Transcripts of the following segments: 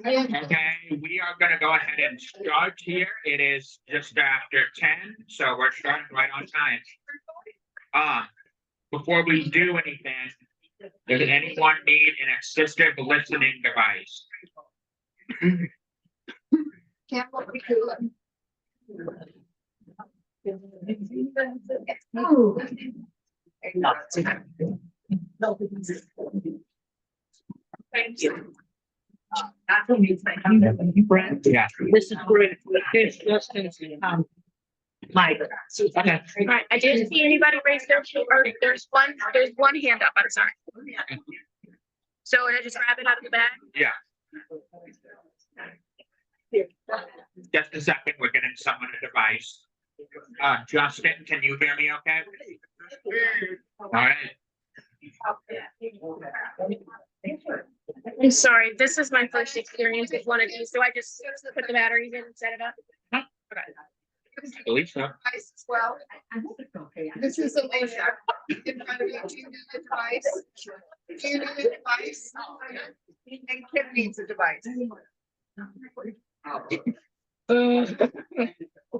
Okay, we are gonna go ahead and start here. It is just after 10, so we're starting right on time. Before we do anything, does anyone need an assistive listening device? Can't what we do. Thank you. Yeah. This is great. This just Mike. Okay. All right, I didn't see anybody raise their hand, or there's one hand up, I'm sorry. So I just grab it out of the bag? Yeah. Just a second, we're getting someone a device. Justin, can you hear me okay? All right. I'm sorry, this is my first experience with one of these, so I just put the batteries in and set it up. I believe so. Device as well. This is a laser in front of you. Do you need a device? Do you need a device? And Kim needs a device.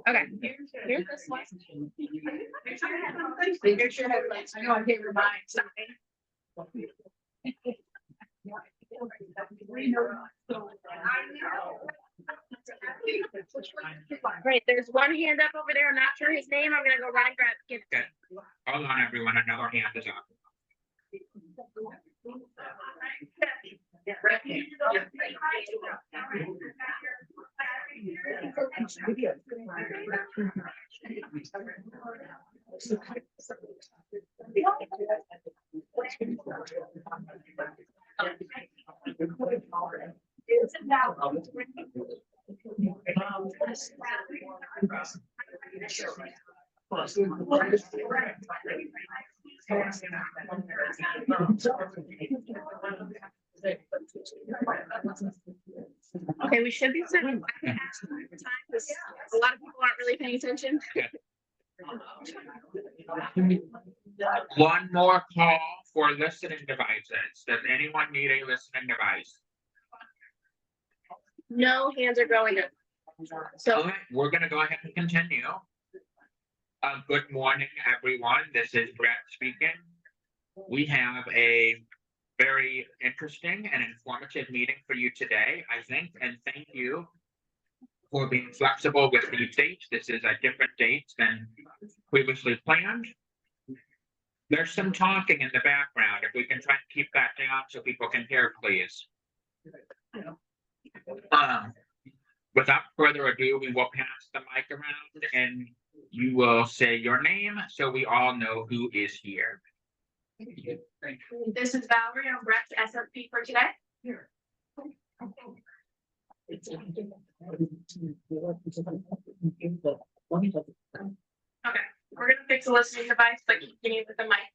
Okay, here's this one. Here's your headlights. I know I can't remind something. Great, there's one hand up over there. I'm not sure his name. I'm gonna go run and grab it. Okay. Hold on, everyone. Another hand is up. Okay, we should be sitting. I can ask one more time, because a lot of people aren't really paying attention. One more call for listening devices. Does anyone need a listening device? No hands are going up. So, Okay, we're gonna go ahead and continue. Good morning, everyone. This is Brett speaking. We have a very interesting and informative meeting for you today, I think, and thank you for being flexible with these dates. This is a different date than previously planned. There's some talking in the background. If we can try and keep that down so people can hear, please. Without further ado, we will pass the mic around and you will say your name so we all know who is here. this is Valerie. I'm Brett's SFP for today. Okay, we're gonna fix the listening device, but continue with the mic.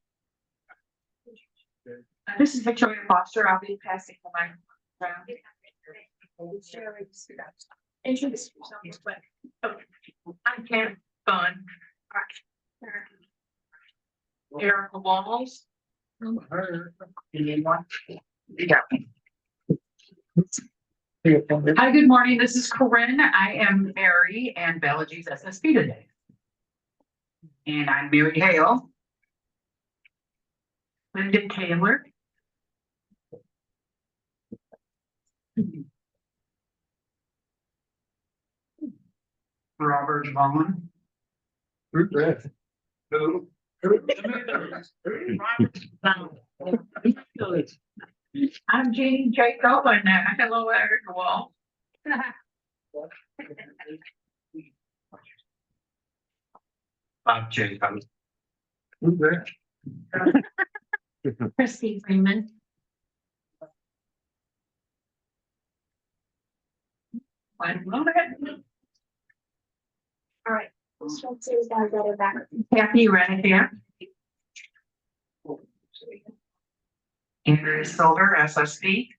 This is Victoria Foster. I'll be passing the mic around. Introduce yourself real quick. Okay. I'm Kim Fun. Erica Walls. Yeah. Hi, good morning. This is Corinne. I am Mary and Belagy's SSP today. And I'm Mary Hale. Linda Taylor. Robert Vaughn. I'm Jeannie Jacob and hello, Erica Wall. Bob Jacob. Christy Freeman. All right. Kathy Rennick. Andrew Silver, SSP.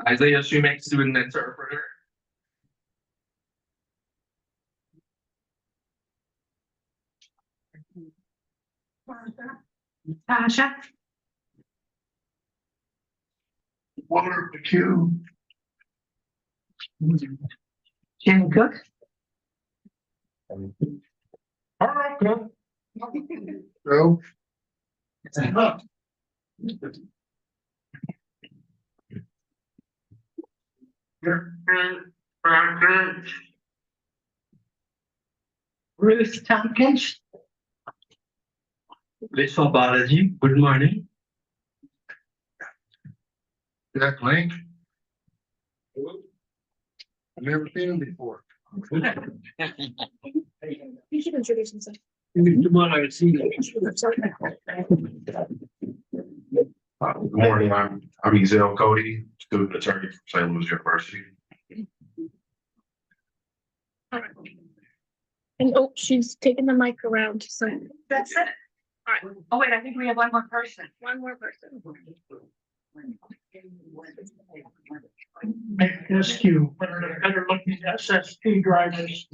Isaiah Shoemaker, student interpreter. Tasha, Water the queue. Jim Cook, Go. Ruth Tompkins, Vishal Balaji, good morning. Jack Link. I've never seen him before. You should introduce himself. Good morning, I'm Ezell Cody, student attorney from St. Louis University. Alright. And oh, she's taking the mic around, so that's it. Alright. Oh, wait, I think we have one more person. one more person. Ask you, better looking SSP drivers.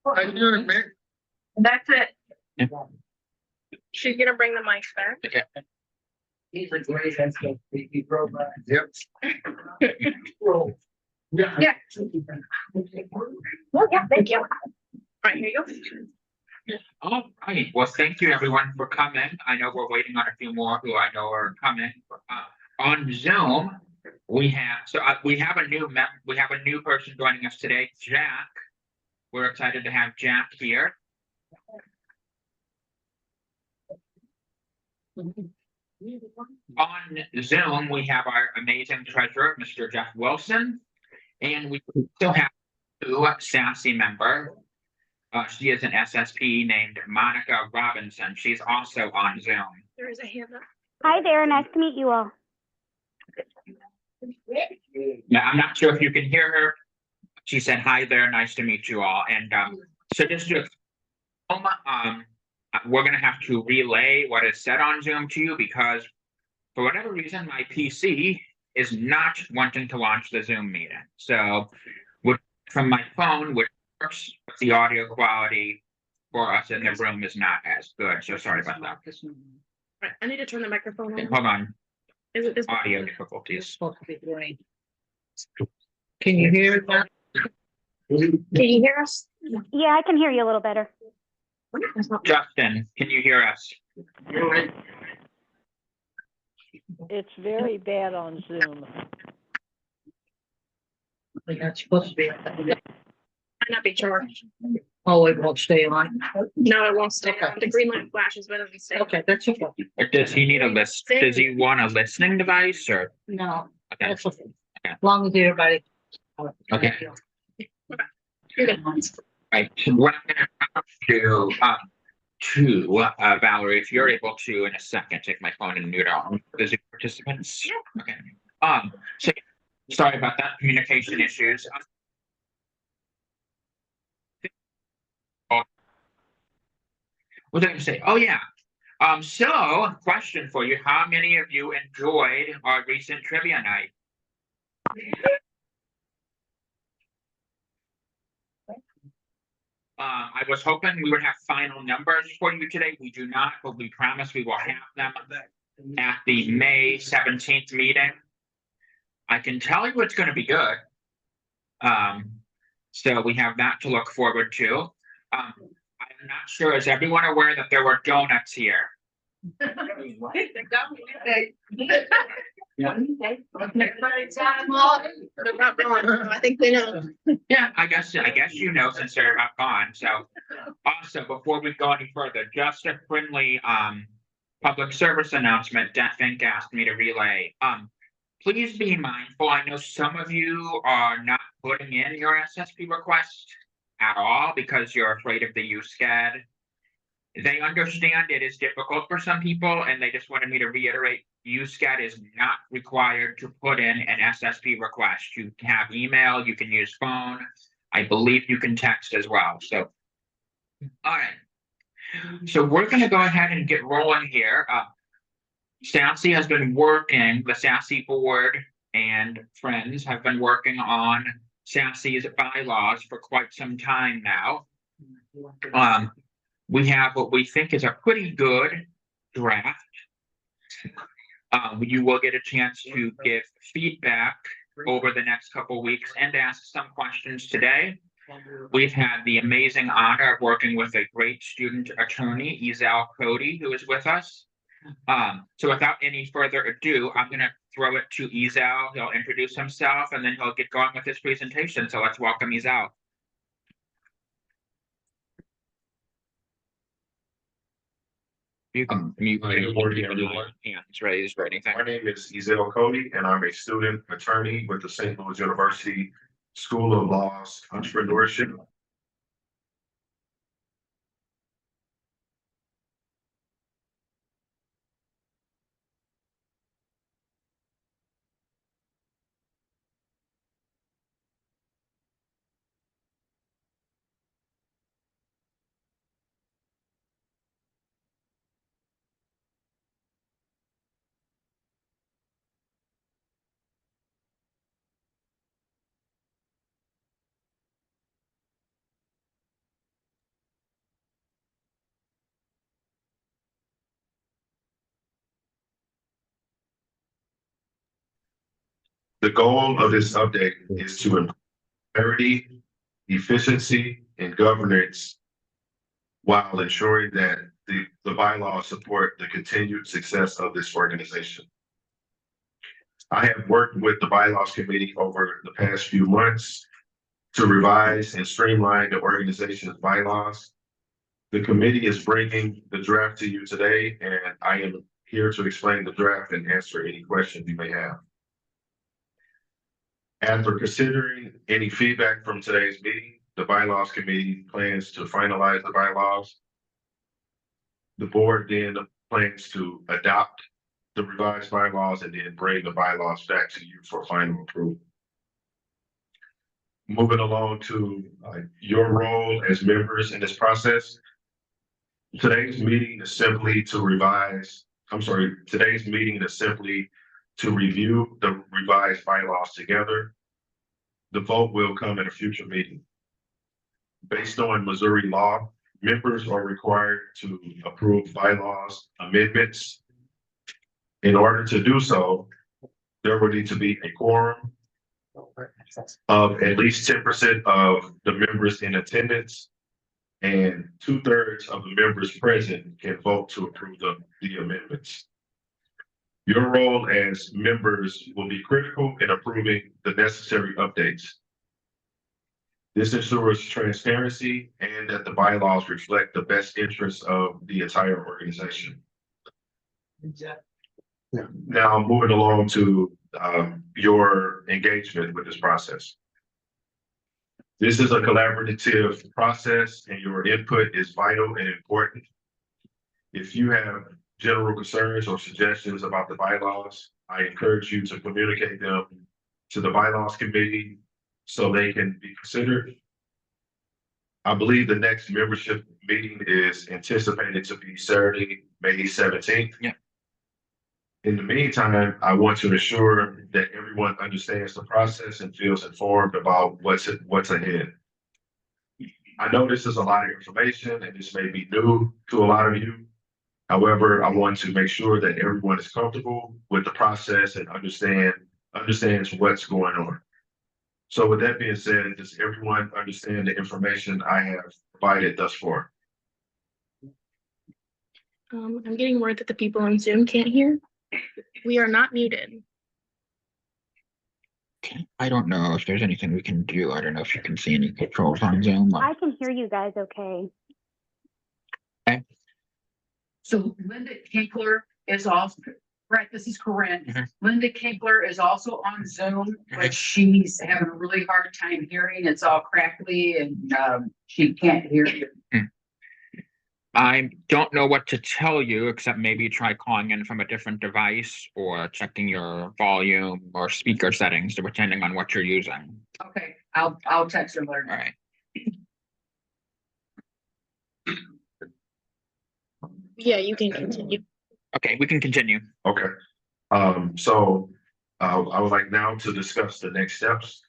How you doing, man? That's it. She's gonna bring the mic back. He's a great SSP program. Yep. Yeah. Well, yeah, thank you. Alright, here you go. All right, well, thank you everyone for coming. I know we're waiting on a few more who I know are coming. On Zoom, we have a new person joining us today, Jack. We're excited to have Jack here. On Zoom, we have our amazing treasurer, Mr. Jeff Wilson, and we still have two SASI member. She is an SSP named Monica Robinson. She's also on Zoom. There is a hand up. Hi there, nice to meet you all. Yeah, I'm not sure if you can hear her. She said, "Hi there, nice to meet you all." And so just to we're gonna have to relay what is said on Zoom to you because for whatever reason, my PC is not wanting to launch the Zoom meeting. So from my phone, which works, but the audio quality for us in the room is not as good. So sorry about that. Right, I need to turn the microphone on. Hold on, Is it this? audio difficulties. Can you hear it now? Can you hear us? Yeah, I can hear you a little better. Justin, can you hear us? It's very bad on Zoom. That's supposed to be. Might not be charged. Oh, it won't stay on. No, it won't stay on. The green light flashes, but it doesn't stay. Okay, that's okay. Or does he need a list? Does he want a listening device or? No, Okay. that's okay. As long as everybody. Okay. You're good. Right, so what I'm gonna have to Valerie, if you're able to in a second, take my phone and mute all the Zoom participants. Yeah. Okay. So sorry about that, communication issues. What was I gonna say? Oh, yeah. So question for you, how many of you enjoyed our recent trivia night? I was hoping we would have final numbers for you today. We do not, but we promise we will have them at the May 17th meeting. I can tell you it's going to be good. So we have that to look forward to. I'm not sure, is everyone aware that there were donuts here? I think they know. Yeah, I guess you know since they're about gone. So also before we go any further, just a friendly public service announcement that Fink asked me to relay. Please be mindful. I know some of you are not putting in your SSP request at all because you're afraid of the USCAD. They understand it is difficult for some people, and they just wanted me to reiterate, USCAD is not required to put in an SSP request. You can have email, you can use phone. I believe you can text as well. So, all right. So we're going to go ahead and get rolling here. SASI has been working, the SASI board and friends have been working on SASI's bylaws for quite some time now. We have what we think is a pretty good draft. You will get a chance to give feedback over the next couple weeks and ask some questions today. We've had the amazing honor of working with a great student attorney, Ezell Cody, who is with us. So without any further ado, I'm gonna throw it to Ezell. He'll introduce himself and then he'll get going with his presentation. So let's welcome Ezell. You can mute. Hi, good morning, everyone. Hands raised or anything. My name is Ezell Cody, and I'm a student attorney with the St. Louis University School of Law's Entrepreneurship. The goal of this update is to improve clarity, efficiency, and governance while ensuring that the bylaws support the continued success of this organization. I have worked with the bylaws committee over the past few months to revise and streamline the organization's bylaws. The committee is bringing the draft to you today, and I am here to explain the draft and answer any questions you may have. After considering any feedback from today's meeting, the bylaws committee plans to finalize the bylaws. The board then plans to adopt the revised bylaws and then bring the bylaws back to you for final approval. Moving along to your role as members in this process. Today's meeting is simply to review the revised bylaws together. The vote will come at a future meeting. Based on Missouri law, members are required to approve bylaws amendments. In order to do so, there will need to be a quorum of at least 10% of the members in attendance, and 2/3 of the members present can vote to approve the amendments. Your role as members will be critical in approving the necessary updates. This ensures transparency and that the bylaws reflect the best interests of the entire organization. Now, moving along to your engagement with this process. This is a collaborative process and your input is vital and important. If you have general concerns or suggestions about the bylaws, I encourage you to communicate them to the bylaws committee so they can be considered. I believe the next membership meeting is anticipated to be Saturday, May 17th. Yeah. In the meantime, I want to ensure that everyone understands the process and feels informed about what's ahead. I know this is a lot of information and this may be new to a lot of you. However, I want to make sure that everyone is comfortable with the process and understands what's going on. So with that being said, does everyone understand the information I have provided thus far? I'm getting word that the people on Zoom can't hear. We are not muted. Okay. I don't know if there's anything we can do. I don't know if you can see any controls on Zoom. I can hear you guys okay. So Linda Kinkler is also, right, this is Corinne. Mhm. Linda Kinkler is also on Zoom, Mhm. but she's having a really hard time hearing. It's all crackly and she can't hear you. I don't know what to tell you, except maybe try calling in from a different device or checking your volume or speaker settings, depending on what you're using. Okay, I'll text her later. All right. Yeah, you can continue. Okay, we can continue. Okay. So I would like now to discuss the next steps.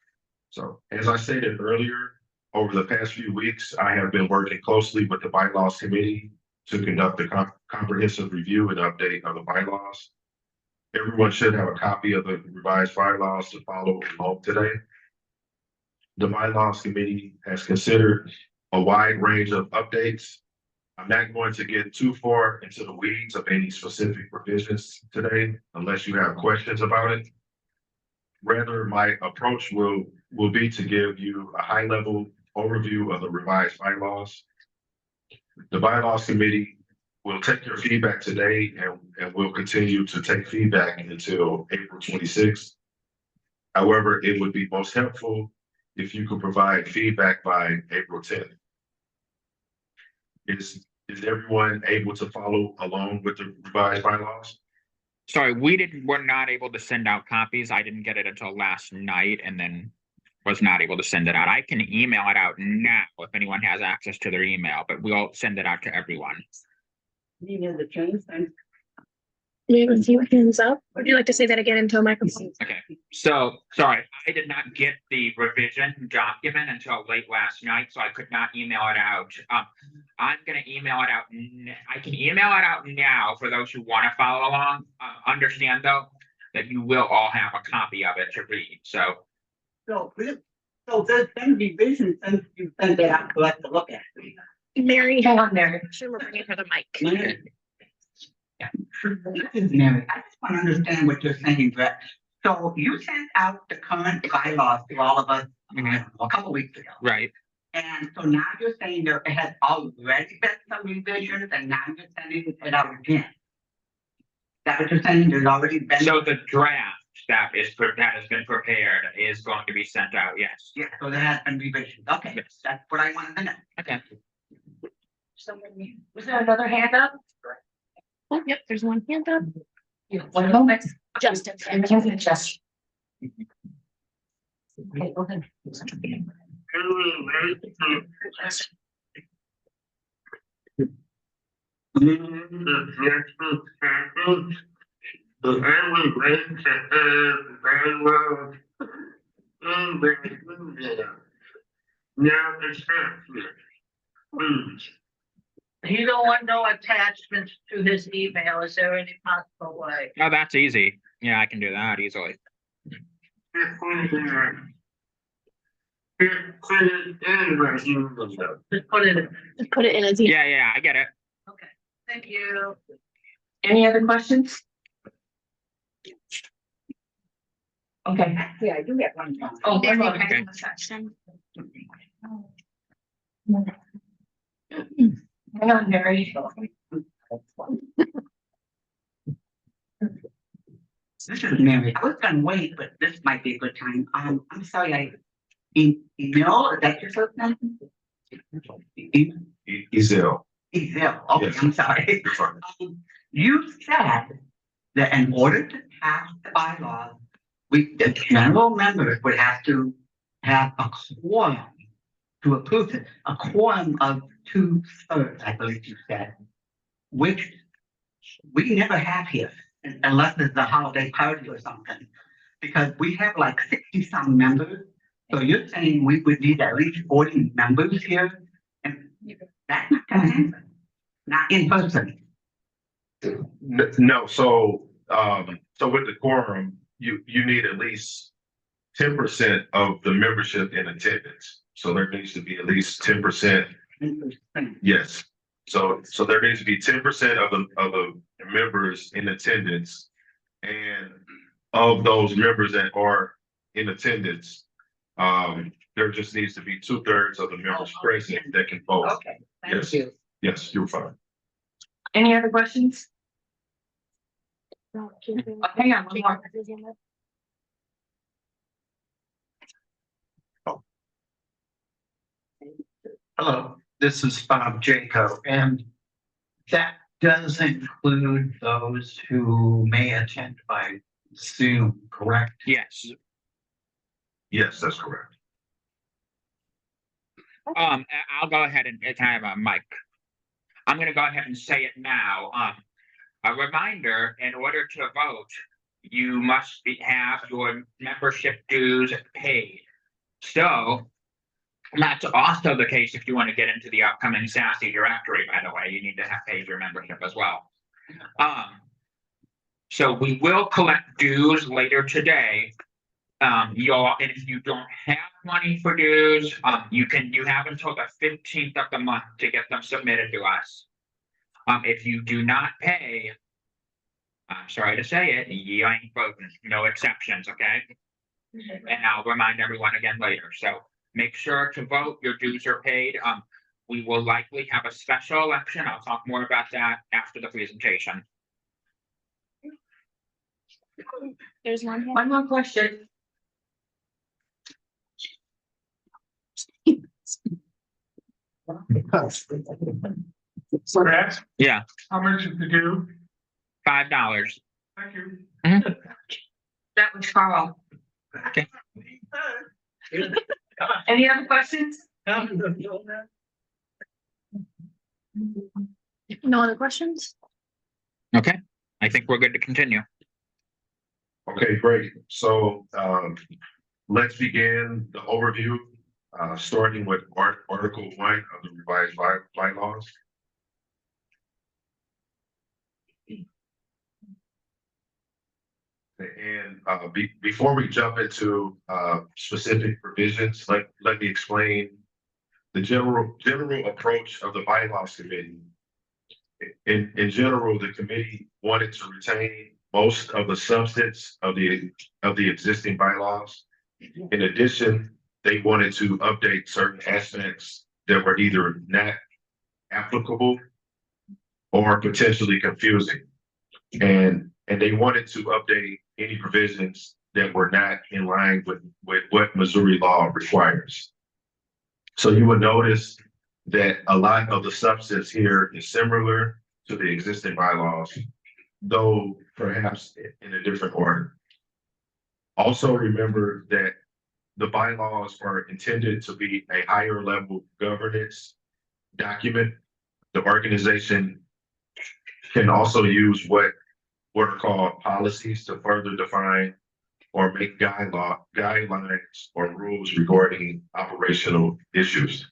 So as I stated earlier, Over the past few weeks, I have been working closely with the Bylaws Committee to conduct a comprehensive review and update of the bylaws. Everyone should have a copy of the revised bylaws to follow along today. The Bylaws Committee has considered a wide range of updates. I'm not going to get too far into the weeds of any specific revisions today, unless you have questions about it. Rather, my approach will be to give you a high-level overview of the revised bylaws. The Bylaws Committee will take your feedback today and will continue to take feedback until April 26th. However, it would be most helpful if you could provide feedback by April 10th. Is everyone able to follow along with the revised bylaws? Sorry, we're not able to send out copies. I didn't get it until last night and then was not able to send it out. I can email it out now if anyone has access to their email, but we'll send it out to everyone. You know the change thing. We have a few hands up. Would you like to say that again into a microphone? Okay, so, sorry, I did not get the revision document until late last night, so I could not email it out. I'm gonna email it out. I can email it out now for those who want to follow along. Understand though, that you will all have a copy of it to read, so. So there's been revisions since you sent it out to us to look at. Mary, Hang on, Mary. we're bringing her the mic. Mary. This is Mary. I just want to understand what you're saying, Brett. So you sent out the current bylaws to all of us a couple weeks ago. Right, And so now you're saying there has already been some revisions and now you're sending it out again. Is that what you're saying? There's already been. so the draft that has been prepared is going to be sent out, yes. Yeah, so there has been revisions. Okay, Yes. that's what I wanted to know. Okay. Was there another hand up? Oh, yep, there's one hand up. One moment. Justin. Just. Okay, go ahead. You don't want no attachments to his email. Is there any possible way? Oh, that's easy. Yeah, I can do that easily. Just put it in. Just put it in as. Yeah, I get it. Okay, thank you. Any other questions? Okay. Yeah, I do get one. Oh, Mary, one more. Okay. section. Hang on, Mary. This is Mary. I was gonna wait, but this might be a good time. I'm sorry, email, is that your first name? Ezell. Ezell, okay, Yes. I'm sorry. You're fine. You said that in order to pass the bylaws, the general members would have to have a quorum to approve it, a quorum of 2/3, I believe you said, which we never have here unless it's a holiday party or something, because we have like 60-some members. So you're saying we would need at least 40 members here? And that's not gonna happen, not in person. No, so with the quorum, you need at least 10% of the membership in attendance. So there needs to be at least 10%. Yes. So there needs to be 10% of the members in attendance, and of those members that are in attendance, there just needs to be 2/3 of the members present that can vote. Okay, thank Yes. you. Yes, you're fine. Any other questions? Hang on, one more. Hello, this is Bob Jaco, and that does include those who may attend by Zoom, correct? Yes. Yes, that's correct. I'll go ahead and can I have a mic? I'm gonna go ahead and say it now. A reminder, in order to vote, you must have your membership dues paid. So That's also the case if you want to get into the upcoming SASI directory, by the way, you need to have paid your membership as well. So we will collect dues later today. And if you don't have money for dues, you have until the 15th of the month to get them submitted to us. If you do not pay, I'm sorry to say it, you ain't voting, no exceptions, okay? And I'll remind everyone again later, so make sure to vote, your dues are paid. We will likely have a special election, I'll talk more about that after the presentation. There's one hand. One more question. Brett, Yeah, how much is the due? $5. Thank you. That was Carl. Okay. Any other questions? No other questions? Okay, I think we're good to continue. Okay, great. So, let's begin the overview, starting with Article 1 of the revised bylaws. And before we jump into specific provisions, let me explain the general approach of the bylaws committee. In general, the committee wanted to retain most of the substance of the existing bylaws. In addition, they wanted to update certain aspects that were either not applicable or potentially confusing. And they wanted to update any provisions that were not in line with what Missouri law requires. So you would notice that a lot of the substance here is similar to the existing bylaws, though perhaps in a different order. Also remember that the bylaws are intended to be a higher level governance document. The organization can also use what are called policies to further define or make guidelines or rules regarding operational issues.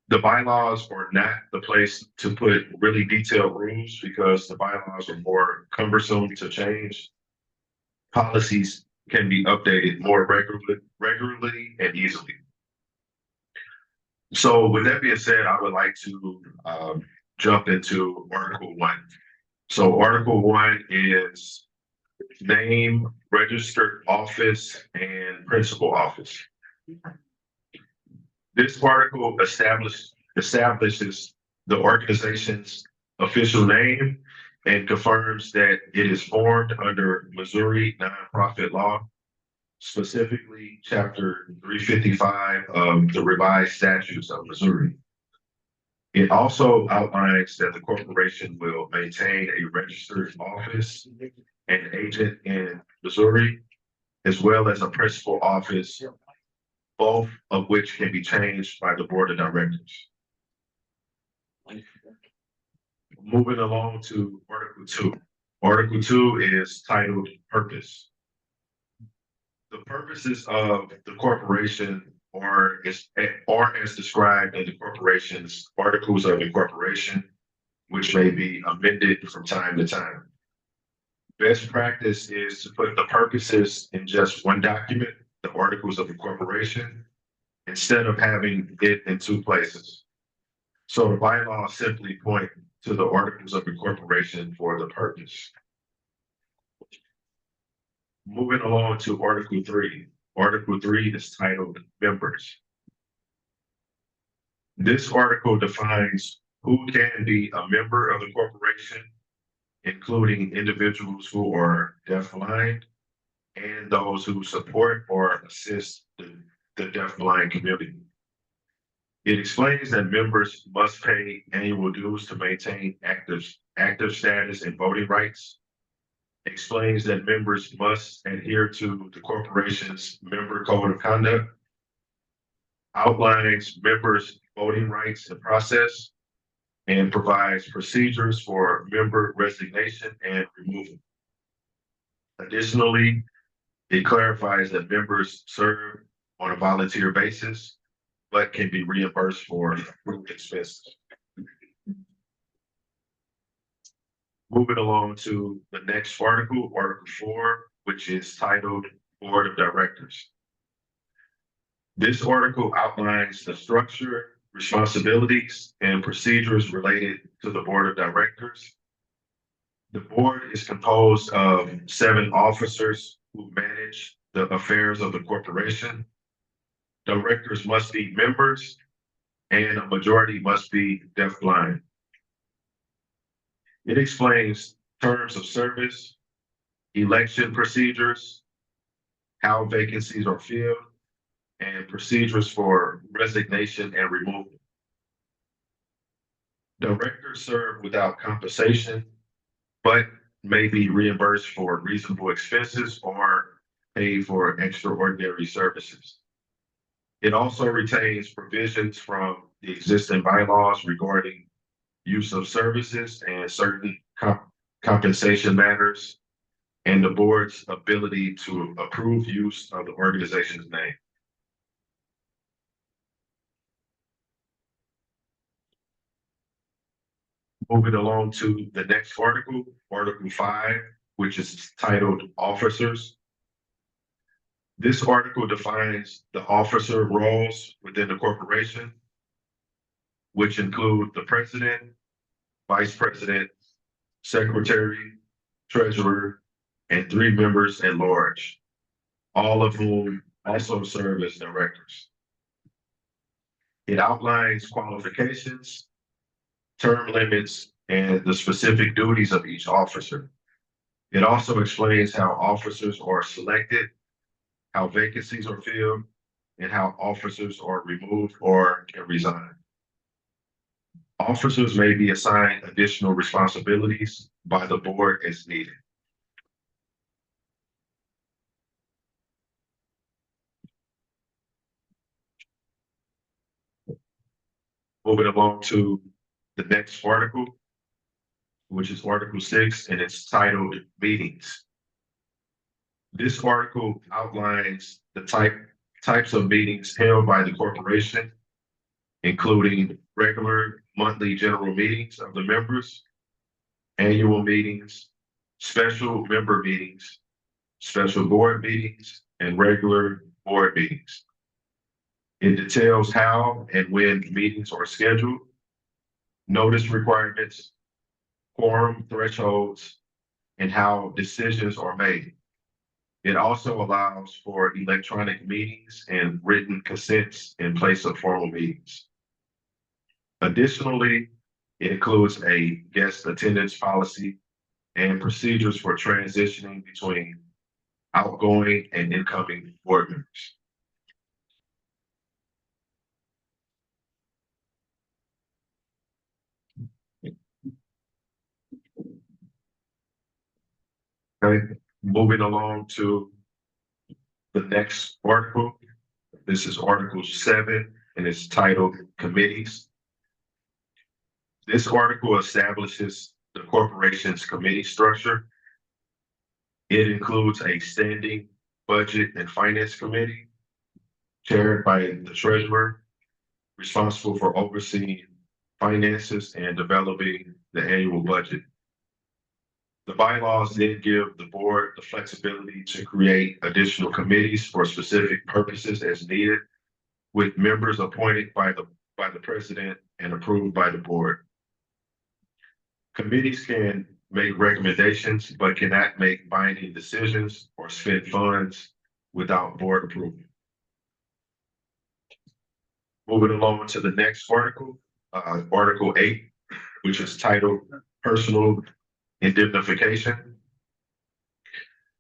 The bylaws are not the place to put really detailed rules because the bylaws are more cumbersome to change. Policies can be updated more regularly and easily. So with that being said, I would like to jump into Article 1. So Article 1 is name, registered office, and principal office. This article establishes the organization's official name and confirms that it is formed under Missouri nonprofit law, specifically Chapter 355 of the revised statutes of Missouri. It also outlines that the corporation will maintain a registered office and agent in Missouri, as well as a principal office, both of which can be changed by the board of directors. Moving along to Article 2. Article 2 is titled Purpose. The purposes of the corporation are as described in the corporation's articles of incorporation, which may be amended from time to time. Best practice is to put the purposes in just one document, the articles of incorporation, instead of having it in two places. So the bylaws simply point to the articles of incorporation for the purpose. Moving along to Article 3. Article 3 is titled Members. This article defines who can be a member of the corporation, including individuals who are deafblind and those who support or assist the deafblind community. It explains that members must pay annual dues to maintain active status and voting rights. Explains that members must adhere to the corporation's member code of conduct. Outlines members' voting rights and process, and provides procedures for member resignation and removal. Additionally, it clarifies that members serve on a volunteer basis but can be reimbursed for approved expenses. Moving along to the next article, Article 4, which is titled Board of Directors. This article outlines the structure, responsibilities, and procedures related to the Board of Directors. The board is composed of 7 officers who manage the affairs of the corporation. Directors must be members, and a majority must be deafblind. It explains terms of service, election procedures, how vacancies are filled, and procedures for resignation and removal. Directors serve without compensation, but may be reimbursed for reasonable expenses or paid for extraordinary services. It also retains provisions from the existing bylaws regarding use of services and certain compensation matters, and the board's ability to approve use of the organization's name. Moving along to the next article, Article 5, which is titled Officers. This article defines the officer roles within the corporation, which include the president, vice president, secretary, treasurer, and 3 members at large, all of whom also serve as directors. It outlines qualifications, term limits, and the specific duties of each officer. It also explains how officers are selected, how vacancies are filled, and how officers are removed or can resign. Officers may be assigned additional responsibilities by the board as needed. Moving along to the next article, which is Article 6, and it's titled Meetings. This article outlines the types of meetings held by the corporation, including regular monthly general meetings of the members, annual meetings, special member meetings, special board meetings, and regular board meetings. It details how and when meetings are scheduled, notice requirements, quorum thresholds, and how decisions are made. It also allows for electronic meetings and written consents in place of formal meetings. Additionally, it includes a guest attendance policy and procedures for transitioning between outgoing and incoming board members. Okay, moving along to the next article. This is Article 7, and it's titled Committees. This article establishes the corporation's committee structure. It includes a standing budget and finance committee chaired by the treasurer, responsible for overseeing finances and developing the annual budget. The bylaws then give the board the flexibility to create additional committees for specific purposes as needed, with members appointed by the president and approved by the board. Committees can make recommendations, but cannot make binding decisions or spend funds without board approval. Moving along to the next article, Article 8, which is titled Personal Indemnification.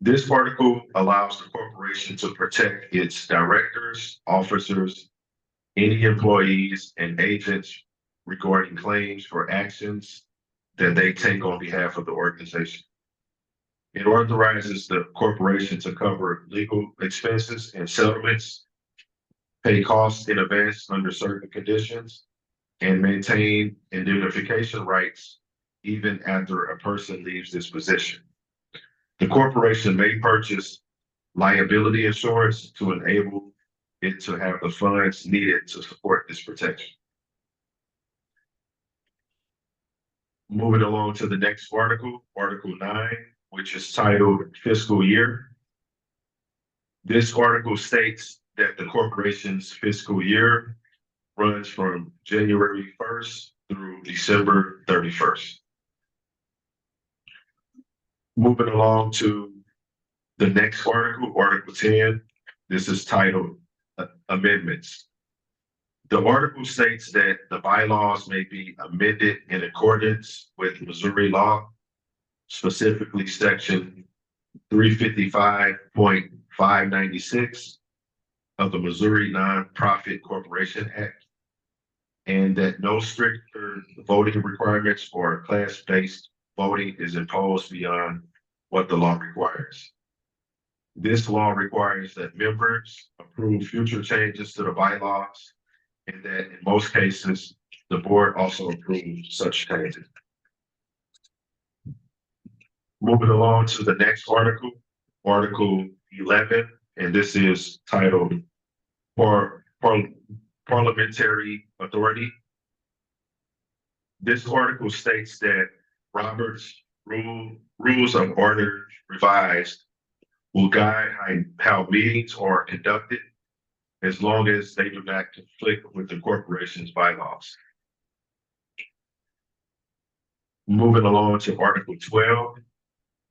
This article allows the corporation to protect its directors, officers, any employees, and agents regarding claims for actions that they take on behalf of the organization. It authorizes the corporation to cover legal expenses and settlements, pay costs in advance under certain conditions, and maintain indemnification rights even after a person leaves this position. The corporation may purchase liability insurance to enable it to have the funds needed to support this protection. Moving along to the next article, Article 9, which is titled Fiscal Year. This article states that the corporation's fiscal year runs from January 1st through December 31st. Moving along to the next article, Article 10, this is titled Amendments. The article states that the bylaws may be amended in accordance with Missouri law, specifically section 355.596 of the Missouri Nonprofit Corporation Act, and that no stricter voting requirements or class-based voting is imposed beyond what the law requires. This law requires that members approve future changes to the bylaws, and that in most cases, the board also approves such changes. Moving along to the next article, Article 11, and this is titled Parliamentary Authority. This article states that Robert's Rules of Order revised will guide how meetings are conducted as long as they do not conflict with the corporation's bylaws. Moving along to Article 12,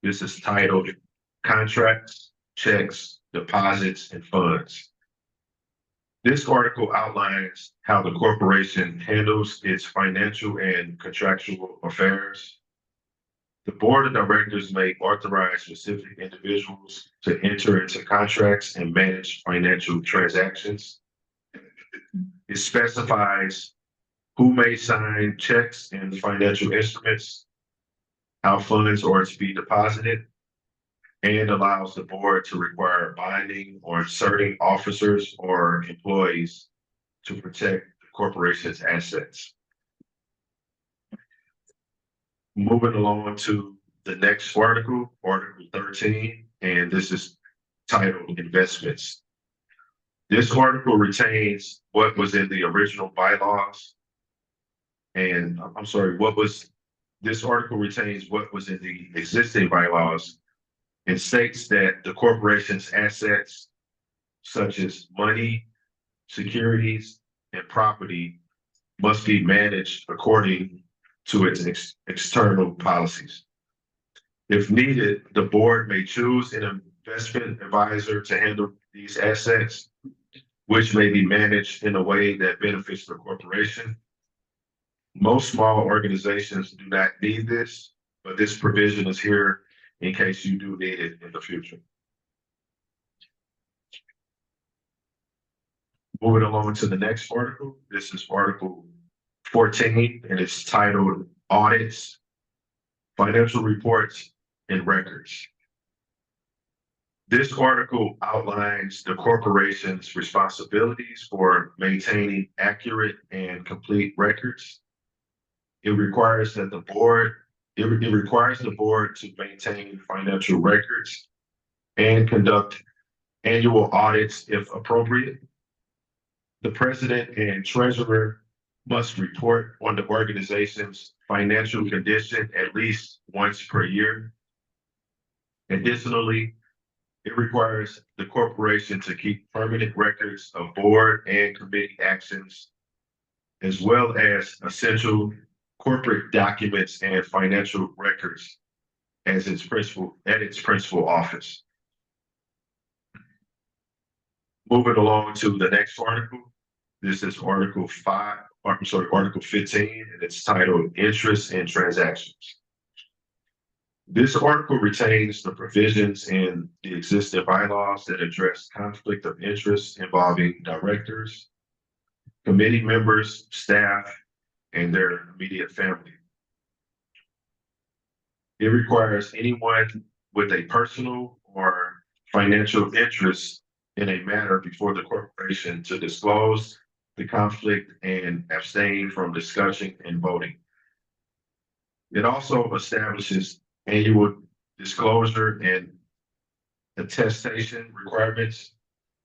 this is titled Contracts, Checks, Deposits, and Funds. This article outlines how the corporation handles its financial and contractual affairs. The board of directors may authorize specific individuals to enter into contracts and manage financial transactions. It specifies who may sign checks and financial instruments, how funds are to be deposited, and allows the board to require binding on certain officers or employees to protect the corporation's assets. Moving along to the next article, Article 13, and this is titled Investments. This article retains what was in the original bylaws. And I'm sorry, this article retains what was in the existing bylaws and states that the corporation's assets, such as money, securities, and property, must be managed according to its external policies. If needed, the board may choose an investment advisor to handle these assets, which may be managed in a way that benefits the corporation. Most small organizations do not need this, but this provision is here in case you do need it in the future. Moving along to the next article, this is Article 14, and it's titled Audits, Financial Reports, and Records. This article outlines the corporation's responsibilities for maintaining accurate and complete records. It requires the board to maintain financial records and conduct annual audits if appropriate. The president and treasurer must report on the organization's financial condition at least once per year. Additionally, it requires the corporation to keep permanent records of board and committee actions, as well as essential corporate documents and financial records at its principal office. Moving along to the next article. This is Article 15, and it's titled Interest and Transactions. This article retains the provisions in the existing bylaws that address conflict of interest involving directors, committee members, staff, and their immediate family. It requires anyone with a personal or financial interest in a matter before the corporation to disclose the conflict and abstain from discussion and voting. It also establishes annual disclosure and attestation requirements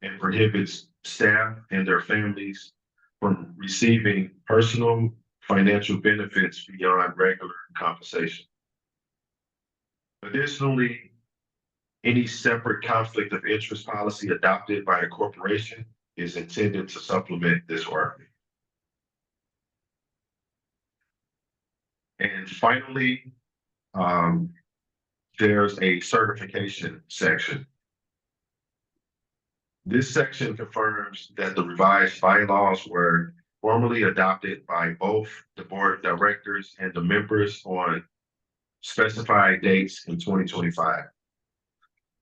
and prohibits staff and their families from receiving personal financial benefits beyond regular compensation. Additionally, any separate conflict of interest policy adopted by a corporation is intended to supplement this work. And finally, there's a certification section. This section confirms that the revised bylaws were formally adopted by both the board of directors and the members on specified dates in 2025.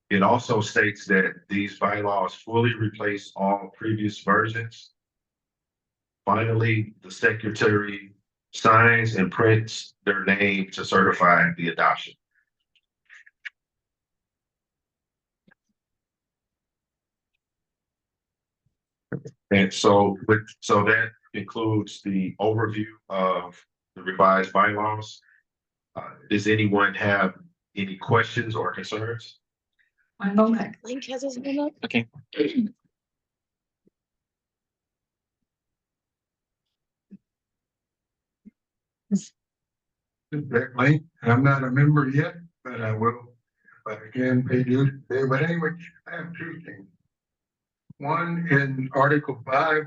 It also states that these bylaws fully replace all previous versions. Finally, the secretary signs and prints their name to certify the adoption. And so that includes the overview of the revised bylaws. Does anyone have any questions or concerns? One moment. Link has his hand up. Okay. Exactly. I'm not a member yet, but I will, if I can pay dues today. But anyway, I have two things. One, in Article 5,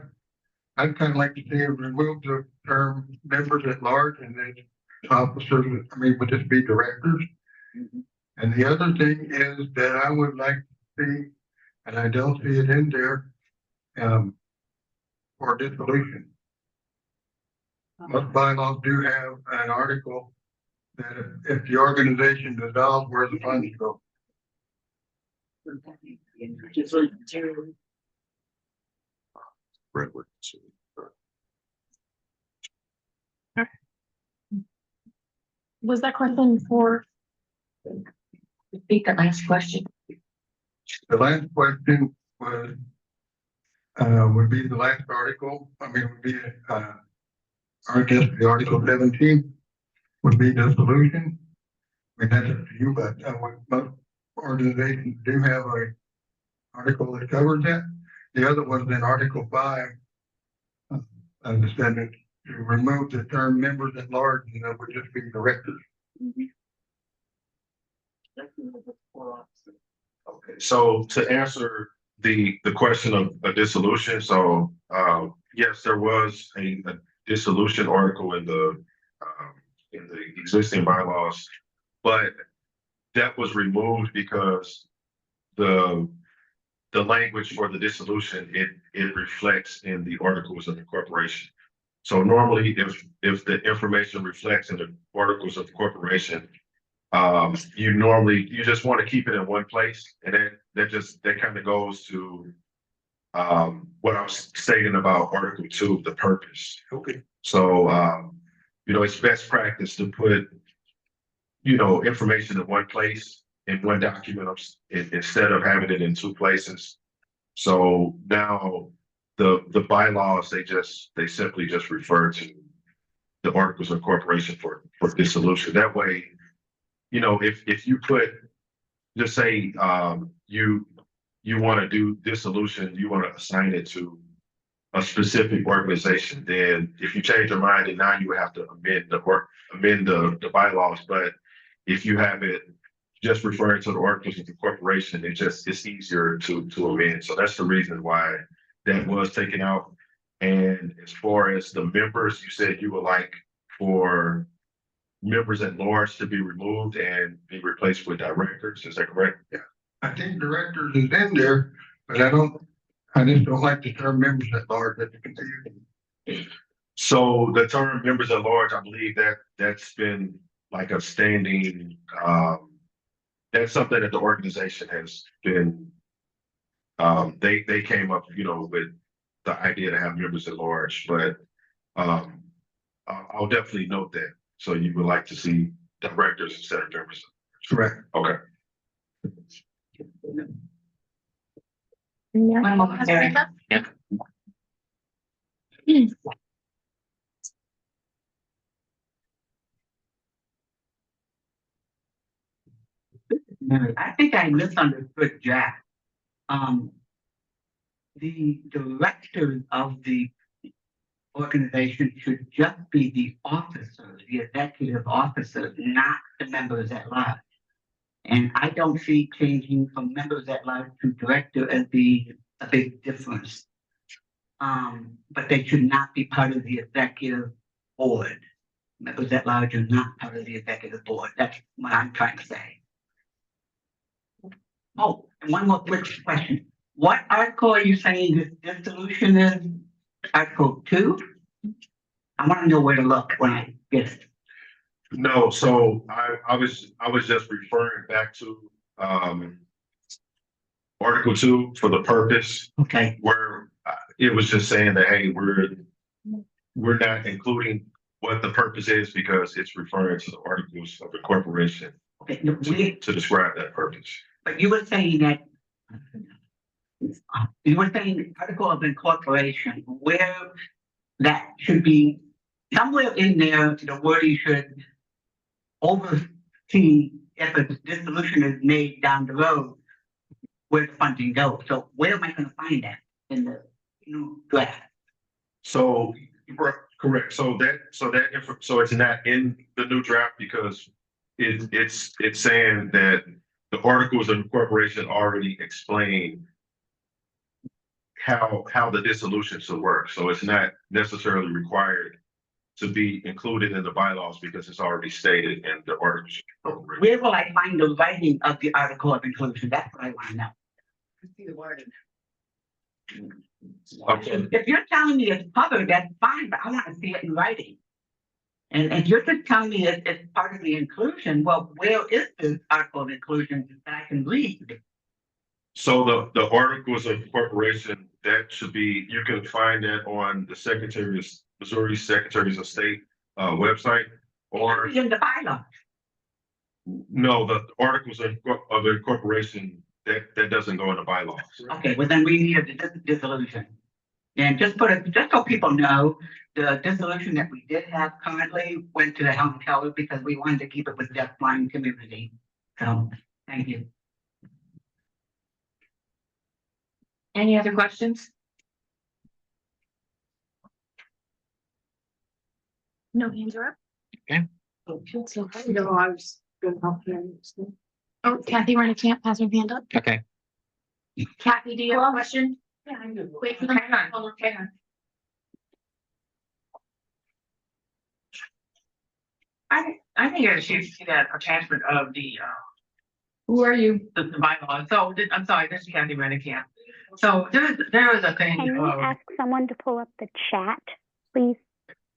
I'd kind of like to see it remove the term members at large and then officers, would this be directors? And the other thing is that I would like to see, and I don't see it in there, for dissolution. Most bylaws do have an article that if the organization dissolves, where the funds go. Was that question for? Repeat the last question. The last question was, would be the last article, would be, I guess the Article 17 would be dissolution. That's up to you, but most organizations do have a article that covers that. The other one's in Article 5, understanding to remove the term members at large, would just be directors. Okay, so to answer the question of a dissolution, so yes, there was a dissolution article in the existing bylaws, but that was removed because the language for the dissolution it reflects in the articles of incorporation. So normally, if the information reflects in the articles of incorporation, you just want to keep it in one place, and that kind of goes to what I was stating about Article 2, the purpose. Okay. So it's best practice to put information in one place in one document instead of having it in two places. So now the bylaws they simply just refer to the articles of incorporation for dissolution. That way, if you put, just say you want to do dissolution, you want to assign it to a specific organization, then if you change your mind, and now you would have to amend the bylaws. But if you have it just referring to the articles of incorporation, it's easier to amend. So that's the reason why that was taken out. And as far as the members, you said you would like for members at large to be removed and be replaced with directors. Is that correct? Yeah. I think directors is in there, but I just don't like the term members at large. That's confusing. So the term members at large, I believe that's been like a standing, that's something that the organization has been, they came up, with the idea to have members at large, but I'll definitely note that. So you would like to see directors instead of members. Correct. Okay. One moment, Eric. Yeah. I think I misunderstood Jack. the directors of the organization should just be the officers, the executive officers, not the members at large. And I don't see changing from members at large to director as being a big difference. But they should not be part of the executive board. Members at large are not part of the executive board. That's what I'm trying to say. Oh, and one more quick question. What article are you saying this dissolution is? Article 2? I want to know where to look when I get it. No, so I was just referring back to Article 2 for the purpose Okay, where it was just saying that, hey, we're not including what the purpose is because it's referring to the articles of incorporation okay. No, to describe that purpose. but you were saying that article of incorporation, where that should be somewhere in there, the wording should oversee if a dissolution is made down the road, where the funding goes. So where am I gonna find that in the new draft? So, correct, so it's not in the new draft because it's saying that the articles of incorporation already explain how the dissolution should work, so it's not necessarily required to be included in the bylaws because it's already stated in the articles of incorporation. Where will I find the writing of the article of inclusion? That's what I wanna know. See the word. Okay. If you're telling me it's covered, that's fine, but I wanna see it in writing. And if you're just telling me it's part of the inclusion, well, where is this article of inclusion that I can read? So the articles of incorporation, that should be, you can find that on the Missouri Secretaries of State website, or It's in the bylaws. no, the articles of incorporation, that doesn't go in the bylaws. Okay, well then we need a dissolution. And just so people know, the dissolution that we did have currently went to the Helen Keller because we wanted to keep it with deaf-blind community. So, thank you. Any other questions? No hands are up. Okay. No, I was gonna help you. Oh, Kathy Rennie-Camp has her hand up. Okay. Kathy, do you have a question? Yeah, I do. Wait, Hang on. hold on, hang on. I think I should see that attachment of the Who are you? bylaws. So I'm sorry, this is Kathy Rennicamp. So there was a thing. Can you ask someone to pull up the chat, please?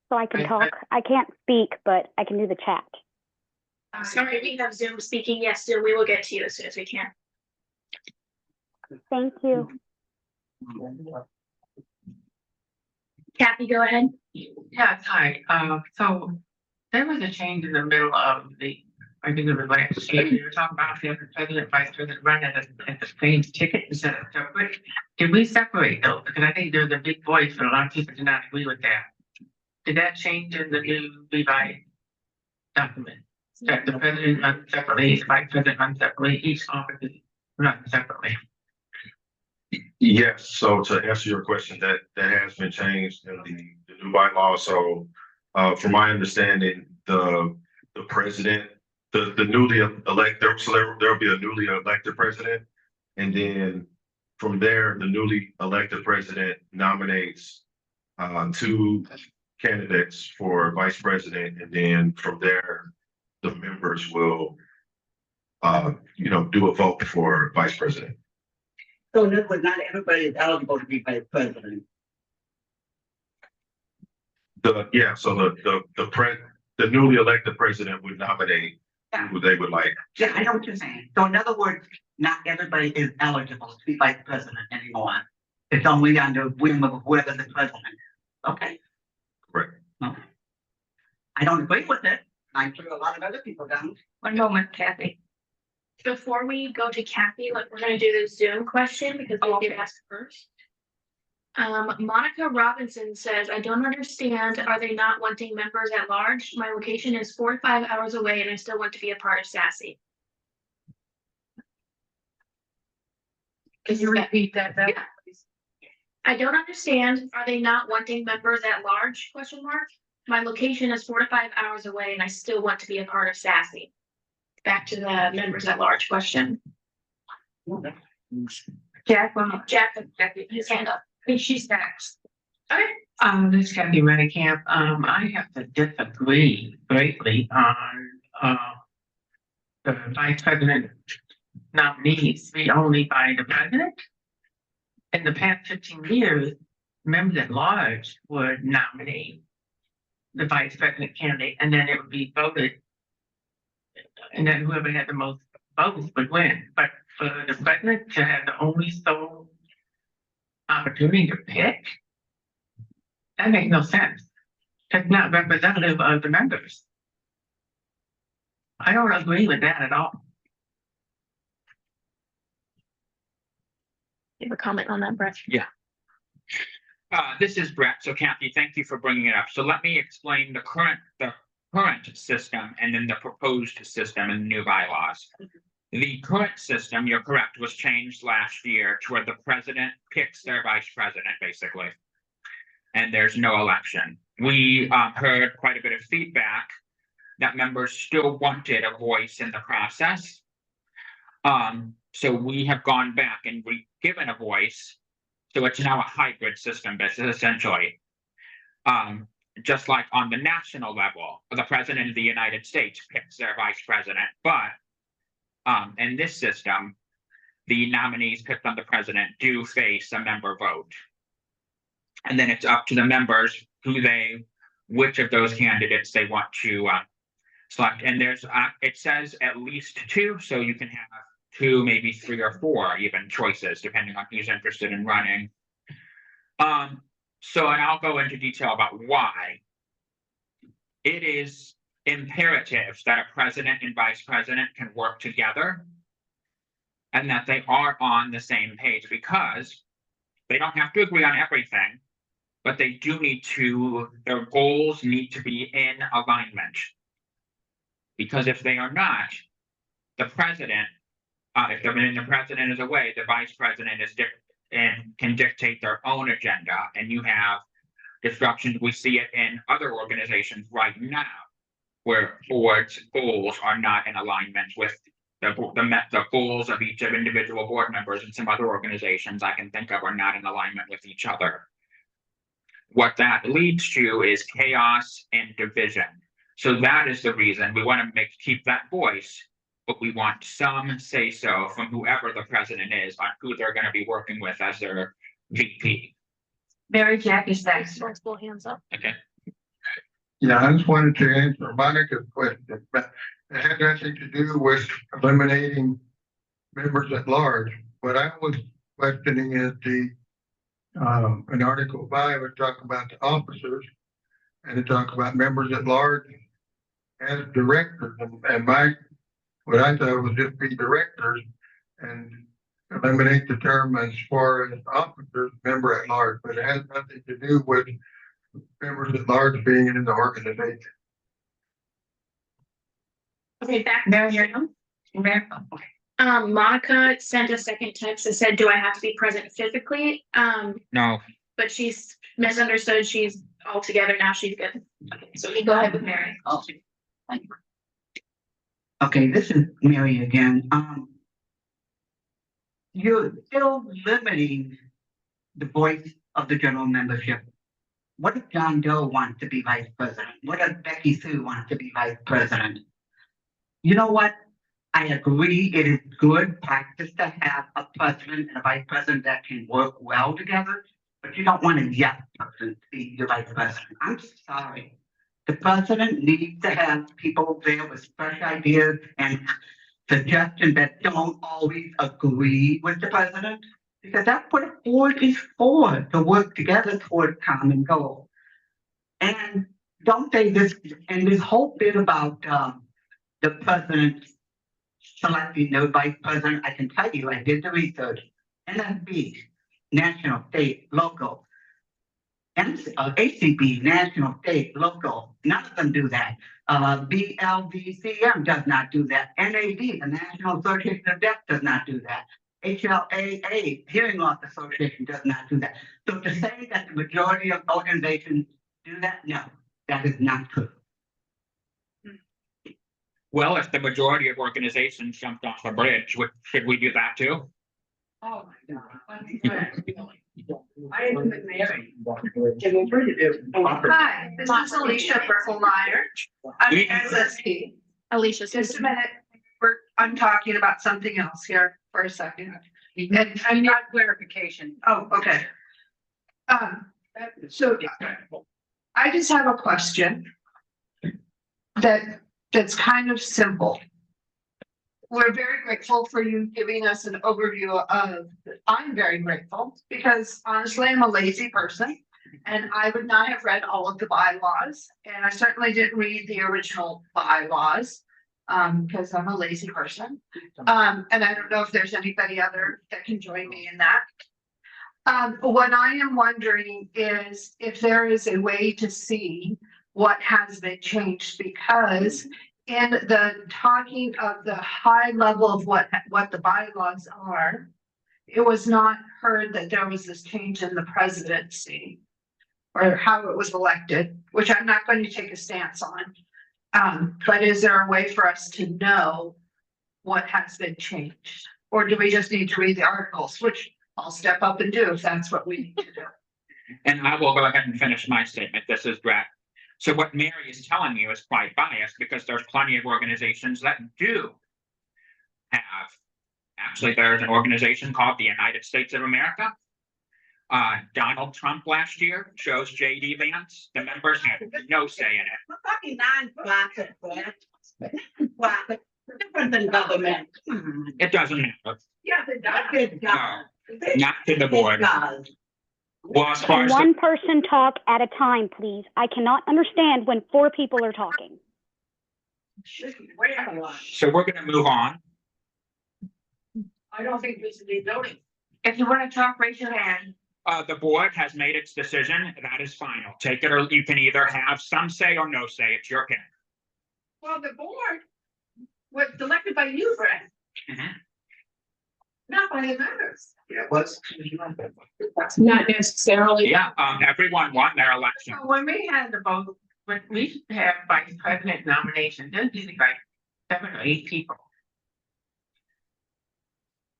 So I can talk. I can't speak, but I can do the chat. Sorry, we have Zoom speaking. Yes, Zoom, we will get to you as soon as we can. Thank you. Kathy, go ahead. Yes, hi. So there was a change in the middle of I think it was last year. We were talking about if the president, vice president run at the same ticket instead of separate. Did we separate those? Because I think there's a big voice, but a lot of people do not agree with that. Did that change in the new Levi document? That the president runs separately, the vice president runs separately, each office is run separately. Yes, so to answer your question, that has been changed in the new bylaw. So from my understanding, the president, the newly elected, so there'll be a newly elected president. And then from there, the newly elected president nominates 2 candidates for vice president. And then from there, the members will do a vote for vice president. So in other words, not everybody is eligible to be vice president. The newly elected president would nominate who they would like. Yeah, I know what you're saying. So in other words, not everybody is eligible to be vice president anymore. It's only under whim of whoever the president is. Okay. Correct. Okay. I don't agree with it. I'm sure a lot of other people don't. One moment, Kathy. Before we go to Kathy, look, we're gonna do the Zoom question because we did ask first. Monica Robinson says, I don't understand. Are they not wanting members at large? My location is 4 to 5 hours away and I still want to be a part of SASI. Can you repeat that? Yeah. I don't understand. Are they not wanting members at large? Question mark. My location is 4 to 5 hours away and I still want to be a part of SASI. Back to the members at large question. Jack, Jack, his hand up. she's next. Okay. This is Kathy Rennicamp. I have to disagree greatly on, the vice president nominees be only by the president. In the past 15 years, members at large would nominate the vice president candidate, and then it would be voted. And then whoever had the most votes would win. But for the president to have the only sole opportunity to pick, that makes no sense. That's not representative of the members. I don't agree with that at all. You have a comment on that, Brett? This is Brett. So Kathy, thank you for bringing it up. So let me explain the current system and then the proposed system in the new bylaws. The current system, you're correct, was changed last year to where the president picks their vice president, basically. And there's no election. We heard quite a bit of feedback that members still wanted a voice in the process. So we have gone back and given a voice. So it's now a hybrid system, essentially. Just like on the national level, the president of the United States picks their vice president. But in this system, the nominees picked on the president do face a member vote. And then it's up to the members which of those candidates they want to select. And there's, it says at least 2, so you can have 2, maybe 3 or 4 even choices, depending on who's interested in running. So, and I'll go into detail about why. It is imperative that a president and vice president can work together and that they are on the same page, because they don't have to agree on everything, but they do need to, their goals need to be in alignment. Because if they are not, the president, if the president is away, the vice president can dictate their own agenda, and you have disruptions. We see it in other organizations right now, where boards' goals are not in alignment with the goals of each of individual board members, and some other organizations I can think of are not in alignment with each other. What that leads to is chaos and division. So that is the reason we want to keep that voice, but we want some say so from whoever the president is on who they're going to be working with as their VP. Mary Jack is next. Multiple hands up. Okay. Yeah, I just wanted to answer Monica's question, but it had nothing to do with eliminating members at large. What I was questioning is in Article 5, it talk about the officers, and it talk about members at large as directors, and what I thought was just be directors and eliminate the term as far as officers, member at large, but it has nothing to do with members at large being in the organization. Okay, back. Mary, Monica sent a second text that said, do I have to be present physically? No. But she's misunderstood. She's all together now. She's good. Okay, so you go ahead with Mary. Okay, this is Mary again. You're still limiting the voice of the general membership. What if John Doe wants to be vice president? What if Becky Sue wants to be vice president? You know what? I agree it is good practice to have a president and a vice president that can work well together, but you don't want a yes person to be your vice president. I'm sorry. The president needs to have people there with fresh ideas and suggestions that don't always agree with the president, because that's what a board is for, to work together toward common goal. And don't say this, and this whole bit about the president selecting the vice president, I can tell you, I did the research. NFB, national, state, local. And ACB, national, state, local, none of them do that. BLVCM does not do that. NAD, the National Association of Deaf, does not do that. HLAA, Hearing Loss Association, does not do that. So to say that the majority of organizations do that, no, that is not true. Well, if the majority of organizations jumped off a bridge, should we do that too? Oh, my God. I am with Mary. Hi, this is Alicia Berkelmeyer. I'm the SSP. Alicia, Just a minute, I'm talking about something else here for a second. And I'm not clarification. Oh, okay. So I just have a question that's kind of simple. We're very grateful for you giving us an overview of, I'm very grateful because honestly, I'm a lazy person. And I would not have read all of the bylaws, and I certainly didn't read the original bylaws. Because I'm a lazy person. And I don't know if there's anybody other that can join me in that. What I am wondering is if there is a way to see what has been changed, because in the talking of the high level of what the bylaws are, it was not heard that there was this change in the presidency or how it was elected, which I'm not going to take a stance on. But is there a way for us to know what has been changed? Or do we just need to read the articles, which I'll step up and do if that's what we need to do? And I will go ahead and finish my statement. This is Brett. So what Mary is telling you is quite biased because there's plenty of organizations that do have. Actually, there's an organization called the United States of America. Donald Trump last year chose J.D. Vance. The members had no say in it. We're talking non-profit, Brett. Different than government. It doesn't matter. Yeah, it does. No, not to the board. It does. Well, as far as the- One person talk at a time, please. I cannot understand when 4 people are talking. so we're going to move on. I don't think we should be voting. If you want to talk, raise your hand. The board has made its decision. That is final. Take it or you can either have some say or no say. It's your pick. Well, the board was elected by you, Brett. Mhm. Not by the members. Yeah, what's? Not necessarily. Yeah, everyone won their election. So when we had the vote, when we have vice president nomination, there's usually like 7 or 8 people.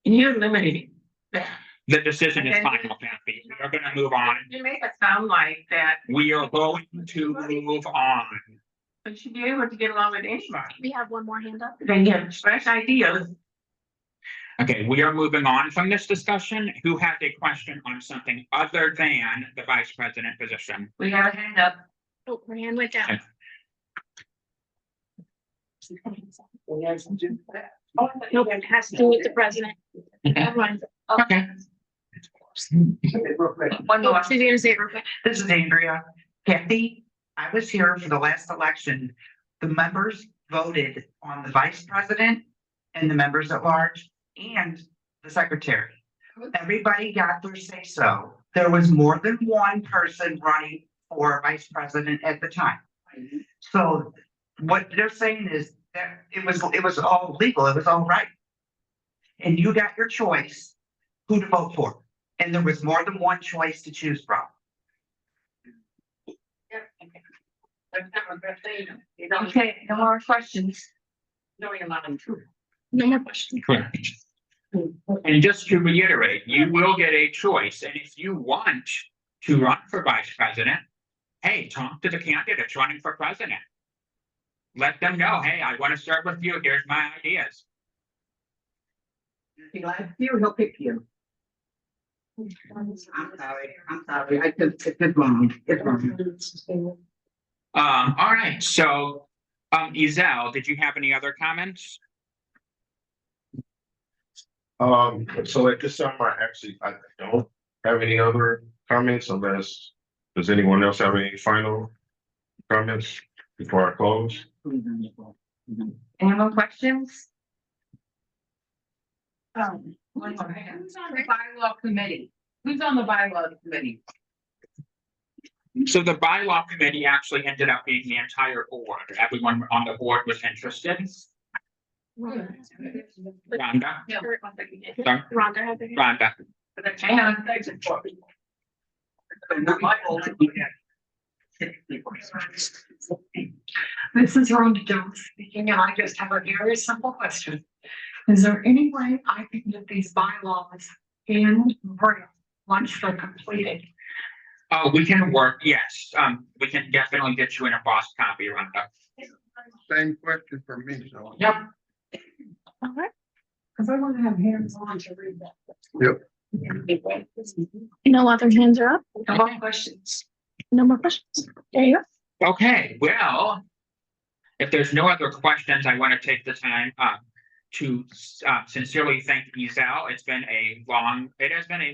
And you're limited that. The decision is Okay. final, Kathy. We're going to move on. You make it sound like that We are going to move on. you should be able to get along with anybody. we have one more hand up. Then you have fresh ideas. Okay, we are moving on from this discussion. Who has a question on something other than the vice president position? We have a hand up. Oh, her hand went down. Nope, it has to do with the president. Never mind. Okay. One more. She's gonna say it real quick. This is Andrea. Kathy, I was here for the last election. The members voted on the vice president and the members at large and the secretary. Everybody got their say so. There was more than one person running for vice president at the time. So what they're saying is that it was all legal, it was all right. And you got your choice who to vote for. And there was more than one choice to choose from. Okay, no more questions. No more questions. Correct. And just to reiterate, you will get a choice. And if you want to run for vice president, hey, talk to the candidates running for president. Let them know, hey, I want to serve with you. Here's my ideas. If he likes you, he'll pick you. I'm sorry, it's wrong, it's wrong. All right, so, Ezell, did you have any other comments? So at this time, I don't have any other comments unless, does anyone else have any final comments before I close? Any more questions? Who's on the bylaw committee? Who's on the bylaw committee? So the bylaw committee actually ended up being the entire board. Everyone on the board was interested. Rhonda, Rhonda. Rhonda had her hand. Rhonda. Hang on. This is Rhonda Jones speaking, and I just have a very simple question. Is there any way I can get these bylaws in braille once they're completed? Oh, we can work, yes, we can definitely get you an embossed copy, Rhonda. Same question for me, so. Yep. All right. Because I want to have hands on to read that. Yep. No other hands are up? No more questions. No more questions? There you go. Okay, well, if there's no other questions, I want to take the time to sincerely thank Ezell. It has been a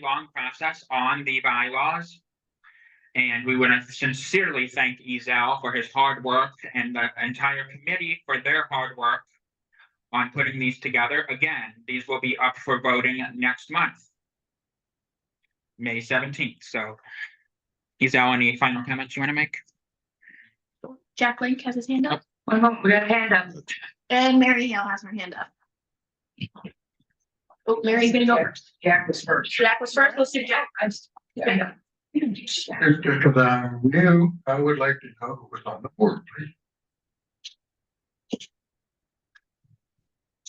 long process on the bylaws. And we want to sincerely thank Ezell for his hard work and the entire committee for their hard work on putting these together. Again, these will be up for voting next month, May 17th. So, Ezell, any final comments you want to make? Jack Link has his hand up. One more, we got a hand up. And Mary Hale has her hand up. Oh, Mary's gonna go first. Jack was first. Jack was first. Let's do Jack. Yeah. Just because I'm new, I would like to know who was on the board, please.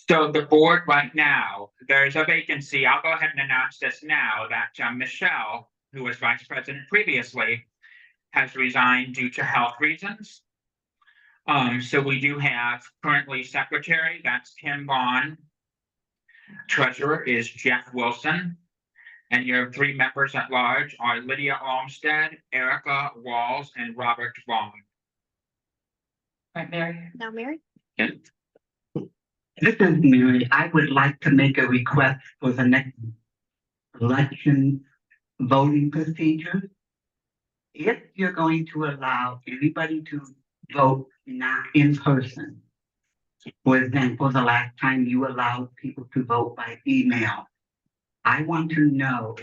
So the board right now, there's a vacancy. I'll go ahead and announce this now that Michelle, who was vice president previously, has resigned due to health reasons. So we do have currently secretary, that's Kim Vaughn. Treasurer is Jeff Wilson. And your 3 members at large are Lydia Olmsted, Erica Walls, and Robert Vaughn. Right, Mary? Now, Mary. This is Mary. I would like to make a request for the next election voting procedure. If you're going to allow anybody to vote not in person, for example, the last time you allowed people to vote by email, I want to know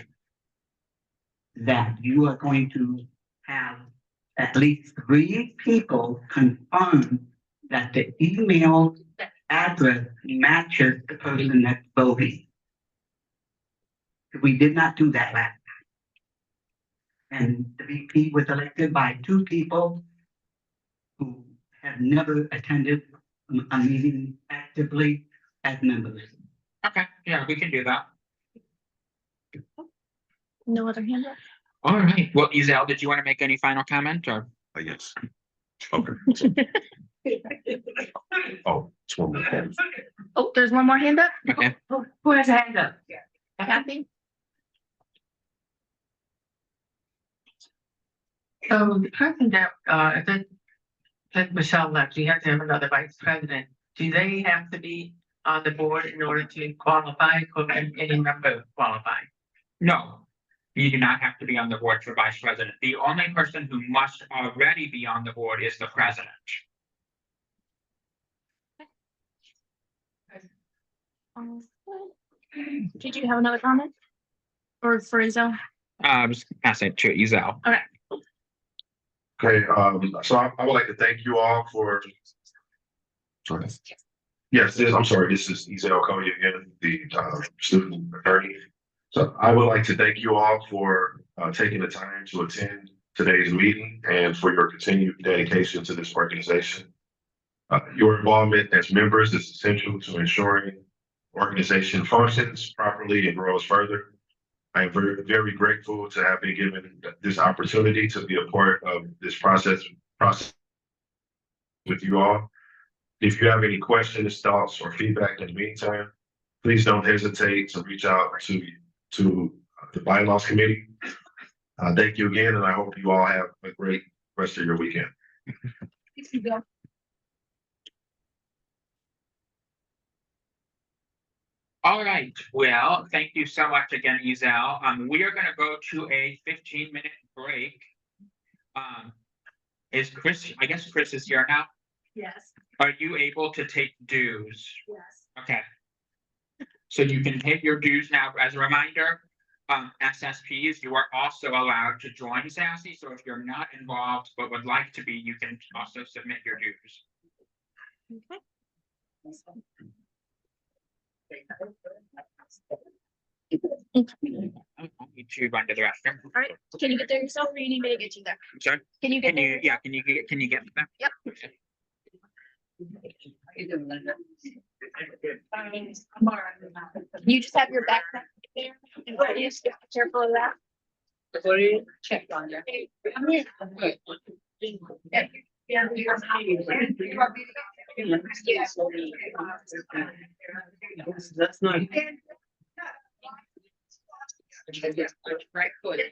that you are going to have at least 3 people confirm that the email address matches the person that's voting. We did not do that last time. And the VP was elected by 2 people who have never attended a meeting actively as members. Okay, yeah, we can do that. No other hand up. All right. Well, Ezell, did you want to make any final comment or? Yes. Okay. Oh, it's one more hand. Oh, there's one more hand up. Okay. Who has a hand up? Kathy. So the person that, if Michelle left, you have to have another vice president. Do they have to be on the board in order to qualify? Could any member qualify? No, you do not have to be on the board for vice president. The only person who must already be on the board is the president. Did you have another comment? Or for Ezell? I was passing it to Ezell. Okay. Okay, so I would like to thank you all for. Sorry. Yes, I'm sorry, this is Ezell Cody again, the student attorney. So I would like to thank you all for taking the time to attend today's meeting and for your continued dedication to this organization. Your involvement as members is essential to ensuring organization functions properly and grows further. I am very, very grateful to have been given this opportunity to be a part of this process with you all. If you have any questions, thoughts, or feedback in the meantime, please don't hesitate to reach out to the Bylaws Committee. Thank you again, and I hope you all have a great rest of your weekend. All right. Well, thank you so much again, Ezell. We are going to go to a 15-minute break. Is Chris? I guess Chris is here now. Yes. Are you able to take dues? Yes. Okay. So you can take your dues now. As a reminder, SSPs, you are also allowed to join SASI. So if you're not involved but would like to be, you can also submit your dues. Okay. I need to run to the restroom. All right, can you get there yourself or you need me to get you there? Sorry, Can you get can you, there? yeah, can you get me there? Yep. You just have your backpack there and please be careful of that. Checked on you. That's not. Right foot. Are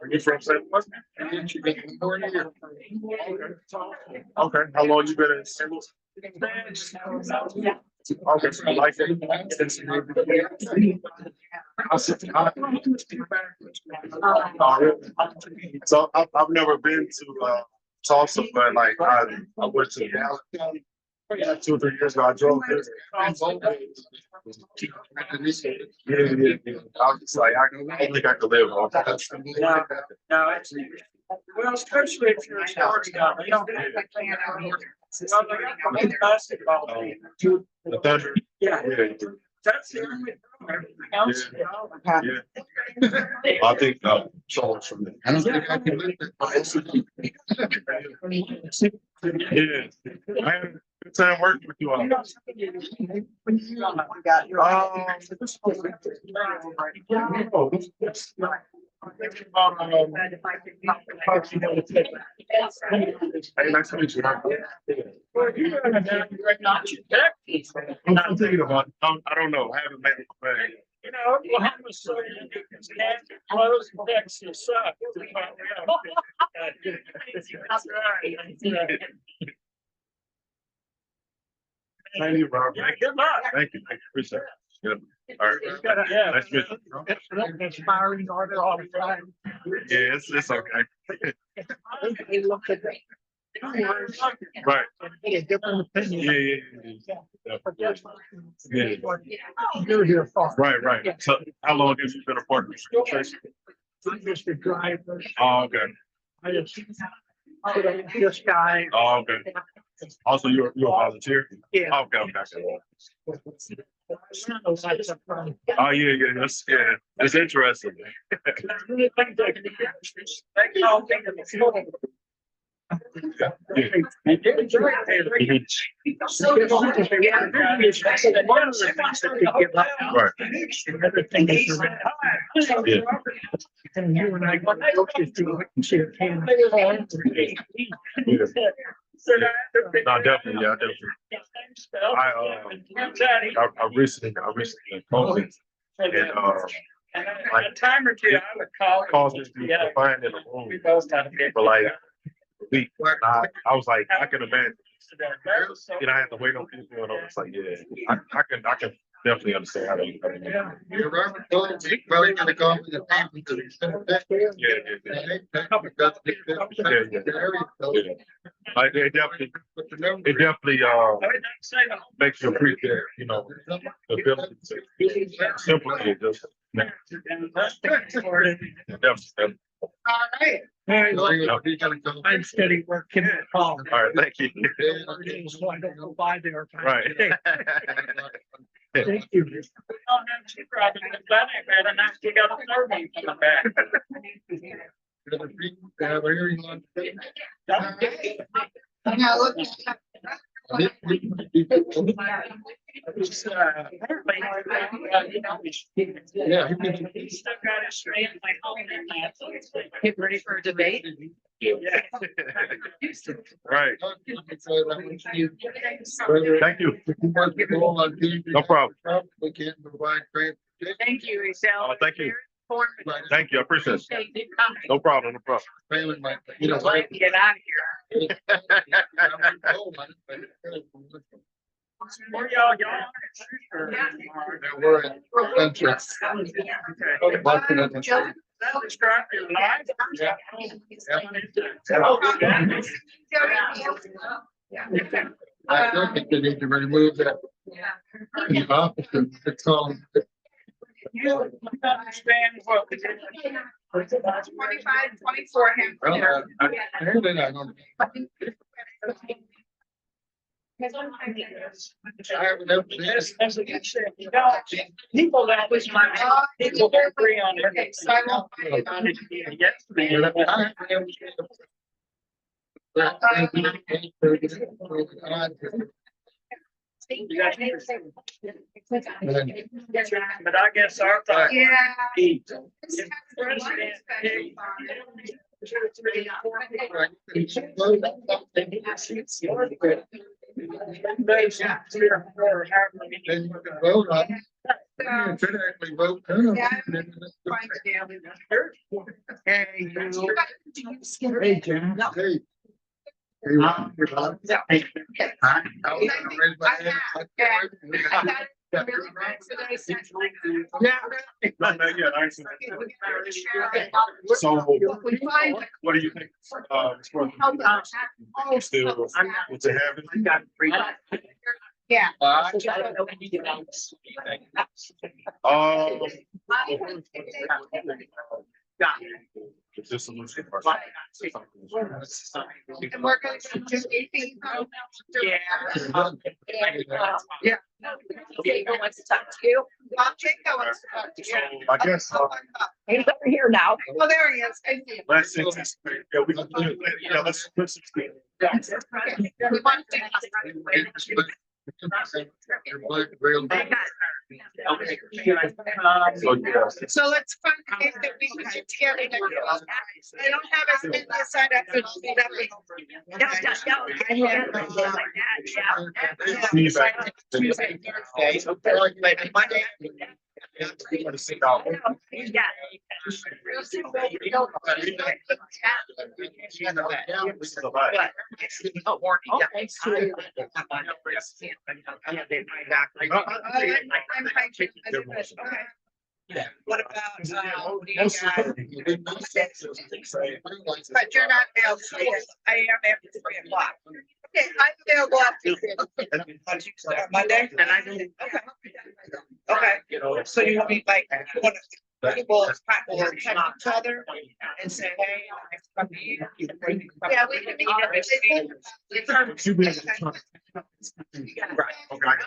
you from St. Louis? Okay, how long you been in St. Louis? Okay, so you like it? So I've never been to Tulsa, but like I went to Dallas 2 or 3 years ago. I drove there. Yeah. I was just like, I don't think I could live off that. No, it's, well, especially if you're starting out, you don't. Well, they got basketball. The Thunder. Yeah. Yeah. That's the only. Everything else. Yeah. I think so from there. I don't think I can live it. Yeah. I had a good time working with you all. Hey, nice to meet you. I'm thinking about it. I don't know. I haven't made it. You know, Oklahoma's so unique, it's close to Texas. That's right. Thank you, Rob. Yeah, good luck. Thank you. Appreciate it. Good. All right. Yeah. Nice to meet you. It's an inspiring order all the time. Yeah, it's okay. They look at Right. a different opinion. Yeah. You're here for. Right. So how long have you been a partner? I'm just a driver. Oh, okay. I just put up this guy. Oh, okay. Also, you're a volunteer? Yeah. Okay. Oh, Yeah. That's yeah. It's interesting. really think they can they all think of the floor. Right. Another thing is. And you and I go to it and see a can. No, definitely. I recently COVID and Like a time or two, I would call. caused us to find in the room We both had a bit. for like a week. I was like, I can imagine. And I had to wait on people, and I was like, yeah, I can definitely understand how they. Yeah. You're Robert, probably gonna call me the people to the. Yeah. Like it definitely makes you appreciate, the ability to simply just. Definitely. All right. I'm steady working at home. All right, thank you. So I don't go by there. Right. Thank you. We don't have to drive it, but that ain't bad enough. You got a third one coming back. Now, look. Yeah. He's still got his family home in that. Get ready for a debate. Yeah. Right. Thank you. No problem. We can't provide transportation. Thank you, Ezell. Thank you. informative. Thank you, I appreciate it. Thank you. Coming. No problem, no problem. Failing my, you know. Get out of here. Where y'all going? There were interests. Marking it. That describe your life? Yeah. I think they need to remove that. The officer, it's all. You understand what? 25, 24. Well, I heard it, I don't. I haven't ever seen it. As you said, you know, people that was my, people that agree on it. Okay, so I won't. Yes, man. But I guess our thought. Yeah. Eat. Then you can vote on it. You could actually vote. Yeah. Fine, Hey, Hey, Jim. Hey. Hey, Ron. Hey. I was gonna raise my hand. I got it really good, so then I said, Yeah. So, we find. what do you think? Still, what's it having? Yeah. It's just a solution. And we're going to do anything. Yeah. Jacob wants to talk to you. Jacob wants to talk to you. I guess, He's over here now. Oh, there he is. I see him. let's anticipate, yeah, we can do it, yeah, let's. Okay. We want to- Your black rail. So, yeah. So let's find a case that we can get together. Next week. I don't have as many aside after the meet up. See you back. Tuesday, Thursday. Monday. We gotta sit down. Okay. What about, Most of them, you didn't say. but you're not available. I am after 3 o'clock. Okay, I'm available after Monday, and I do. Okay. Okay, so you want me like, you want to, people text each other and say, hey, next come to you. Yeah, we can meet at the. You been- Right.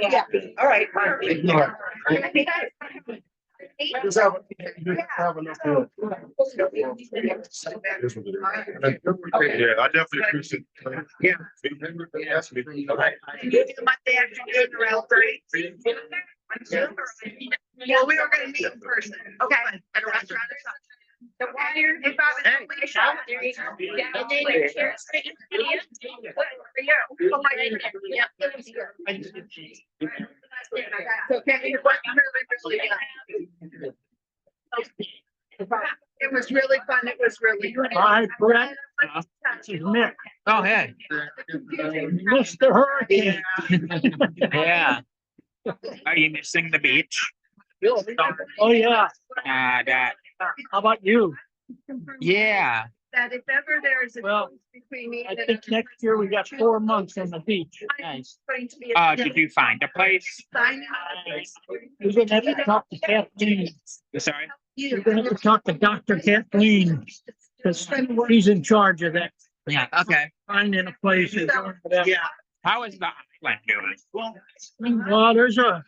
Yeah, all right. Yeah, I definitely appreciate it. Yeah. That's me. You do Monday afternoon around 3. Well, we were gonna meet in person. Okay. At a restaurant or something. The wire, if I was only a shop, there you go. Yeah, and then you share space. For you. Oh, my goodness. Yep, it was here. So Kevin, you're working really, really good. It was really fun. It was really good. Hi, Brett. This is Nick. Oh, hey. Mr. Hurricane. Yeah. Are you missing the beach? Oh, yeah. That, How about you? yeah. That if ever there is a Well, difference between me I and. think next year we got 4 months on the beach. Nice. Going to be. a- Did you find a place? Sign You're gonna have to talk to Kathleen. Sorry? You're gonna have to talk to Dr. Kathleen, because she's in charge of that, Yeah, okay. finding a place. and going for that. Yeah. How is the island doing? Well, there's Yeah.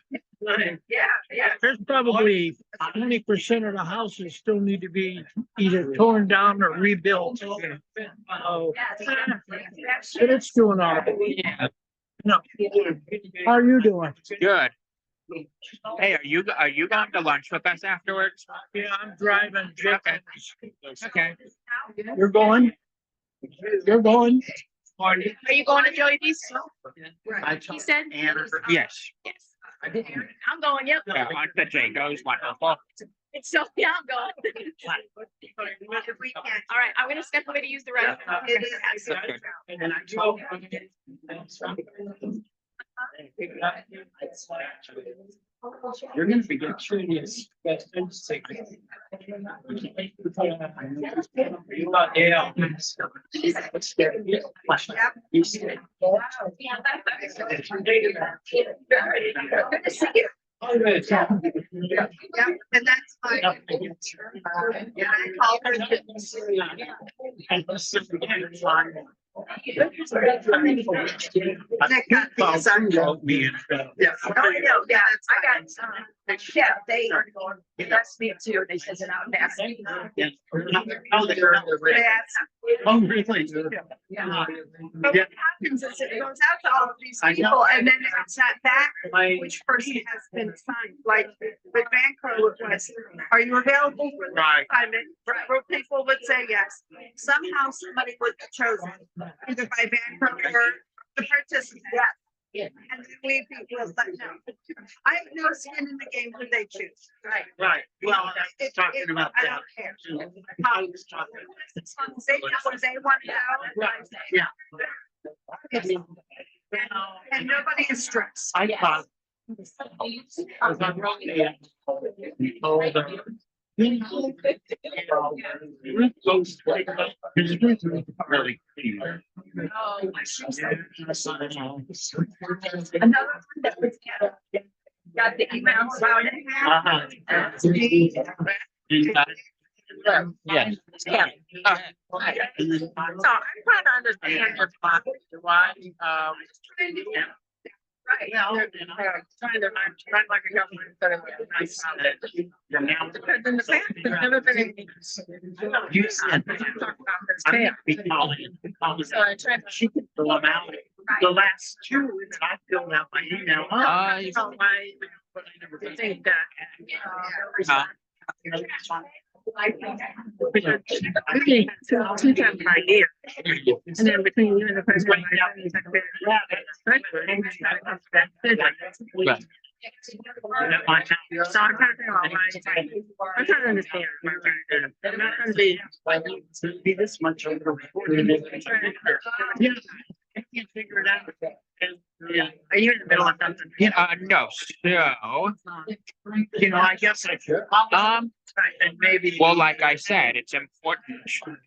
there's probably 20% of the houses still need to be either torn down or rebuilt. Oh, but it's doing all right. Yeah. No. How are you doing? Good. Hey, are you going to lunch with us afterwards? Yeah, I'm driving. Jeff. Okay. You're going? You're going? Are you going to Joey B's? I He said. Yes. Yes. I'm going, yep. Yeah, on the Jacobs, wonderful. So, yeah, I'm going. All right, I'm gonna step away to use the restroom. It is. That's good. And I told. You're gonna be getting curious. Yeah. You said. Good to see you. Yeah, and that's fine. And I called her. That got the assignment. Yeah. Oh, I know, yeah, I got, yeah, they, that's me too, they said it out fast. Oh, really? Yeah. But what happens is it goes out to all of these people and then it's not back, which person has been assigned, like with Banco, it was, are you available for the Right. assignment? Where people would say yes, somehow somebody would be chosen, either by Banco or the participant. Yeah. And then we people let know. I have no skin in the game who they choose. Right. Right, well, talking about I that. don't care. I was talking. They know what they want to know. Yeah. And nobody is stressed. I thought. Really. Another one that was got the emails about it. Yes. Yeah. So I'm trying to understand your thought, why, Right. trying to run like a government instead of a nice solid. Because in the past, there's never been any. You said. Talk about this I'm tail. not be calling. So I tried to. She could fill them out. The last two, I filled out my email. So why, you think that. Because we had two times a year. And then between you and the president. Right. So I'm trying to figure out why, I'm trying to understand. Why I'm trying to do it. I'm not trying to be Be this much over. Yeah, I can't figure it out. Yeah. Are you in the middle of something? No, so, You know, I guess I should. And maybe. well, like I said, it's important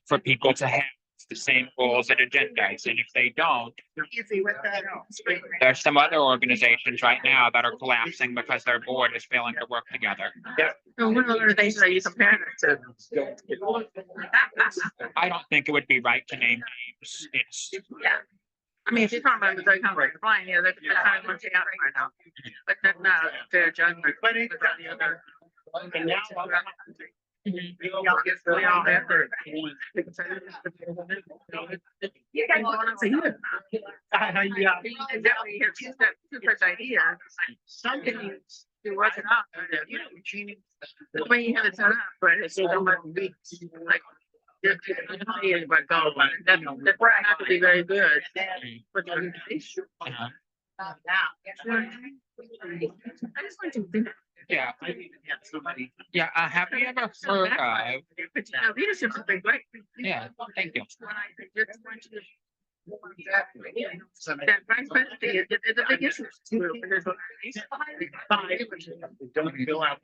for people to have the same goals and agendas, and if they don't, Easy with that. there's some other organizations right now that are collapsing because their board is failing to work together. So what other things are you comparing it to? I don't think it would be right to name names. It's, Yeah. I mean, if you're talking about the drug company, fine, yeah, they're kind of looking out right now. But that's not a fair judgment. But the other. And now. We all have to. You guys going on to here. Yeah. You definitely have two such ideas. Some things you work it out. The way you have it set up, but it's so much weeks, like. But go, that's not to be very good. But the issue. uh, I just want to think. yeah, Somebody. yeah, have you ever heard of, But you know, leadership has been great. yeah, thank you. When I just went to that vice president thing, it's a big issue. Too, because Don't fill out.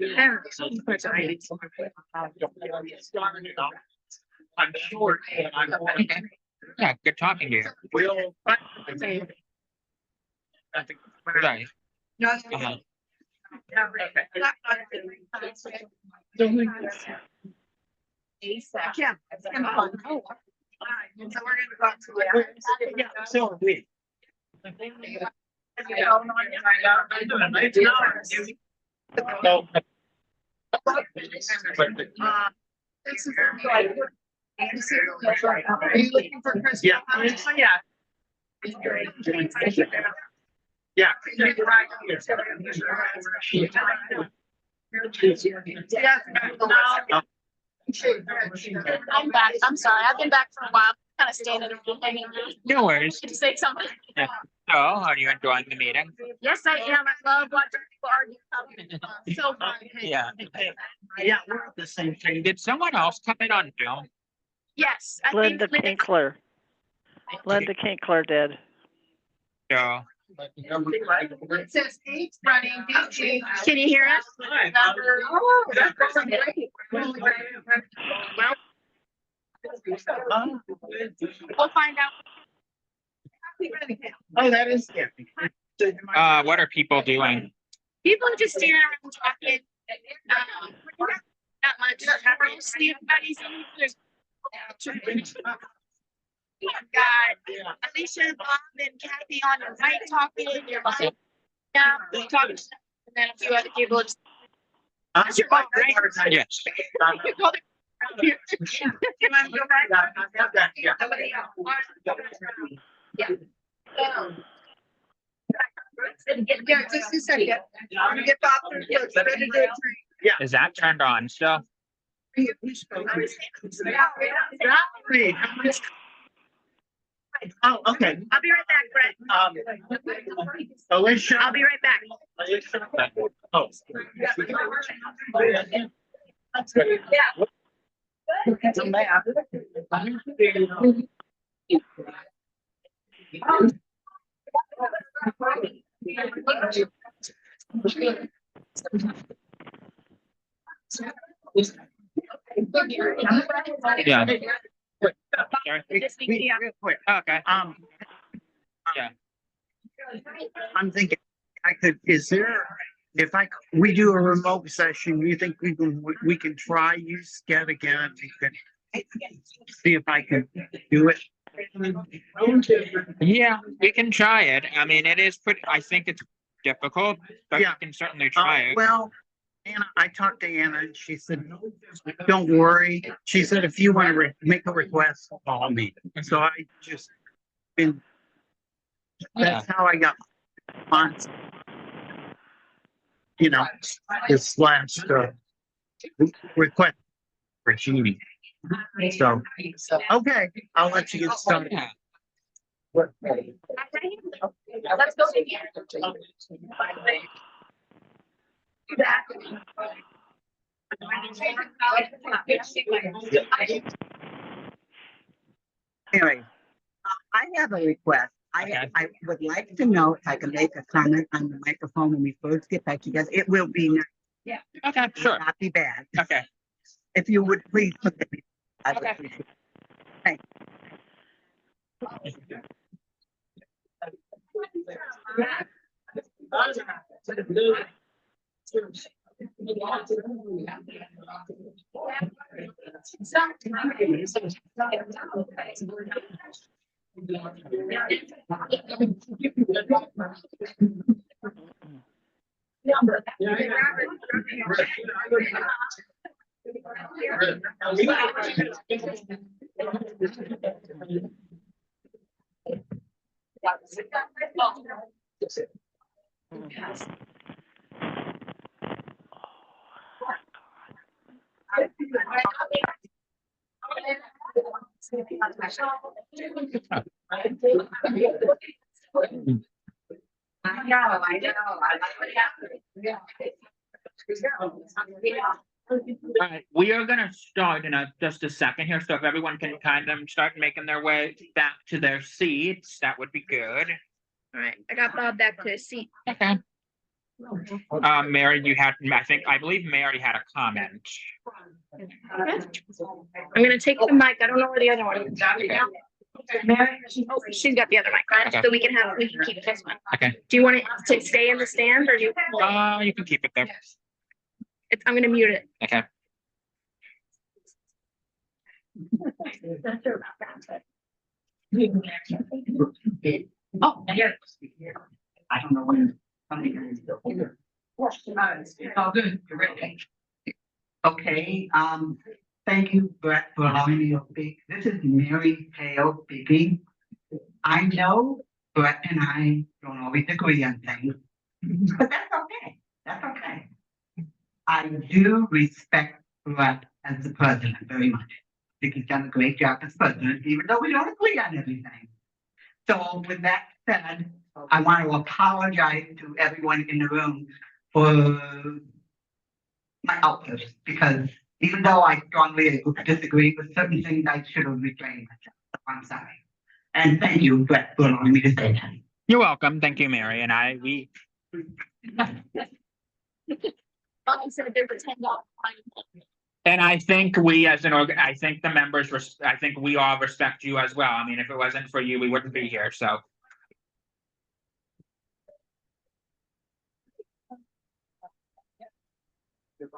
I'm short and I'm. Yeah, good talking to you. Will. Right. No. Uh-huh. Kim. So we're gonna go to. Yeah, so we. This is like. Are you looking for Chris? Yeah. Yeah. Yeah. I'm back. I'm sorry. I've been back for a while. Kind of standing around hanging around. No worries. To say something. So, are you enjoying the meeting? Yes, I am. I love watching people argue. So fun. Yeah. Yeah, we're at the same thing. Did someone else come in on Zoom? Yes, I Linda think. Kinkler. Linda Kinkler did. So, It says eight running. Can you hear us? Oh, that's great. Well, we'll find out. Oh, that is scary. what are people doing? People are just standing around talking. Not much. Mostly everybody's in here. We've got Alicia, Bob, and Kathy on the right talking. Yeah, talking. And then a few other people. That's your phone, right? Yes. You called it. You want to go back? Yeah. Yeah, just a second. I'm gonna get Bob through first. Ready to do it. Is that turned on still? Oh, okay. I'll be right back, Brett. Alicia. I'll be right back. Oh. Yeah. Sorry. Real quick. Okay. Yeah. I'm thinking is there, we do a remote session, you think we can try use Scat again? You could see if I can do it. Yeah, we can try it. I mean, it is pretty, I think it's difficult, but Yeah. we can certainly try it. Well, Anna, I talked to Anna and she said, don't worry. She said, if you want to make a request, call me. So I just been, that's how I got on, this last request for Jeannie. So, okay, I'll let you get started. Yeah. Let's go. Anyway, I have a request. Okay. I would like to know if I can make a comment on the microphone when we first get back together. It will be nice. Yeah. Okay, sure. Not be bad. Okay. If you would please put the. I would Okay. appreciate it. Thanks. I know. All right, we are gonna start in just a second here, so if everyone can kind of start making their way back to their seats, that would be good. All right, I got Bob back to his seat. Okay. Mary, I believe Mary had a comment. I'm gonna take the mic. I don't know where the other one is. Mary, oh, she's got the other mic, Okay. so we can keep this one. Okay. Do you want it to stay in the stand or do you? You can keep it there. I'm gonna mute it. Okay. Oh, yeah. I don't know when. It's all good. You're ready. Okay, thank you, Brett, for allowing me to speak. This is Mary Hale speaking. I know Brett and I don't always agree on things, but that's okay. That's okay. I do respect Brett as the president very much. think he's done a great job as president, even though we don't agree on everything. So with that said, I want to apologize to everyone in the room for my outburst, because even though I strongly disagree with certain things, I should have restrained myself. I'm sorry. And thank you, Brett, for allowing me to say that. You're welcome. Thank you, Mary. And we, Bonnie said there's a $10 fine. and I think we as an I think the members, I think we all respect you as well. I mean, if it wasn't for you, we wouldn't be here, so.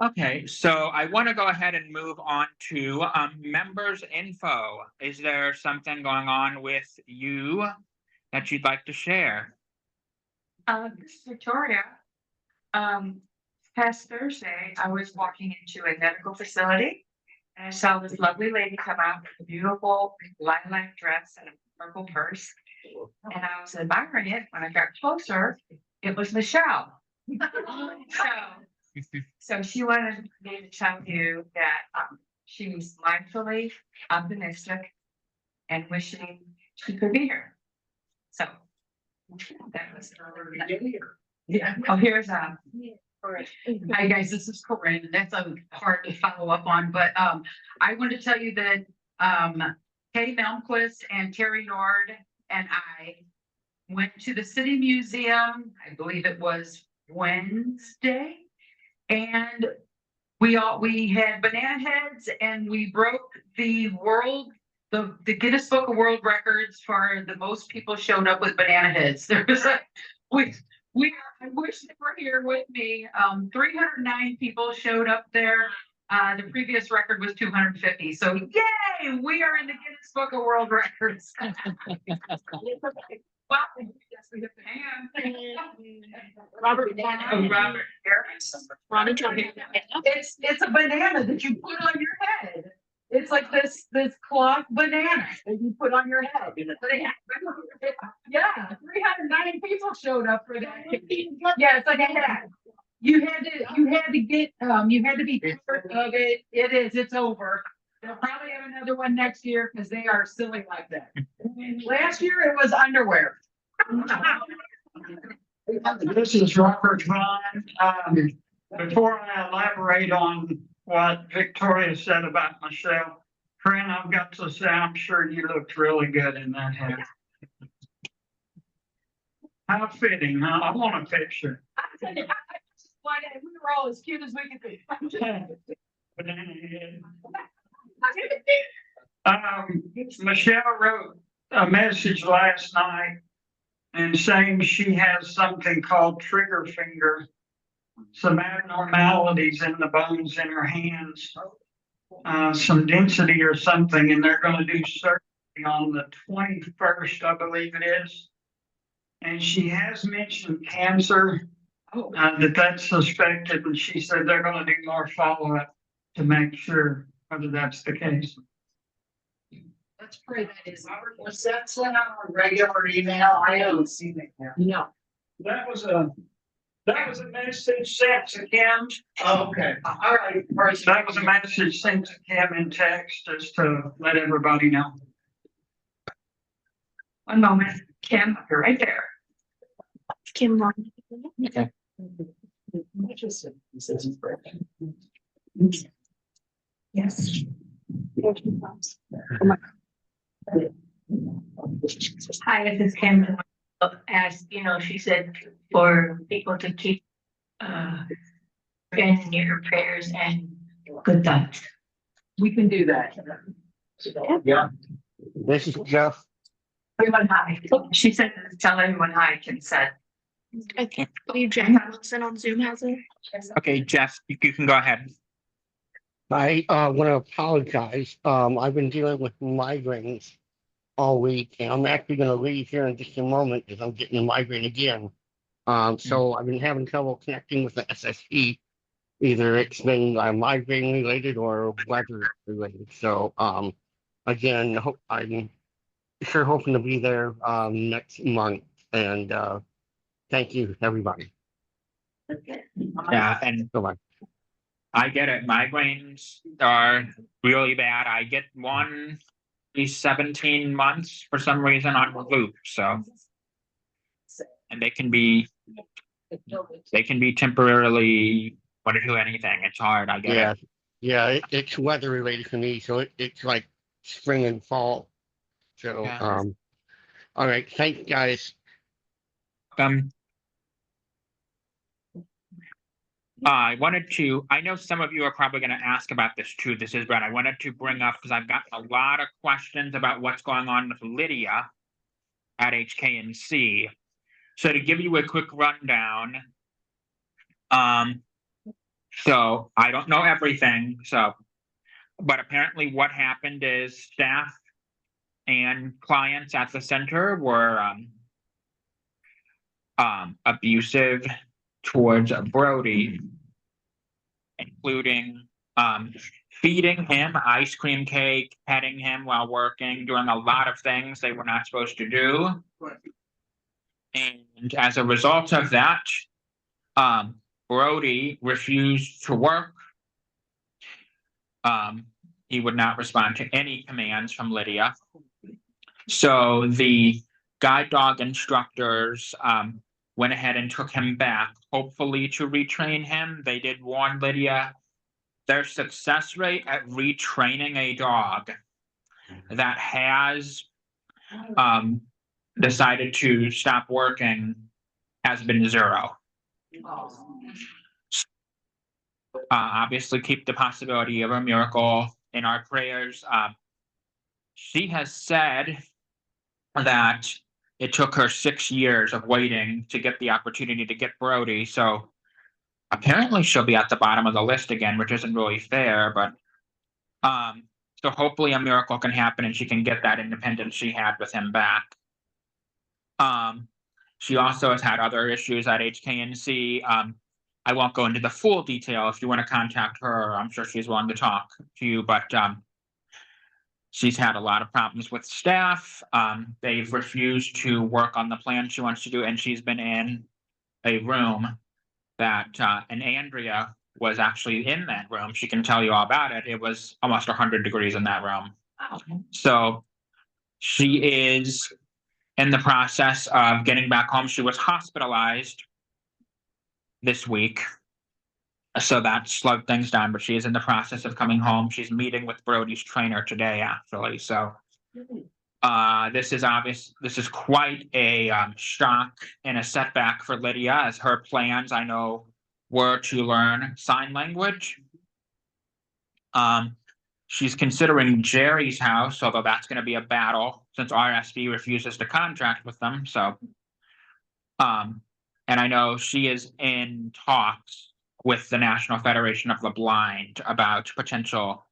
Okay, so I want to go ahead and move on to members info. Is there something going on with you that you'd like to share? This is Victoria. Past Thursday, I was walking into a medical facility and I saw this lovely lady come out with a beautiful lilac dress and a purple purse. And I was admiring it. When I got closer, it was Michelle. So she wanted me to tell you that she was mindfully optimistic and wishing she could be here. So that was yeah. Oh, here's Hi guys, this is Corinne. That's hard to follow up on, but I want to tell you that Kay Melmquist and Terry Nord and I went to the City Museum. I believe it was Wednesday, and we had banana heads, and we broke the Guinness Book of World Records for the most people showed up with banana heads. There was I wish they were here with me. 309 people showed up there. The previous record was 250. So yay, we are in the Guinness Book of World Records. Well, yes, we have the hand. Robert Harris. Ronnie, tell me. It's a banana that you put on your head. It's like this cloth banana that you put on your head. Yeah, 309 people showed up for that. Yeah, it's like a hat. You had to be part of it. It's over. They'll probably have another one next year because they are silly like that. Last year it was underwear. This is Robert Vaughn. Before I elaborate on what Victoria said about Michelle, Fran, I've got to say, I'm sure you looked really good in that hat. How fitting, huh? I want a picture. We were all as cute as we could be. Michelle wrote a message last night and saying she has something called trigger finger, some abnormalities in the bones in her hands, some density or something, and they're going to do surgery on the 21st, I believe it is. And she has mentioned cancer, that's suspected, and she said they're going to do more follow-up to make sure whether that's the case. Let's pray that is. Was that sent out on regular email? I haven't seen it yet. No. That was a message sent to Kim. Oh, okay. All right. That was a message sent to Kim in text just to let everybody know. one moment. Kim, you're right there. Kim. Okay. Yes. Hi, this is Kim. As you know, she said for people to keep in your prayers and good thoughts. We can do that. Yeah. This is Jeff. Everyone hi. She said to tell everyone hi, Kim said. I can't believe Jack Wilson on Zoom has it. Okay, Jeff, you can go ahead. I want to apologize. I've been dealing with migraines all week, and I'm actually going to leave here in just a moment because I'm getting a migraine again. So I've been having trouble connecting with the SSE. Either it's been migraine related or weather related. So again, I'm sure hoping to be there next month. And thank you, everybody. Yeah, and Bye-bye. I get it. Migraines are really bad. I get one every 17 months for some reason on loop, so. And they can be temporarily, want to do anything. It's hard. I get Yeah, it. yeah, it's weather related for me, so it's like spring and fall. So, Yeah. all right, thanks, guys. I know some of you are probably going to ask about this too. This is Brett. I wanted to bring up because I've got a lot of questions about what's going on with Lydia at HKNC. So to give you a quick rundown, so I don't know everything, but apparently what happened is staff and clients at the center were abusive towards Brody, including feeding him ice cream cake, petting him while working, doing a lot of things they were not supposed to do. And as a result of that, Brody refused to work. He would not respond to any commands from Lydia. So the guide dog instructors went ahead and took him back, hopefully to retrain him. They did warn Lydia their success rate at retraining a dog that has decided to stop working has been 0. Obviously, keep the possibility of a miracle in our prayers. She has said that it took her 6 years of waiting to get the opportunity to get Brody. So apparently she'll be at the bottom of the list again, which isn't really fair, but so hopefully a miracle can happen and she can get that independence she had with him back. She also has had other issues at HKNC. I won't go into the full detail. If you want to contact her, I'm sure she's willing to talk to you, but she's had a lot of problems with staff. They've refused to work on the plan she wants to do, and she's been in a room that, and Andrea was actually in that room. She can tell you all about it. It was almost 100 degrees in that room. So she is in the process of getting back home. She was hospitalized this week, so that slowed things down, but she is in the process of coming home. She's meeting with Brody's trainer today, actually. So this is quite a shock and a setback for Lydia, as her plans, I know, were to learn sign language. She's considering Jerry's house, although that's going to be a battle since RSV refuses to contract with them. So, and I know she is in talks with the National Federation of the Blind about potential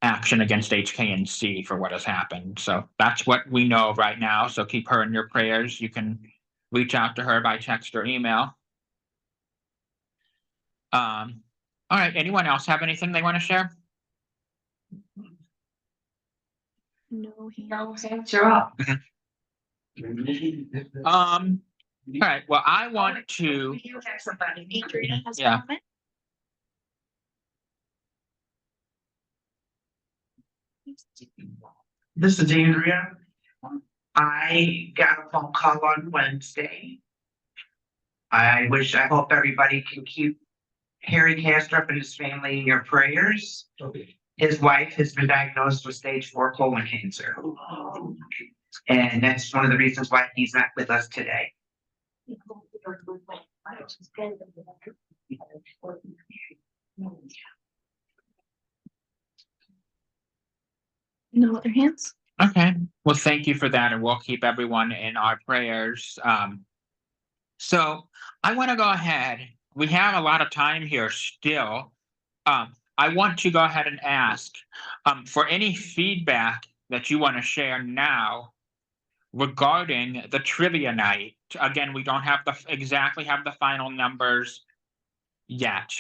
action against HKNC for what has happened. So that's what we know right now. So keep her in your prayers. You can reach out to her by text or email. All right. Anyone else have anything they want to share? No hands are up. All right. Well, I want to. You have somebody. Adrian has Yeah. a comment. This is Andrea. I got a phone call on Wednesday. I hope everybody can keep Harry Castrop and his family in your prayers. His wife has been diagnosed with stage 4 colon cancer. And that's one of the reasons why he's not with us today. No other hands? Okay. Well, thank you for that, and we'll keep everyone in our prayers. So I want to go ahead. We have a lot of time here still. I want to go ahead and ask for any feedback that you want to share now regarding the trivia night. Again, we don't have exactly have the final numbers yet.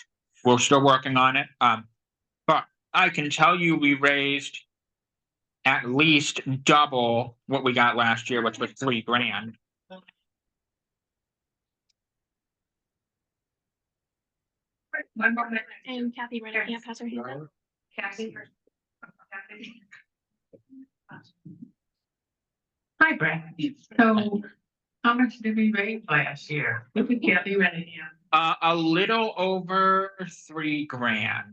We're still working on it. But I can tell you we raised at least double what we got last year, which was $3,000. One more minute. And Kathy Renner can't pass her hand up. Kathy. Hi, Brad. So how much did we raise last year? Look at Kathy running here. A little over $3,000,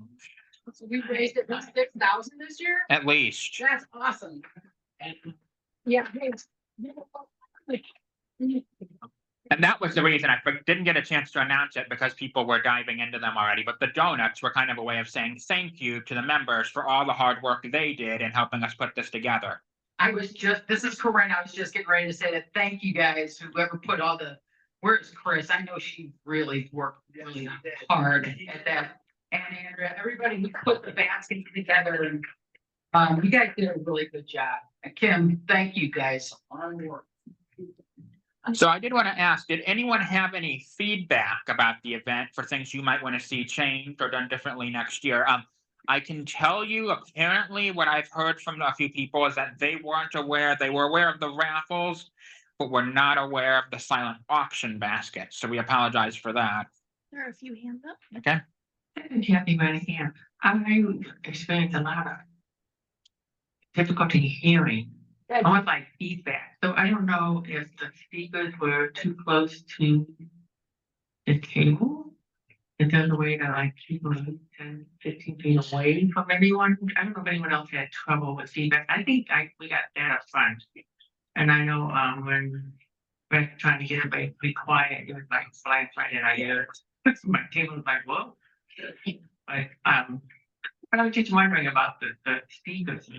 So we raised at least 6,000 this year? at least. That's awesome. Yeah. And that was the reason didn't get a chance to announce it because people were diving into them already. But the donuts were kind of a way of saying thank you to the members for all the hard work they did in helping us put this together. This is Corinne. I was just getting ready to say that. Thank you guys, whoever put all where's Chris? I know she really worked really hard at that. And Andrea, everybody who put the basket together and, you guys did a really good job. And Kim, thank you guys. So I did want to ask, did anyone have any feedback about the event for things you might want to see changed or done differently next year? I can tell you, apparently, what I've heard from a few people is that they were aware of the raffles, but were not aware of the silent auction basket. So we apologize for that. There are a few hands up. Okay. Kathy running here. I experienced a lot of difficulty hearing. I want like feedback. So I don't know if the speakers were too close to the table. If there's a way to like keep them 10, 15 feet away from everyone. I don't know if anyone else had trouble with feedback. I think we got that up front. And I know when we're trying to get everybody to be quiet, it was like flags right in our ears. My table was like, whoa. Like, but I was just wondering about the speakers.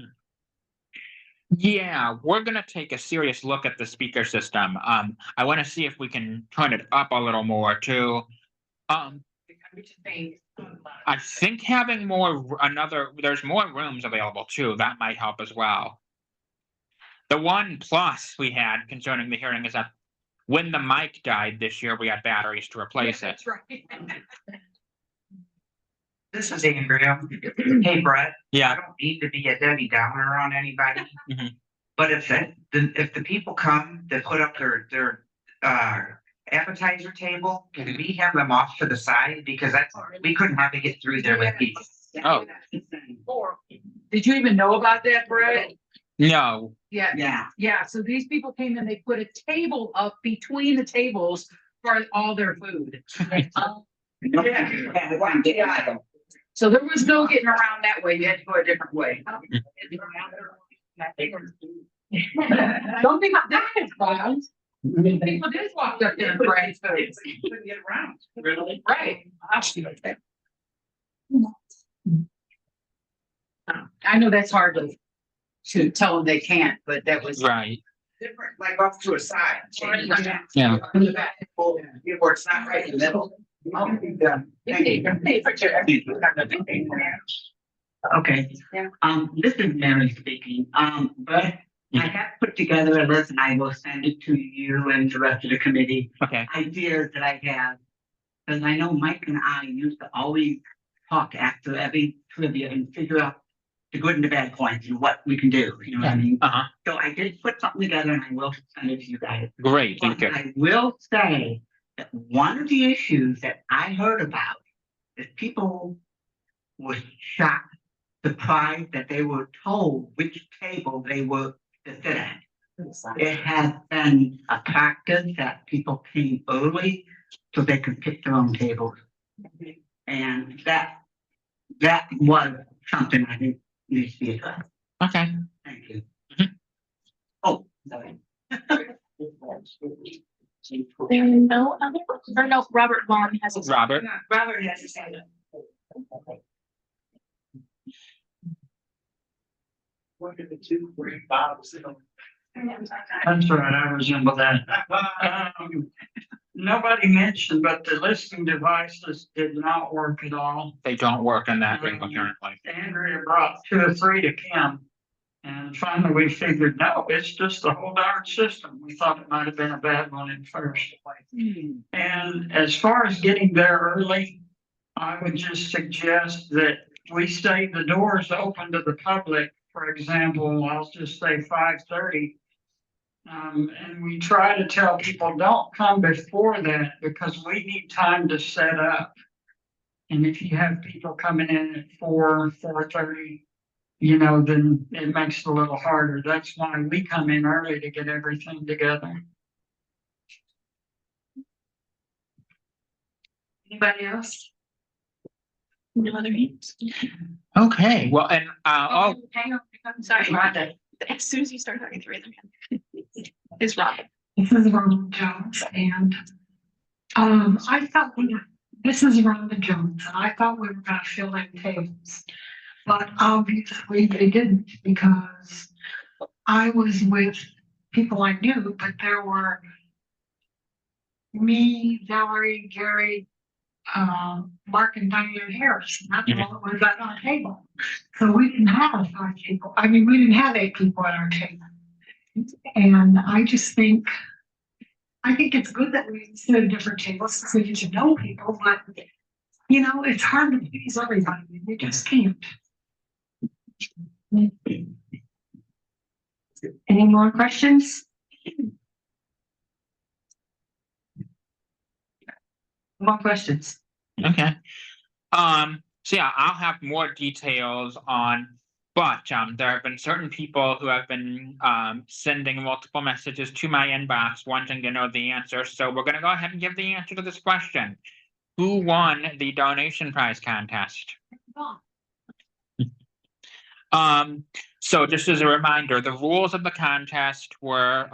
Yeah, we're gonna take a serious look at the speaker system. I want to see if we can turn it up a little more too. I think having there's more rooms available too. That might help as well. The one plus we had concerning the hearing is that when the mic died this year, we had batteries to replace it. That's right. This is Andrea. Hey, Brett. Yeah. I don't need to be a Debbie Downer on anybody. Mhm. But if the people come that put up their appetizer table, can we have them off to the side? Because we couldn't hardly get through there with people. Oh, Did you even know about that, Brett? no. Yeah. So these people came in, they put a table up between the tables for all their food. So there was no getting around that way. You had to go a different way. Don't think that is wild. People did walk up there and grab food. Couldn't get around. Really? Right. I know that's hard to tell them they can't, but that was Right. Different, like off to a side. Yeah. Where it's not right in the middle. Okay, this is Mary speaking, but I have put together a list and I will send it to you and the rest of the committee. Okay. Ideas that I have, because I know Mike and I used to always talk after every trivia and figure out the good and the bad points and what we can do, you know what I mean? Uh-huh. So I did put something together and I will send it to you guys. Great, But thank you. I will say that one of the issues that I heard about is people were shocked, surprised that they were told which table they were to sit at. It has been a practice that people came early so they could pick their own tables. And that was something I think needs to be addressed. Okay. Thank you. Oh, sorry. There are no other, or no, Robert Vaughn has a. Robert? Robert has to say that. What are the two great Bobs? That's right, I resemble that. Nobody mentioned, but the listening devices did not work at all. They don't work in that ring apparently. Andrea brought 2 or 3 to Kim. And finally we figured, no, it's just the whole darn system. We thought it might have been a bad one at first. And as far as getting there early, I would just suggest that we say the doors open to the public. For example, I'll just say 5:30. And we try to tell people don't come before that because we need time to set up. And if you have people coming in at 4:30, you know, then it makes it a little harder. That's why we come in early to get everything together. Anybody else? No other hands. Okay, well, and, Hang on, I'm sorry. Rhonda. As soon as you start talking, raise your hand. Is Robin. This is Rhonda Jones and I thought this is Rhonda Jones and I thought we were gonna fill in tables. But obviously they didn't because I was with people I knew, but there were me, Valerie, Gary, Mark and Diane Harris, and that's all that was at our table. So we didn't have 5 people. I mean, we didn't have 8 people at our table. And I just think it's good that we sit at different tables so we get to know people, but you know, it's hard to please everybody. You just can't. Any more questions? More questions? okay. So yeah, I'll have more details on, but, there have been certain people who have been, sending multiple messages to my inbox wanting to know the answer, so we're gonna go ahead and give the answer to this question. Who won the donation prize contest? So just as a reminder, the rules of the contest were,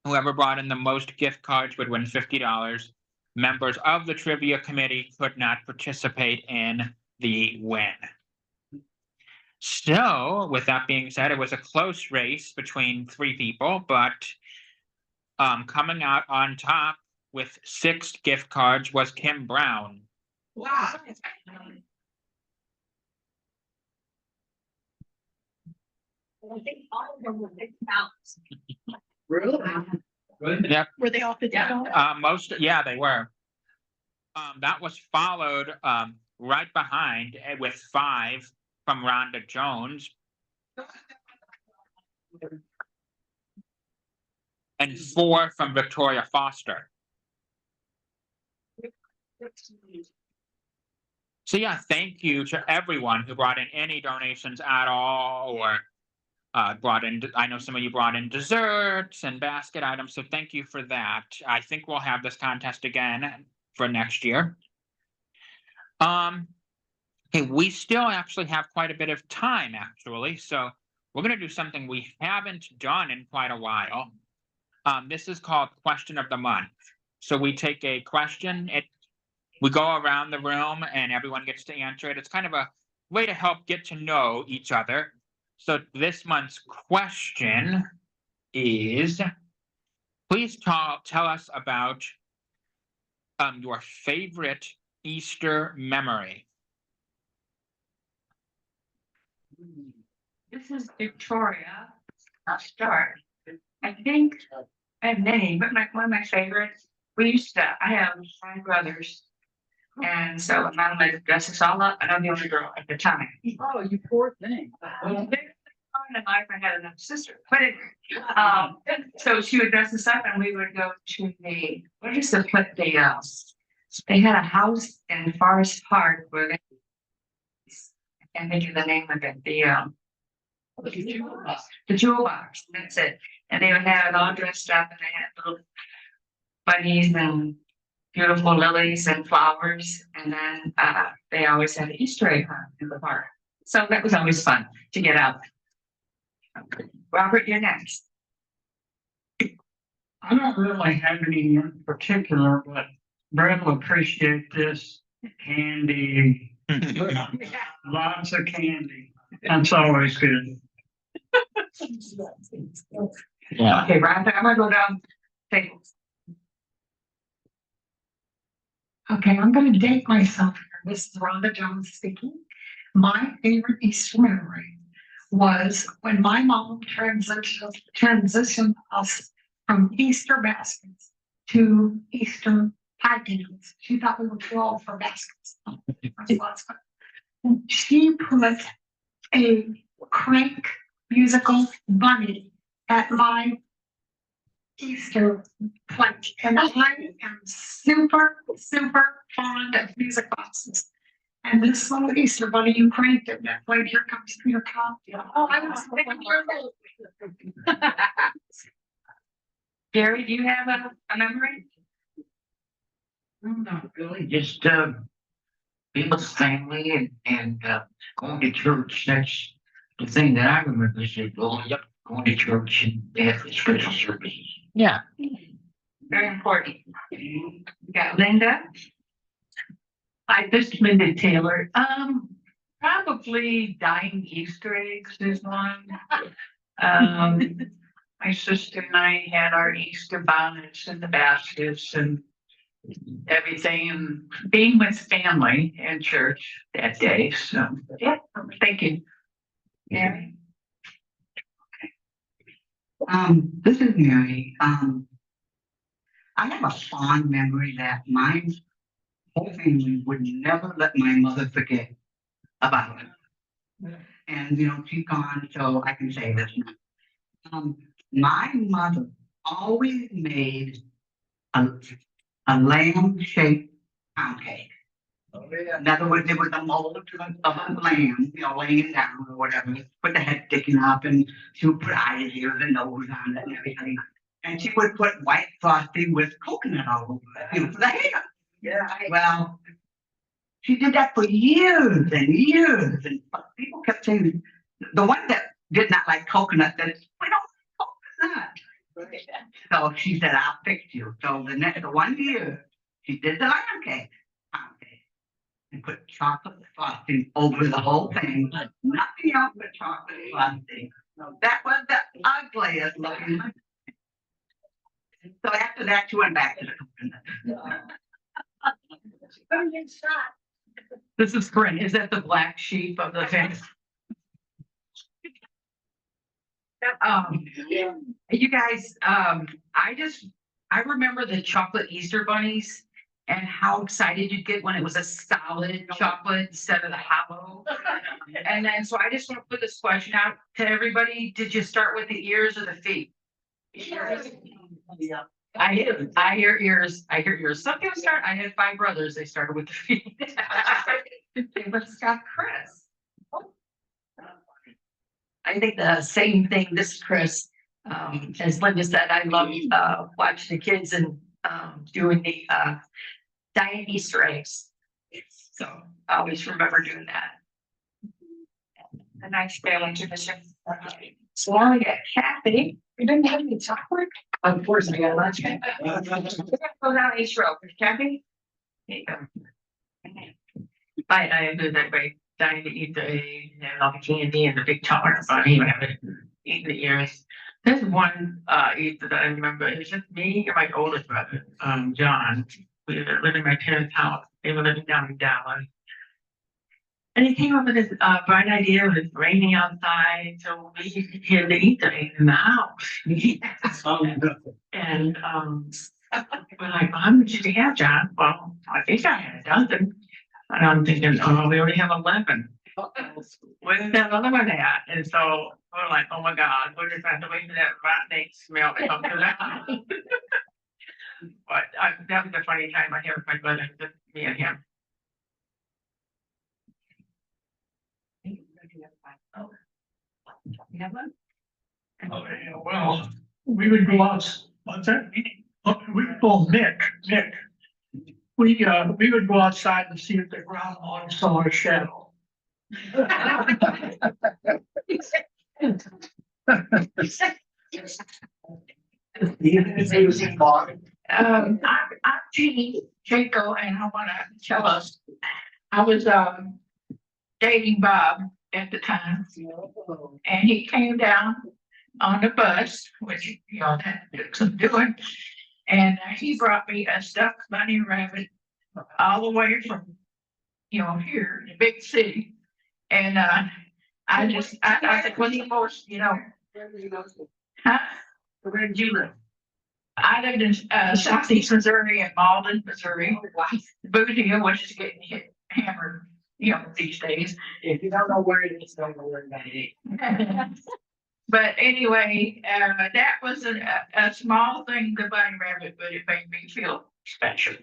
whoever brought in the most gift cards would win $50. Members of the trivia committee could not participate in the win. So, with that being said, it was a close race between 3 people, but coming out on top with 6 gift cards was Kim Brown. Wow. I think all of them were $50. Really? Yep. Were they all $50? Yeah, they were. That was followed right behind with 5 from Rhonda Jones. And 4 from Victoria Foster. So yeah, thank you to everyone who brought in any donations at all, or brought in, I know some of you brought in desserts and basket items, so thank you for that. I think we'll have this contest again for next year. Okay, we still actually have quite a bit of time, actually, so we're gonna do something we haven't done in quite a while. This is called Question of the Month. So we take a question, we go around the room and everyone gets to answer it. It's kind of a way to help get to know each other. So this month's question is, please tell us about your favorite Easter memory. This is Victoria. I'll start. I think I have many, but one of my favorites, I have 5 brothers. And so my mom would dress us all up, and I'm the only girl at the time. Oh, you poor thing. In life, I had another sister, but so she would dress us up, and we would go to they had a house in Forest Park where I can't think of the name of it, the jewel box, that's it. And they would have it all dressed up, and they had little bunnies and beautiful lilies and flowers, and then they always had an Easter egg hunt in the park. So that was always fun to get out. Robert, you're next. I don't really have any in particular, but Brett will appreciate this candy. Lots of candy. That's always good. Yeah. Okay, Robert, I'm gonna go down tables. Okay, I'm gonna date myself here. This is Rhonda Jones speaking. My favorite Easter memory was when my mom transitioned us from Easter baskets to Easter packages. She thought we were too old for baskets. She put a crank musical bunny at my Easter plate, and I am super, super fond of music boxes. And this little Easter bunny you created that played Here Comes Peter Coffee. Oh, I was thinking you're Gary, do you have a memory? Not really, just, being with family and going to church. That's the thing that I remember is going to church and they have special services. Yeah. Very important. You got Linda? Hi, this is Linda Taylor. Probably dying Easter eggs is one. My sister and I had our Easter bonnets and the baskets and everything, and being with family in church that day. So, yeah, thank you. Mary? This is Mary. I have a fond memory that my whole family would never let my mother forget about it. And, you know, she's gone, so I can say this now. My mother always made a lamb-shaped pound cake. In other words, it was a mold of a lamb, you know, laying down or whatever, with the head sticking up, and she would put eyes, ears, and nose on it and everything. And she would put white frosting with coconut all over it, you know, for the hair. Yeah. Well, she did that for years and years, and people kept saying, the one that did not like coconut said, we don't like coconut. So she said, I'll fix you. So the 1 year, she did the lamb cake, pound cake, and put chocolate frosting over the whole thing. Nothing else but chocolate frosting. That was the ugliest looking. So after that, she went back to the coconut. This is Corinne. Is that the black sheep of the family? You guys, I remember the chocolate Easter bunnies and how excited you'd get when it was a solid chocolate instead of the hollow. And then, so I just want to put this question out to everybody. Did you start with the ears or the feet? I hear ears. I hear ears. Some people start. I had 5 brothers. They started with the feet. Let's got Chris. I think the same thing. This is Chris. As Linda said, I love watching the kids and doing the dying Easter eggs. So I always remember doing that. A nice family tradition. So now we got Kathy. You didn't have any chocolate? Of course, I got lunch. Go down each row. Kathy? There you go. I agree that way. Dying to eat the egg and all the candy and the big chocolate bunny, and have it eat the ears. There's one Easter that I remember. It was just me and my oldest brother, John. We were living in my parents' house. They were living down in Dallas. And he came up with this bright idea. It was raining outside, so we had to eat the egg in the house. And we're like, well, how many did you have, John? Well, I think I had a dozen. And I'm thinking, oh, we already have 11. Where's that other one at? And so we're like, oh my God, we're just have to wait for that rotten egg smell to come through the house. But that was a funny time I had with my brother, just me and him. You have one? Oh, yeah, well, we would go out, what's that? We call Nick. We would go outside and see if the groundhog saw a shadow. I'm Jeannie Jaco, and I want to tell us, I was dating Bob at the time, and he came down on the bus, which, you know, that took some doing, and he brought me a stuffed bunny rabbit all the way from, you know, here in the big city, and I think was the most, you know, huh? Where did you live? I lived in southeast Missouri and Malden, Missouri. Boot Hill, which is getting hammered, you know, these days. If you don't know where it is, don't know where that is. But anyway, that was a small thing, the bunny rabbit, but it made me feel special.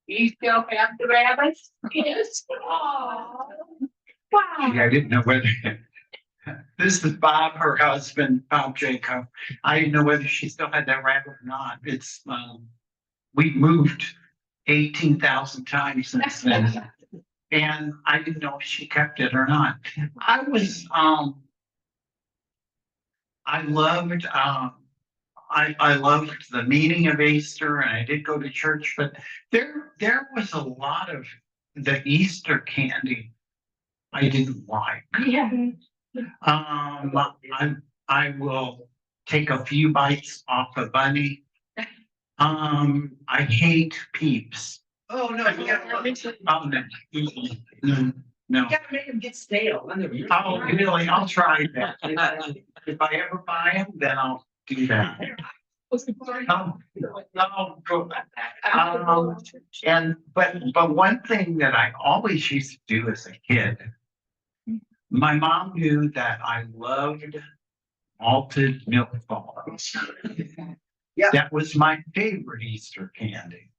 You still have the rabbits? Yes. Wow. Yeah, I didn't know whether, this is Bob, her husband, Bob Jacob. I didn't know whether she still had that rabbit or not. It's, we moved 18,000 times since then. And I didn't know if she kept it or not. I was, I loved, I loved the meaning of Easter and I did go to church, but there was a lot of the Easter candy I didn't like. Yeah. I will take a few bites off a bunny. I hate Peeps. Oh, no, you gotta make sure. Oh, no. You gotta make them get stale. Oh, really? I'll try that. If I ever buy them, then I'll do that. No, go. But one thing that I always used to do as a kid, my mom knew that I loved malted milk balls. Yeah. That was my favorite Easter candy.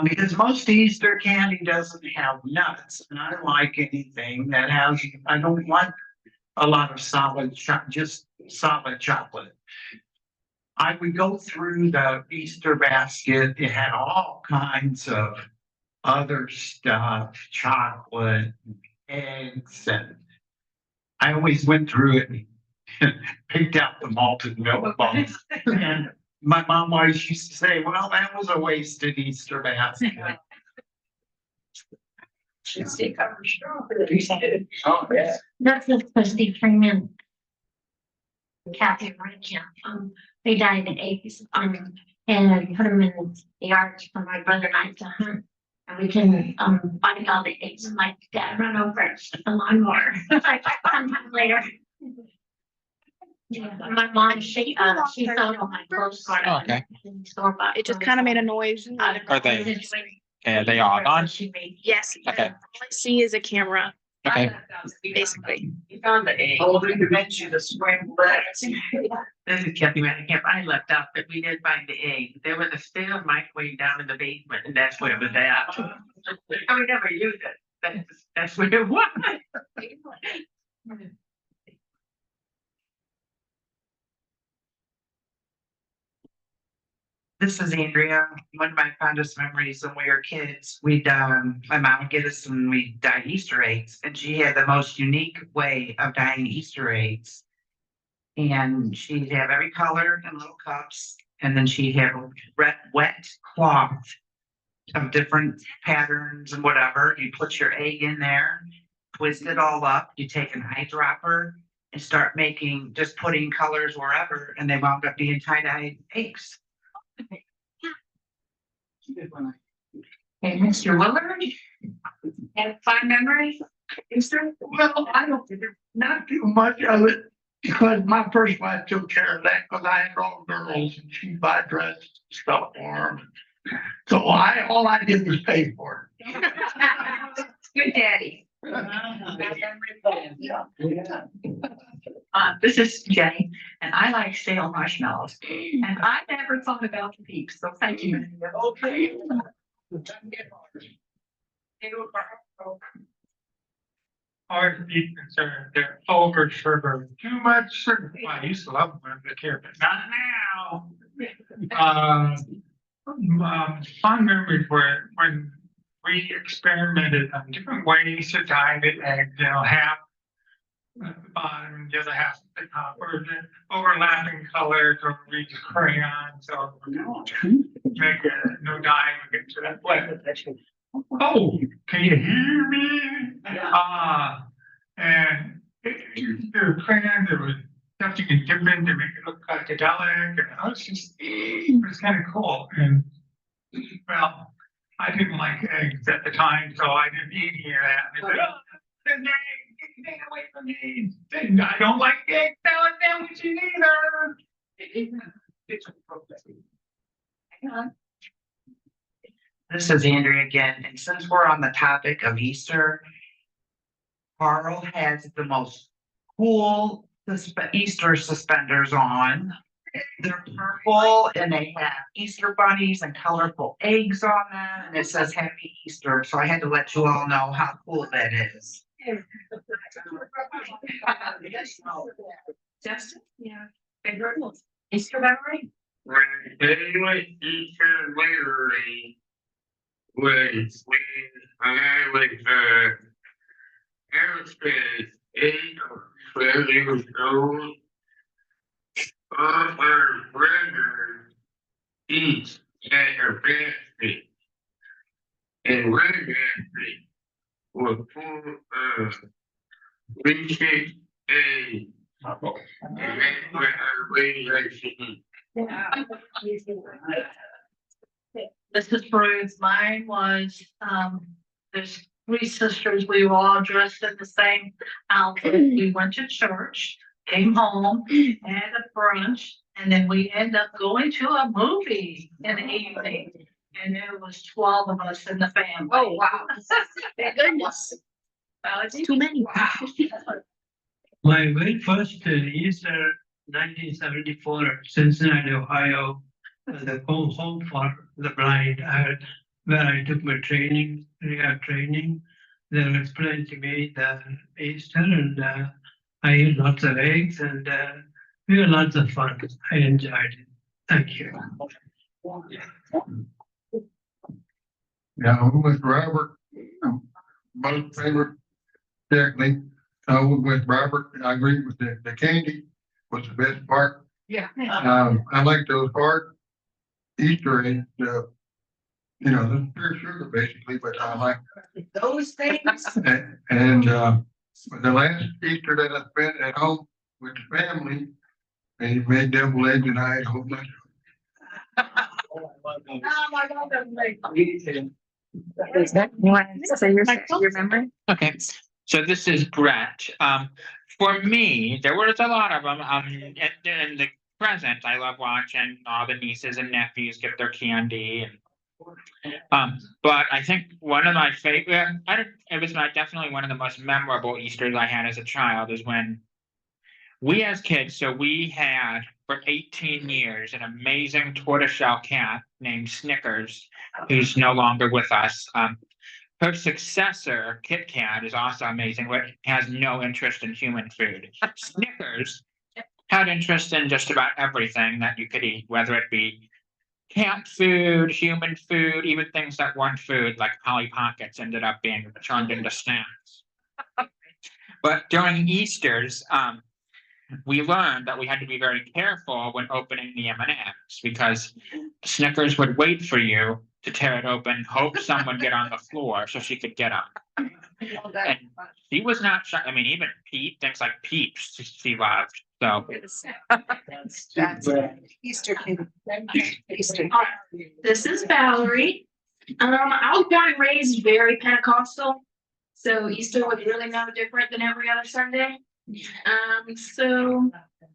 Because most Easter candy doesn't have nuts, and I don't like anything that has, I don't like a lot of just solid chocolate. I would go through the Easter basket, it had all kinds of other stuff, chocolate, eggs, and I always went through it and picked out the malted milk balls. And my mom always used to say, well, that was a wasted Easter basket. Should stay covered strawberries. Oh, yeah. That's the Christy Freeman. Kathy and Rachel, they died at 80s, and I put them in the yard for my brother and I to hunt. And we can, find all the eggs and my dad run over it with the lawnmower. Sometime later. Yeah, my mom, she sold all my clothes for Oh, okay. It just kind of made a noise. Are they? Yeah, they are on. Yes. Okay. All I see is a camera, Okay. basically. You found the egg. Oh, they mentioned the scrambled eggs. This is Kathy Manningham. I left out that we did find the egg. There was a stale microwave down in the basement, and that's where it was at. I would never use it. That's where it was. This is Andrea. One of my fondest memories when we were kids, my mom would get us and we'd dye Easter eggs, and she had the most unique way of dyeing Easter eggs. And she'd have every color in little cups, and then she'd have wet cloth of different patterns and whatever. You put your egg in there, twist it all up. You take an eyedropper and start just putting colors wherever, and they wound up being tie-dye eggs. Hey, Mr. Willard, have fond memories? Well, I don't, not too much of it, because my first wife took care of that, because I had all girls and she bought dresses and stuff for them. So all I did was pay for it. Good daddy. This is Jenny, and I like stale marshmallows, and I never thought about the Peeps, so thank you. Okay. Hard to be concerned, they're over sugar, too much sugar. Well, I used to love them when I was a kid, but not now. Fond memories were when we experimented on different ways to dye the egg, half at the bottom and the other half at the top, or the overlapping colors, or we use crayons, or make no dye would get to that way. Oh, can you hear me? And there were crayons, there was stuff you could dip in to make it look psychedelic, and it was kind of cool. And well, I didn't like eggs at the time, so I didn't eat any of that. And I said, oh, there's an egg, get away from me. And I don't like egg salad sandwiches either. Hang on. This is Andrea again, and since we're on the topic of Easter, Carl has the most cool Easter suspenders on. They're purple and they have Easter bunnies and colorful eggs on them, and it says Happy Easter. So I had to let you all know how cool that is. Justin? Yeah. Favorite Easter memory? My favorite Easter memory was when I was 8 or 12 years old. All our brothers each had a basket, and one basket was full of Reese's eggs. And that's what I really like to eat. This is Bruce. Mine was, there's 3 sisters. We were all dressed in the same outfit. We went to church, came home, had a brunch, and then we ended up going to a movie in the evening. And there was 12 of us in the family. Oh, wow. Thank goodness. Too many. My very first Easter 1974, Cincinnati, Ohio, the home for the blind, where I took my training, rehab training. They were explaining to me the Easter, and I ate lots of eggs, and we had lots of fun. I enjoyed it. Thank you. Yeah, I went with Robert, both favorite technique. I went with Robert, and I agree with the candy was the best part. Yeah. I like those part Easter eggs, the pure sugar basically, but I like. Those things. And the last Easter that I spent at home with the family, they made devil eggs and I had a whole bunch of. Your memory? Okay, so this is Brett. For me, there was a lot of them. In the present, I love watching all the nieces and nephews get their candy, and but I think one of my favorite, it was definitely one of the most memorable Easters I had as a child is when we as kids, so we had for 18 years an amazing tortoiseshell cat named Snickers, who's no longer with us. Her successor, Kit Kat, is also amazing, but has no interest in human food. Snickers had interest in just about everything that you could eat, whether it be cat food, human food, even things that weren't food, like Polly Pockets ended up being turned into snacks. But during Easters, we learned that we had to be very careful when opening the M&Ms because Snickers would wait for you to tear it open, hope someone get on the floor so she could get up. And she was not shy. I mean, even Pete, things like Peeps, she loved. So That's Easter candy. Easter. This is Valerie. I was born and raised very Pentecostal, so Easter was really no different than every other Sunday.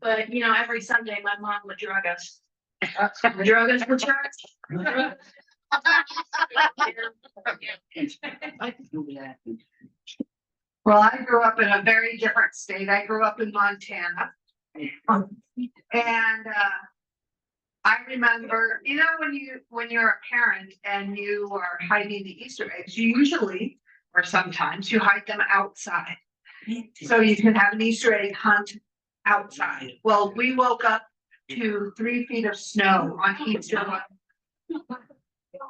But every Sunday my mom would drug us. Drug us for church. Well, I grew up in a very different state. I grew up in Montana. And I remember, when you're a parent and you are hiding the Easter eggs, you usually, or sometimes you hide them outside. So you can have an Easter egg hunt outside. Well, we woke up to 3 feet of snow on Easter.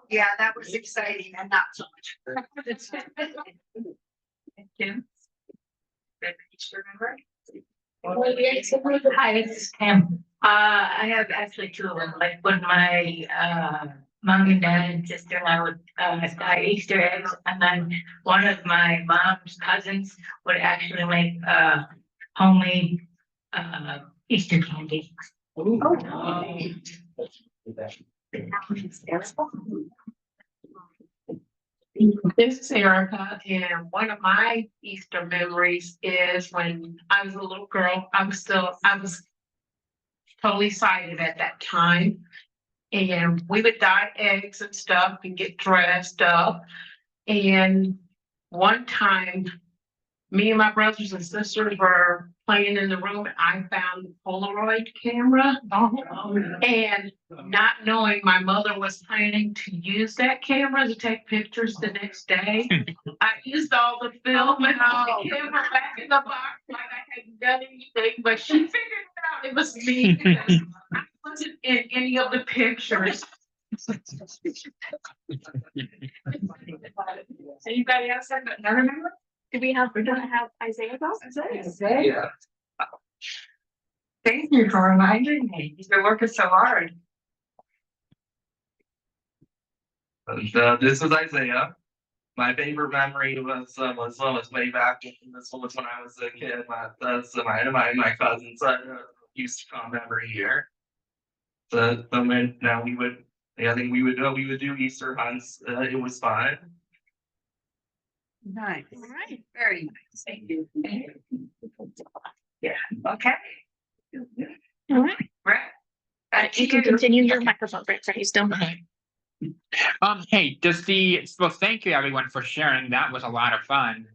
Yeah, that was exciting and not so much. Kim? Easter memory? Hi, this is Kim. I have actually 2 of them, like when my mom and dad and sister and I would buy Easter eggs, and then one of my mom's cousins would actually make homemade Easter candy. This is Erica, and one of my Easter memories is when I was a little girl. I was totally excited at that time. And we would dye eggs and stuff and get dressed up. And one time me and my brothers and sisters were playing in the room, and I found the Polaroid camera. And not knowing my mother was planning to use that camera to take pictures the next day, I used all the film and all the camera back in the box like I hadn't done anything, but she figured it out. It was me. I wasn't in any of the pictures. Anybody else have another member? We're gonna have Isaiah go? Yeah. Thank you for reminding me. You've been working so hard. This is Isaiah. My favorite memory was way back. This was when I was a kid. My cousins used to come every year. So now we would. I think we would do Easter hunts. It was fun. Nice. All right. Very nice. Thank you. Yeah, okay. All right. Brett. You can continue your microphone, Brett, so he's done. Okay. Hey, thank you everyone for sharing. That was a lot of fun.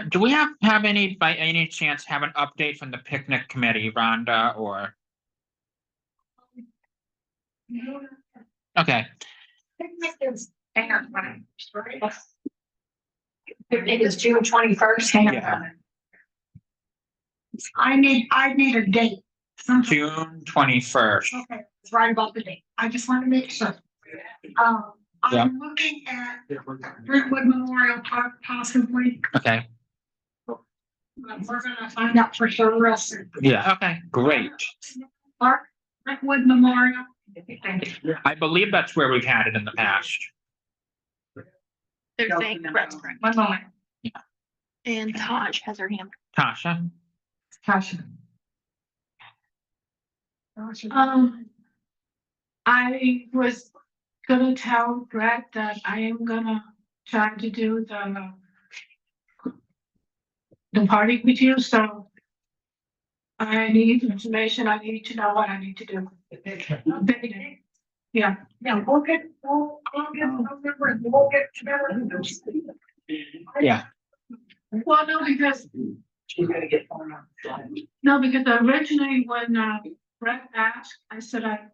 Do we have any, by any chance, have an update from the picnic committee, Rhonda, or? Okay. It is June 21st. Hang on. Yeah. I need a date. June 21st. Okay, it's right about the date. I just want to make sure. Yeah. I'm looking at Brentwood Memorial Park possibly. Okay. We're gonna find out for sure real soon. Yeah, okay, great. Park, Brentwood Memorial. I believe that's where we've had it in the past. They're saying Brett's correct. One moment. And Taj has her hand. Tasha? Tasha. I was gonna tell Brett that I am gonna try to do the party with you, so I need information. I need to know what I need to do. Yeah. Yeah, we'll get together. Yeah. Well, no, because. She's gonna get phone on. No, because originally when Brett asked, I said I'd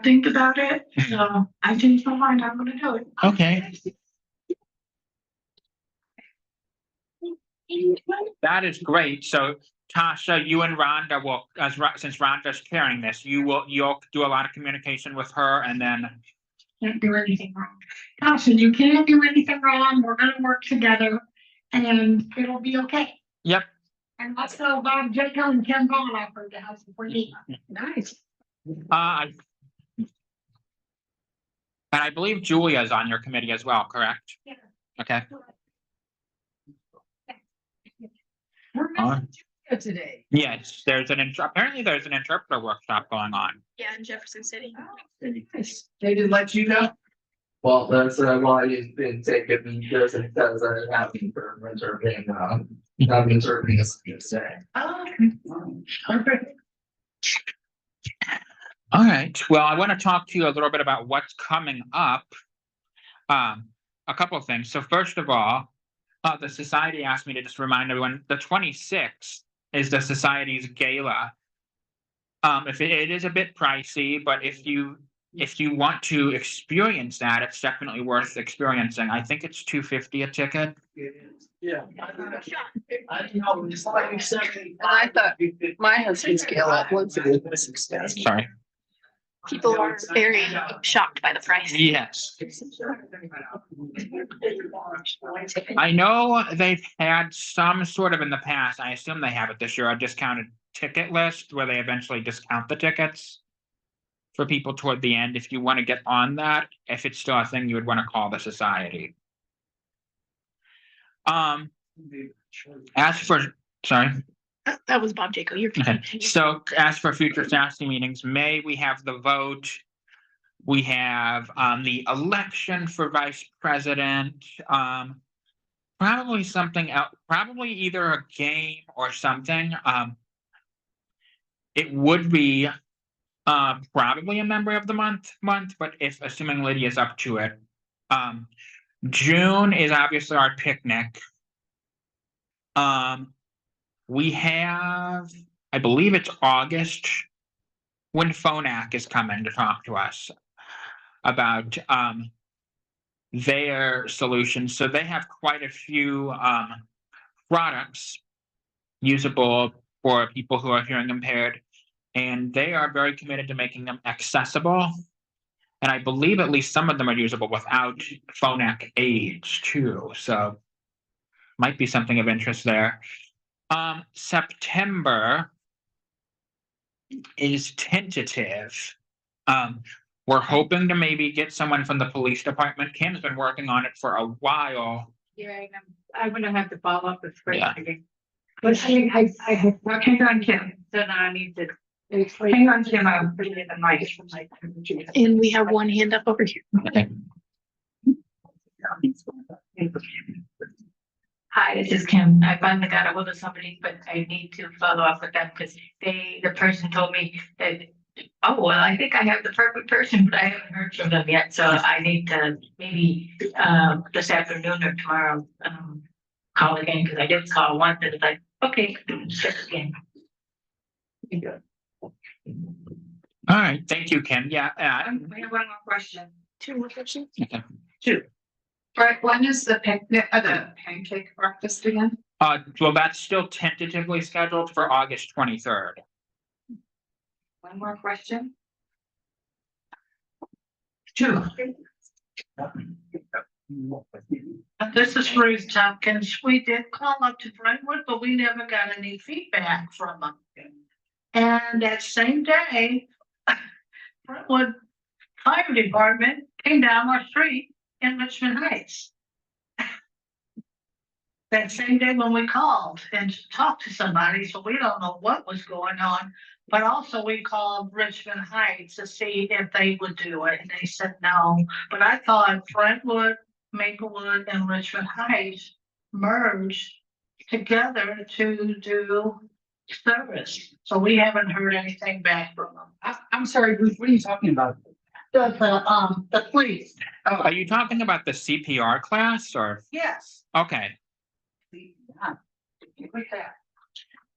think about it, so I changed my mind, I'm gonna do it. Okay. That is great. So Tasha, you and Rhonda will, since Rhonda's carrying this, you'll do a lot of communication with her, and then. Can't do anything wrong. Tasha, you can't do anything wrong, we're gonna work together, and it'll be okay. Yep. And also Bob Jacob and Ken Vaughn offered to help support you. Nice. And I believe Julia's on your committee as well, correct? Yeah. Okay. We're missing Julia today. Yes, apparently there's an interpreter workshop going on. Yeah, in Jefferson City. They didn't let you know? Well, that's why it's been taken just because I haven't been serving. I've been serving as you say. Oh. All right. Well, I want to talk to you a little bit about what's coming up. A couple of things. So first of all, the society asked me to just remind everyone the 26th is the society's gala. If it is a bit pricey, but if you want to experience that, it's definitely worth experiencing. I think it's $250 a ticket. Yeah. I know, it's like 70. I thought my husband's gala was expensive. Sorry. People are very shocked by the price. Yes. I know they've had some sort of in the past, I assume they have it this year, a discounted ticket list where they eventually discount the tickets for people toward the end. If you want to get on that, if it's still a thing, you would want to call the society. As for, sorry. That was Bob Jacob. You're Okay. So as for future SASI meetings, May, we have the vote. We have the election for vice president. Probably something else, probably either a game or something. It would be probably a member of the month, but if assuming Lydia's up to it. June is obviously our picnic. We have, I believe it's August, when Phonak is coming to talk to us about their solutions. So they have quite a few products usable for people who are hearing impaired, and they are very committed to making them accessible. And I believe at least some of them are usable without Phonak aids too. So might be something of interest there. September is tentative. We're hoping to maybe get someone from the police department. Kim's been working on it for a while. Yeah, I'm gonna have to follow up with Chris Yeah. again. But I have, well, hang on, Kim, then I need to, hang on, Kim, I'm putting in the mic. And we have one hand up over here. Okay. Hi, this is Kim. I finally got a hold of somebody, but I need to follow up with them because the person told me that, oh, well, I think I have the perfect person, but I haven't heard from them yet. So I need to maybe this afternoon or tomorrow call again, because I did call once and it's like, okay, check again. All right, thank you, Kim. Yeah. We have one more question. Two more questions. Okay. Two. Right, when is the picnic, the pancake breakfast again? Well, that's still tentatively scheduled for August 23rd. One more question. Two. This is Ruth Tompkins. We did call up to Brentwood, but we never got any feedback from them. And that same day, Brentwood Fire Department came down our street in Richmond Heights. That same day when we called and talked to somebody, so we don't know what was going on. But also we called Richmond Heights to see if they would do it, and they said no. But I thought Brentwood, Maplewood, and Richmond Heights merged together to do service. So we haven't heard anything back from them. I'm sorry, Bruce, what are you talking about? The police. Oh, are you talking about the CPR class or? Yes. Okay. With that.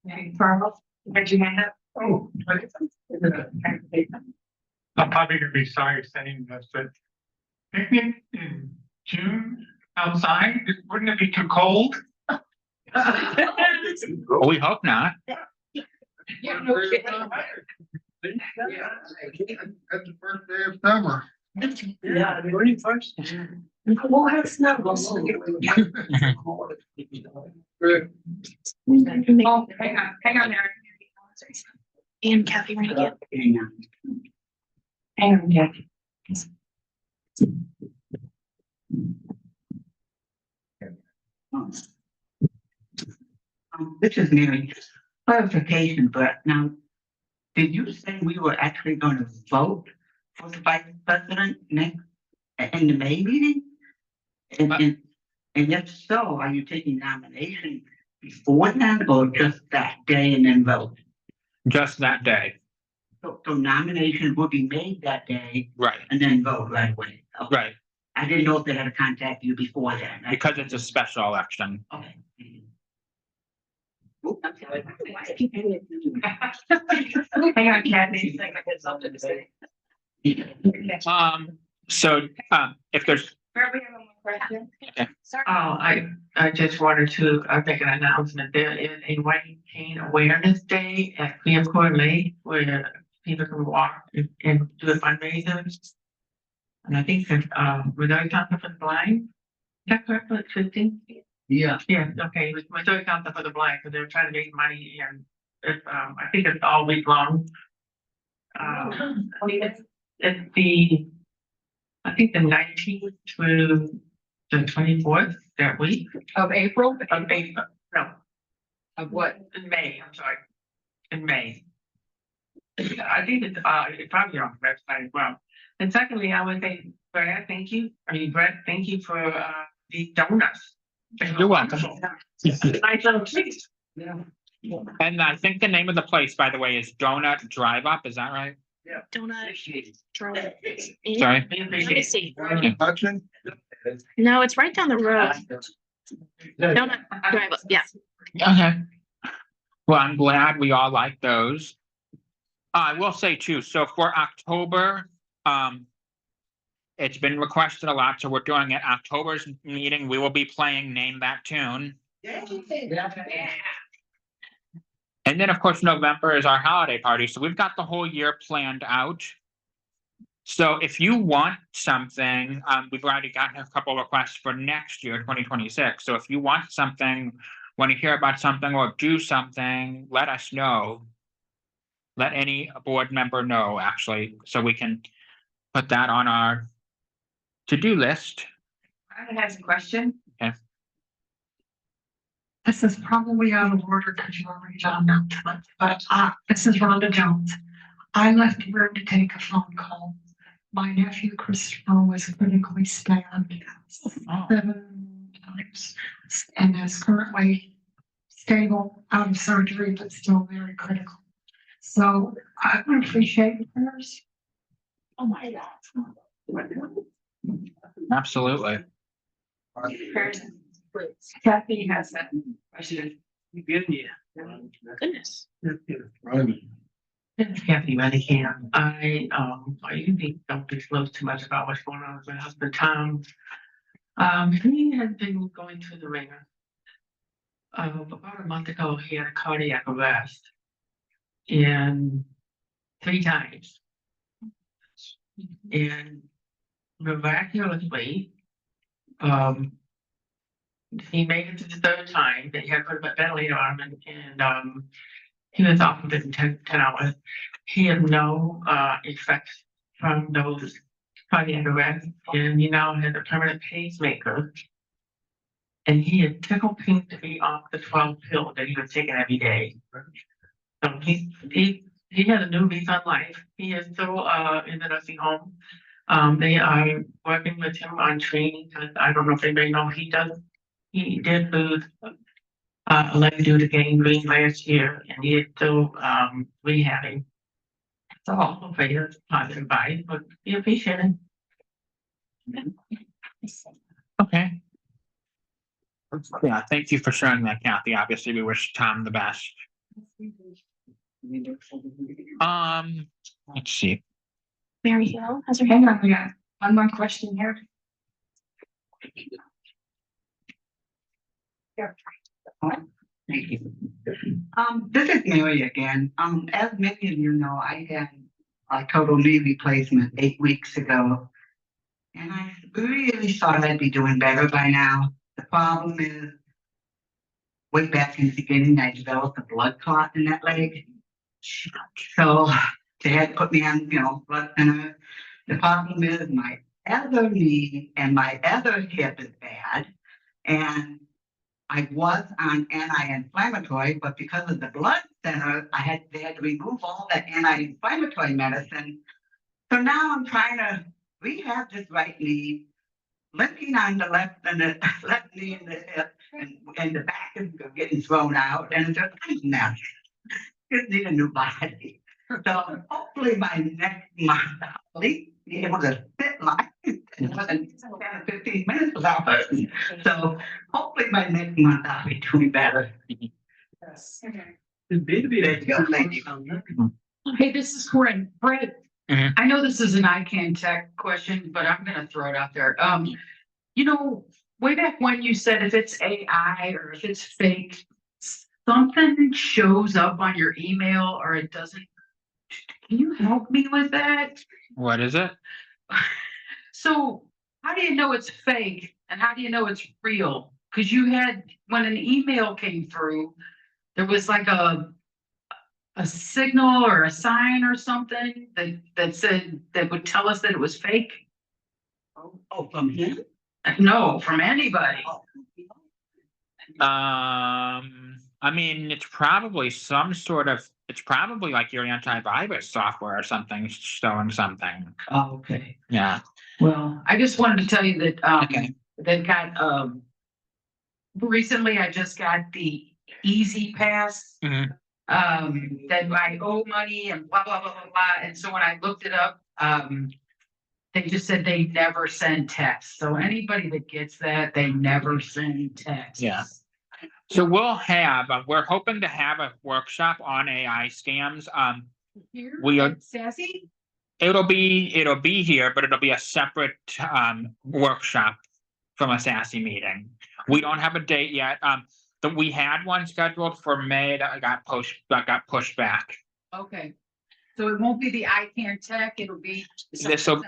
Hey, Carl, did you hand up? Oh. I'm probably gonna be sorry saying this, but picnic in June outside, wouldn't it be too cold? Well, we hope not. Yeah, no kidding. That's the first day of summer. Yeah, the very first. We'll have snow. Oh, hang on there. And Kathy ran again. Hang on, Kathy. This is Mary, just clarification, but now, did you say we were actually going to vote for the vice president next, in the May meeting? And if so, are you taking nomination before that or just that day and then vote? Just that day. So nomination will be made that day. Right. And then vote right away. Okay. Right. I didn't know if they had to contact you before that. Because it's a special election. Okay. Hang on, Kathy. I got something to say. So, if there's, Where we have one more question? Okay. Oh, I just wanted to, make an announcement. There is a White Cane Awareness Day at Clearcourt Lake where people can walk and do a fundraiser. And I think that, we're going to talk for the blind. Is that correct, like 15? Yeah. Yeah, okay, we're doing something for the blind, because they're trying to make money and it's, I think it's all week long. It's I think the 19th through the 24th that week. Of April? Of April, no, Of what? in May, I'm sorry, in May. I think it's probably on the website as well. And secondly, I would say, Brad, thank you, Brett, thank you for the donuts. You're welcome. Nice little treat. Yeah. And I think the name of the place, by the way, is Donut Drive Up. Is that right? Donut. Sorry. Let me see. Hudson? No, it's right down the road. Donut drive, yeah. Okay. Well, I'm glad we all like those. I will say too, so for October, it's been requested a lot, so we're doing it. October's meeting, we will be playing Name That Tune. And then, of course, November is our holiday party, so we've got the whole year planned out. So if you want something, we've already gotten a couple requests for next year, 2026. So if you want something, want to hear about something or do something, let us know. Let any board member know, actually, so we can put that on our to-do list. I have a question. Okay. This is probably out of order because you already done that, but this is Rhonda Jones. I left the room to take a phone call. My nephew Christopher was critically stabbed 7 times and is currently stable, out of surgery, but still very critical. So I would appreciate your prayers. Oh my God. Absolutely. Kathy has that question. Goodness. Kathy Manningham. I usually don't disclose too much about what's going on with my husband, Tom. He has been going through the ringer. About a month ago, he had a cardiac arrest. And 3 times. And miraculously, he made it to the 3rd time. They had put a ventilator on him, and he was off within 10 hours. He had no effects from those cardiac arrests, and he now has a permanent pacemaker. And he had tickle pink to be off the 12 pill that he was taking every day. So he has a new lease on life. He is still in the nursing home. They are working with him on training. I don't know if anybody know he did lose a leg due to gangrene last year, and he is still rehabbing. So also for his positive vibes, but we appreciate it. Okay. Yeah, thank you for sharing that, Kathy. Obviously, we wish Tom the best. Let's see. Mary Hill has her Hang hand on, we got one more question here. Thank you. This is Mary again. As many of you know, I had a total knee replacement 8 weeks ago. And I really thought I'd be doing better by now. The problem is, way back in the beginning, I developed a blood clot in that leg. So they had to put me on, blood thinner. The problem is my other knee and my other hip is bad. And I was on anti-inflammatory, but because of the blood thinner, they had to remove all that anti-inflammatory medicine. So now I'm trying to rehab this right knee, limping on the left knee and the hip, and the back is getting thrown out, and it's just now. Just need a new body. So hopefully by next month, I'll be able to fit my 15 minutes without hurting. So hopefully by next month, I'll be doing better. There you go, thank you. Hey, this is Corinne. Brett, I know this is an ICANN tech question, but I'm gonna throw it out there. Way back when you said if it's AI or if it's fake, something shows up on your email or it doesn't. Can you help me with that? What is it? So how do you know it's fake and how do you know it's real? Because when an email came through, there was like a signal or a sign or something that said that would tell us that it was fake. Oh, from him? No, from anybody. I mean, it's probably it's probably like your antivirus software or something showing something. Oh, okay. Yeah. Well, I just wanted to tell you that they've got recently I just got the Easy Pass that I owe money and blah blah blah blah blah. And so when I looked it up, They just said they never send text. So anybody that gets that, they never send text. Yeah. So we'll have, we're hoping to have a workshop on AI scams. Here, We are- SASI? It'll be here, but it'll be a separate workshop from a SASI meeting. We don't have a date yet. We had one scheduled for May that got pushed back. Okay. So it won't be the ICANN tech, it'll be.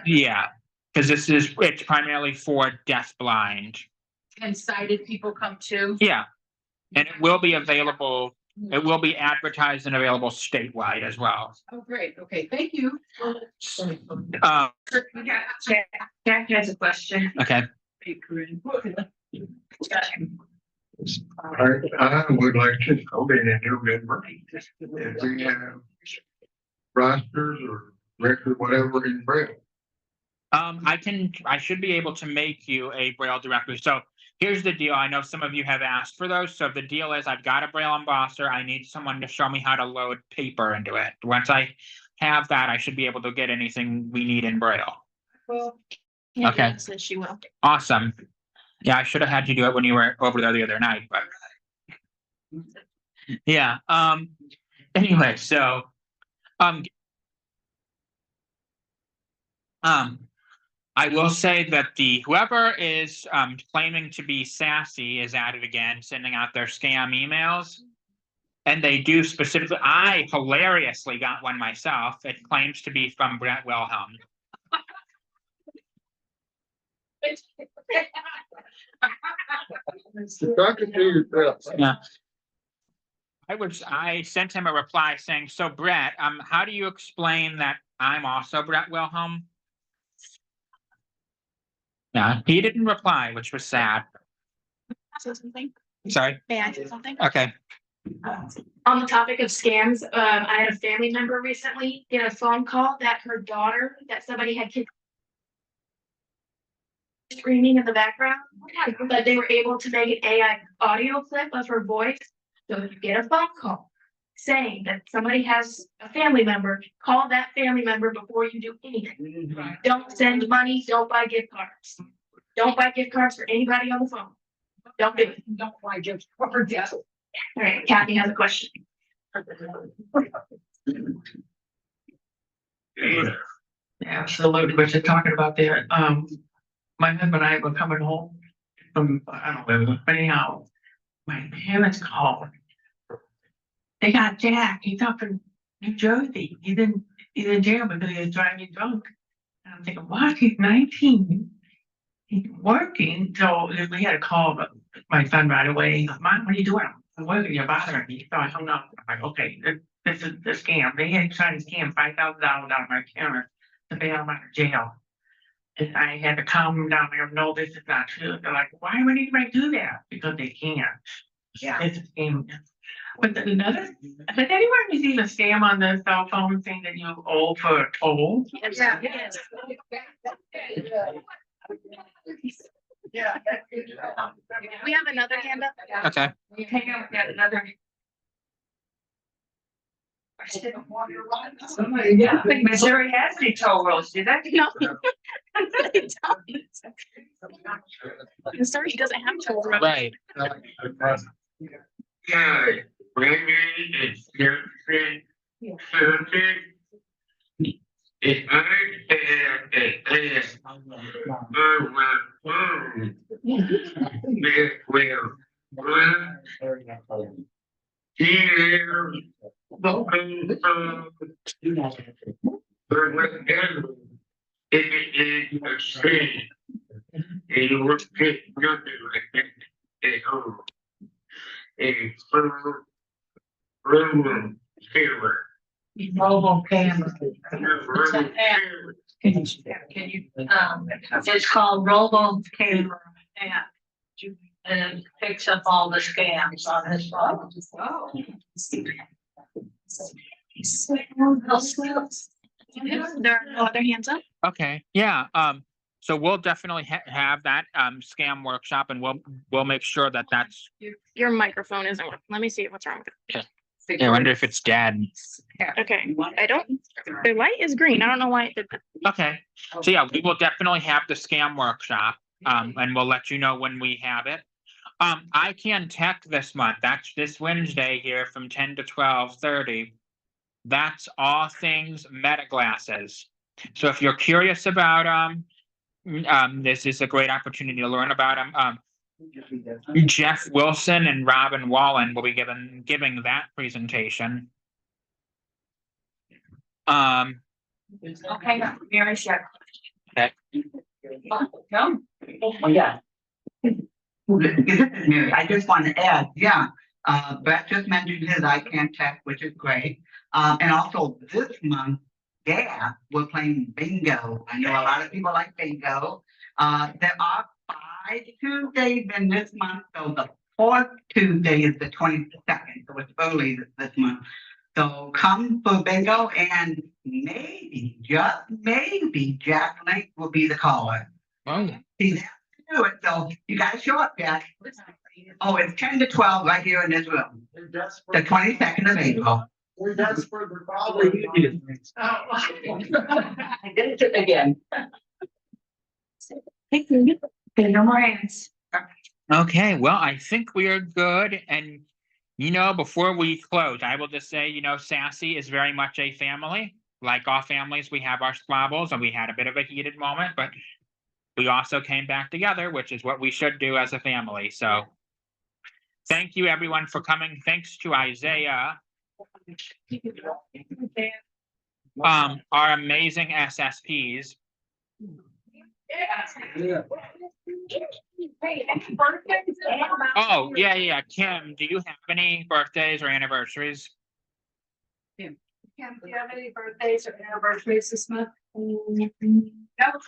Yeah, because it's primarily for deafblind. And sighted people come too? Yeah. And it will be available, it will be advertised and available statewide as well. Oh, great. Okay, thank you. Jack has a question. Okay. I would like to go in and do member. If we have rosters or record, whatever in Braille. I should be able to make you a Braille directory. So here's the deal. I know some of you have asked for those. So the deal is I've got a Braille embosser. I need someone to show me how to load paper into it. Once I have that, I should be able to get anything we need in Braille. Well. Okay. Says she will. Awesome. Yeah, I should have had you do it when you were over there the other night, but. Yeah, anyway, so. I will say that whoever is claiming to be SASI is at it again, sending out their scam emails. And they do specifically, I hilariously got one myself. It claims to be from Brett Wilhelm. Talking to yourself. Yeah. I sent him a reply saying, so Brett, how do you explain that I'm also Brett Wilhelm? Yeah, he didn't reply, which was sad. Say something. Sorry. May I say something? Okay. On the topic of scams, I had a family member recently get a phone call that her daughter, that somebody had kids screaming in the background, but they were able to make an AI audio clip of her voice. So if you get a phone call saying that somebody has a family member, call that family member before you do anything. Don't send money, don't buy gift cards. Don't buy gift cards for anybody on the phone. Don't do it. Don't buy gift cards. All right, Kathy has a question. Absolutely, what you're talking about there, my husband and I were coming home from, I don't know, but anyhow, my parents called. They got Jack, he's up in New Jersey, he's in jail because he was driving drunk. And I'm thinking, what, he's 19, he's working, so we had to call my son right away. He goes, Mom, what are you doing? I'm working, you're bothering me. So I hung up. I'm like, okay, this is the scam. They had tried to scam $5,000 out of my parents to bail them out of jail. And I had to calm them down. I go, no, this is not true. They're like, why would anybody do that? Because they can't. Yeah. It's a scam. But another, did anyone receive a scam on the cell phone saying that you owe for a toll? Yeah. Yes. Yeah. We have another hand up. Okay. Hang on, we got another. Yeah, I think Missouri has any toll roads, do they? No. Missouri doesn't have toll roads. Right. Mobile camera. Can you, it's called Robo Camera app. And it picks up all the scams on his phone. Oh. There are no other hands up. Okay, yeah, so we'll definitely have that scam workshop and we'll make sure that that's. Your microphone isn't working. Let me see what's wrong with it. Okay. I wonder if it's dead. Okay, I don't, the light is green. I don't know why it did that. Okay, so yeah, we will definitely have the scam workshop, and we'll let you know when we have it. I can tech this month, that's this Wednesday here from 10 to 12:30. That's all things meta glasses. So if you're curious about this is a great opportunity to learn about them. Jeff Wilson and Robin Wallen will be giving that presentation. Okay, Mary, share. Okay. No. Oh, yeah. Mary, I just want to add, yeah, Brett just mentioned his I Can Tech, which is great. And also this month, yeah, we're playing bingo. I know a lot of people like bingo. There are 5 Tuesdays in this month, so the 4th Tuesday is the 22nd, so it's early this month. So come for bingo and maybe, just maybe, Jack Link will be the caller. Oh. He's do it, so you gotta show up, Jack. Oh, it's 10 to 12 right here in this room. The 22nd of April. We're desperate for probably. I did it again. Thank you. Okay, no more hands. Okay, well, I think we are good. And, before we close, I will just say, SASI is very much a family. Like all families, we have our squabbles and we had a bit of a heated moment, but we also came back together, which is what we should do as a family. So thank you, everyone, for coming. Thanks to Isaiah. Our amazing SSPs. Oh, yeah. Kim, do you have any birthdays or anniversaries? Kim, do you have any birthdays or anniversaries this month? No,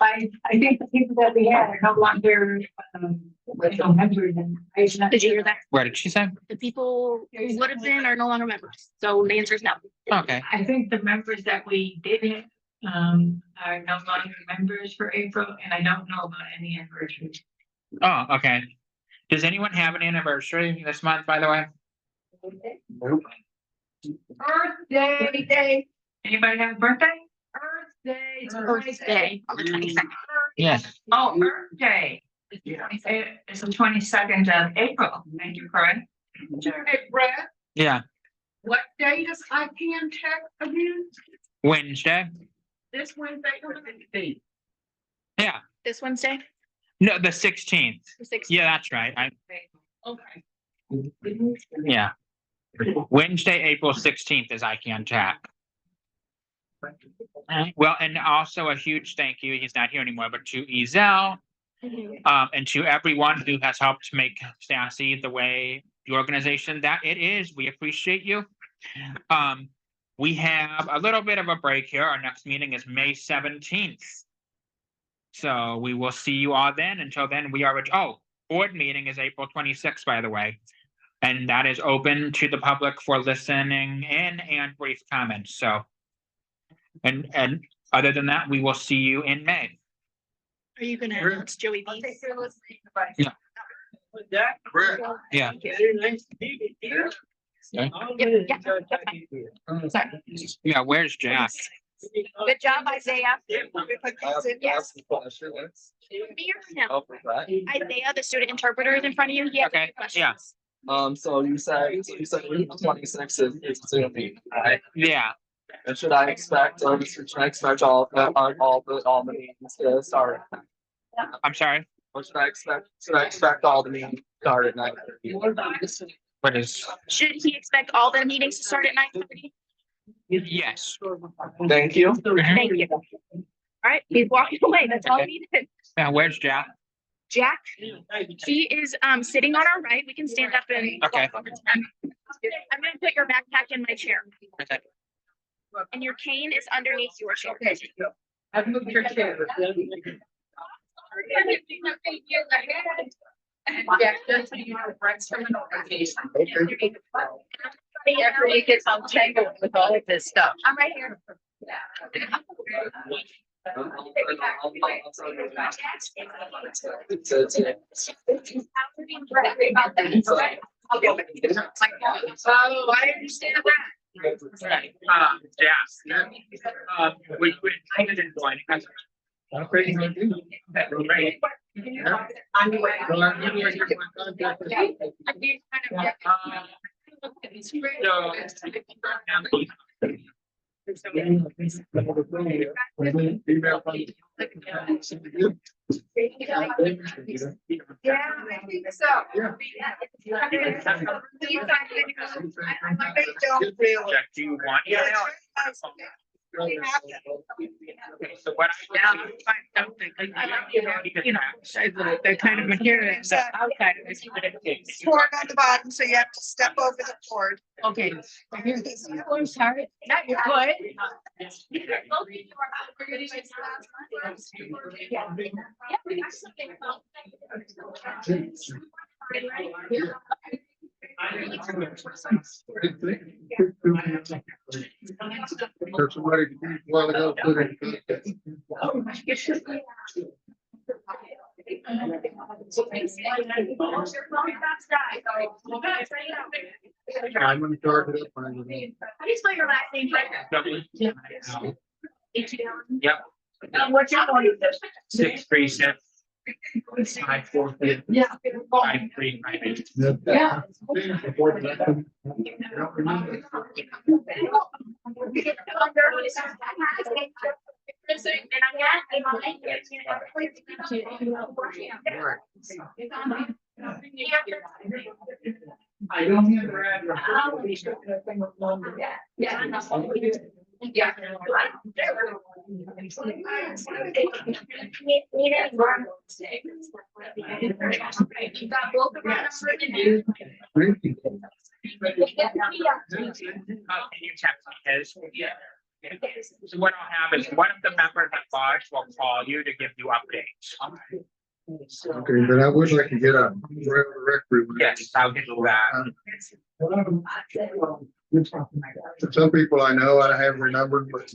I think the people that we had are no longer, members and. Did you hear that? What did she say? The people who would have been are no longer members. So the answer is no. Okay. I think the members that we did have, are no longer members for April, and I don't know about any anniversaries. Oh, okay. Does anyone have an anniversary this month, by the way? Nope. Birthday day. Anybody have a birthday? Birthday. It's Earth Day on the 22nd. Yes. Oh, Earth Day. It's the 22nd of April. Thank you, Corinne. Hey, Brett, Yeah. what day does I Can Tech again? Wednesday. This Wednesday or the 15th? Yeah. This Wednesday? No, the 16th. The 16th. Yeah, that's right. Okay. Yeah. Wednesday, April 16th is I Can Tech. Well, and also a huge thank you, he's not here anymore, but to Ezell, and to everyone who has helped make SASI the organization that it is. We appreciate you. We have a little bit of a break here. Our next meeting is May 17th. So we will see you all then. Until then, board meeting is April 26th, by the way. And that is open to the public for listening in and brief comments. So, and other than that, we will see you in May. Are you gonna announce Joey B? Yeah. Yeah. Sorry. Yeah, where's Jack? Good job, Isaiah. Yes. Isaiah, the student interpreter is in front of you. He has Okay, questions. yeah. So you said 26 is Zoom meeting, right? Yeah. And should I expect all the meetings to start? I'm sorry. Or should I expect all the meetings to start at 9:30? What is? Should he expect all the meetings to start at 9:30? Yes. Thank you. Thank you. All right, he's walking away. That's all he needed. Now, where's Jack? Jack, he is sitting on our right. We can stand up and. Okay. I'm gonna put your backpack in my chair. Okay. And your cane is underneath your chair. I've moved your chair. Yeah, just so you know, Brett's from an organization. After he gets all tangled with all of this stuff. I'm right here. Oh, I understand that. Right, yes. We intended in joining us. Right. On the way. Yeah, I think so. Don't really. Jack, do you want? We have to. Okay, so what I don't think, you know, that kind of material is outside of this. It's cord on the bottom, so you have to step over the cord. Okay. Here this. I'm sorry. Not your foot. There's somebody, well, they'll put it. I'm gonna charge it up. How do you spell your last name? Yep. What's your phone? 636 543 Yeah. 5398. Yeah. I don't have their address. Yeah. Got both of our numbers. Can you text me his? Yeah. So what I'll have is one of the members at large will call you to give you updates. Okay, but I would like to get a record. Yes, I'll get you that. Some people I know, I have their number, but.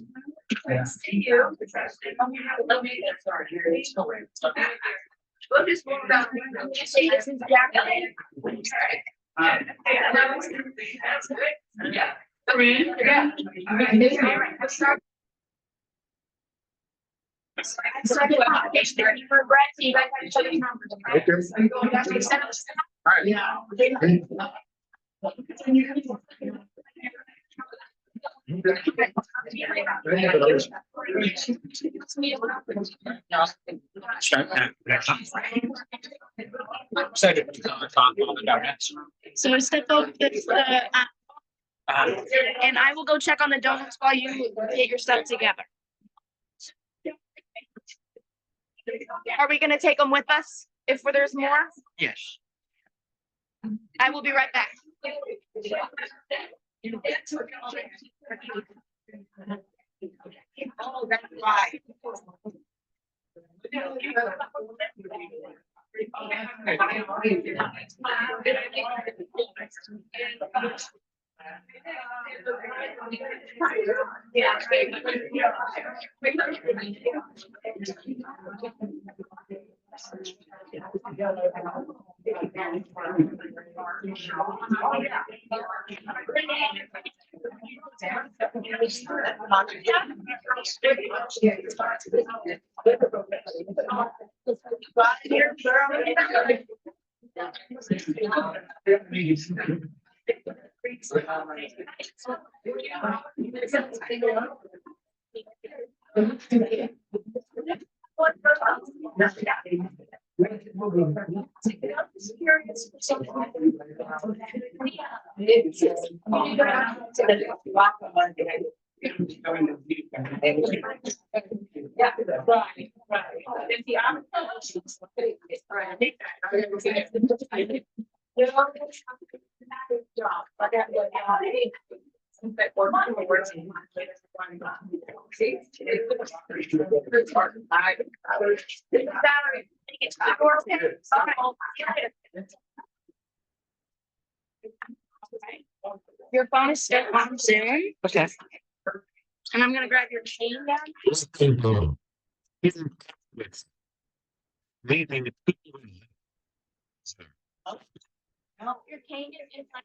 We'll just move on. Just say this is Jack. Yeah. For Brett, so you guys have each other's numbers. All right. So step over the, and I will go check on the donuts while you get your stuff together. Are we gonna take them with us if there's more? Yes. I will be right back. Oh, that's right. Your phone is still on Zoom. Okay. And I'm gonna grab your chain down. Leaving. Your cane is like.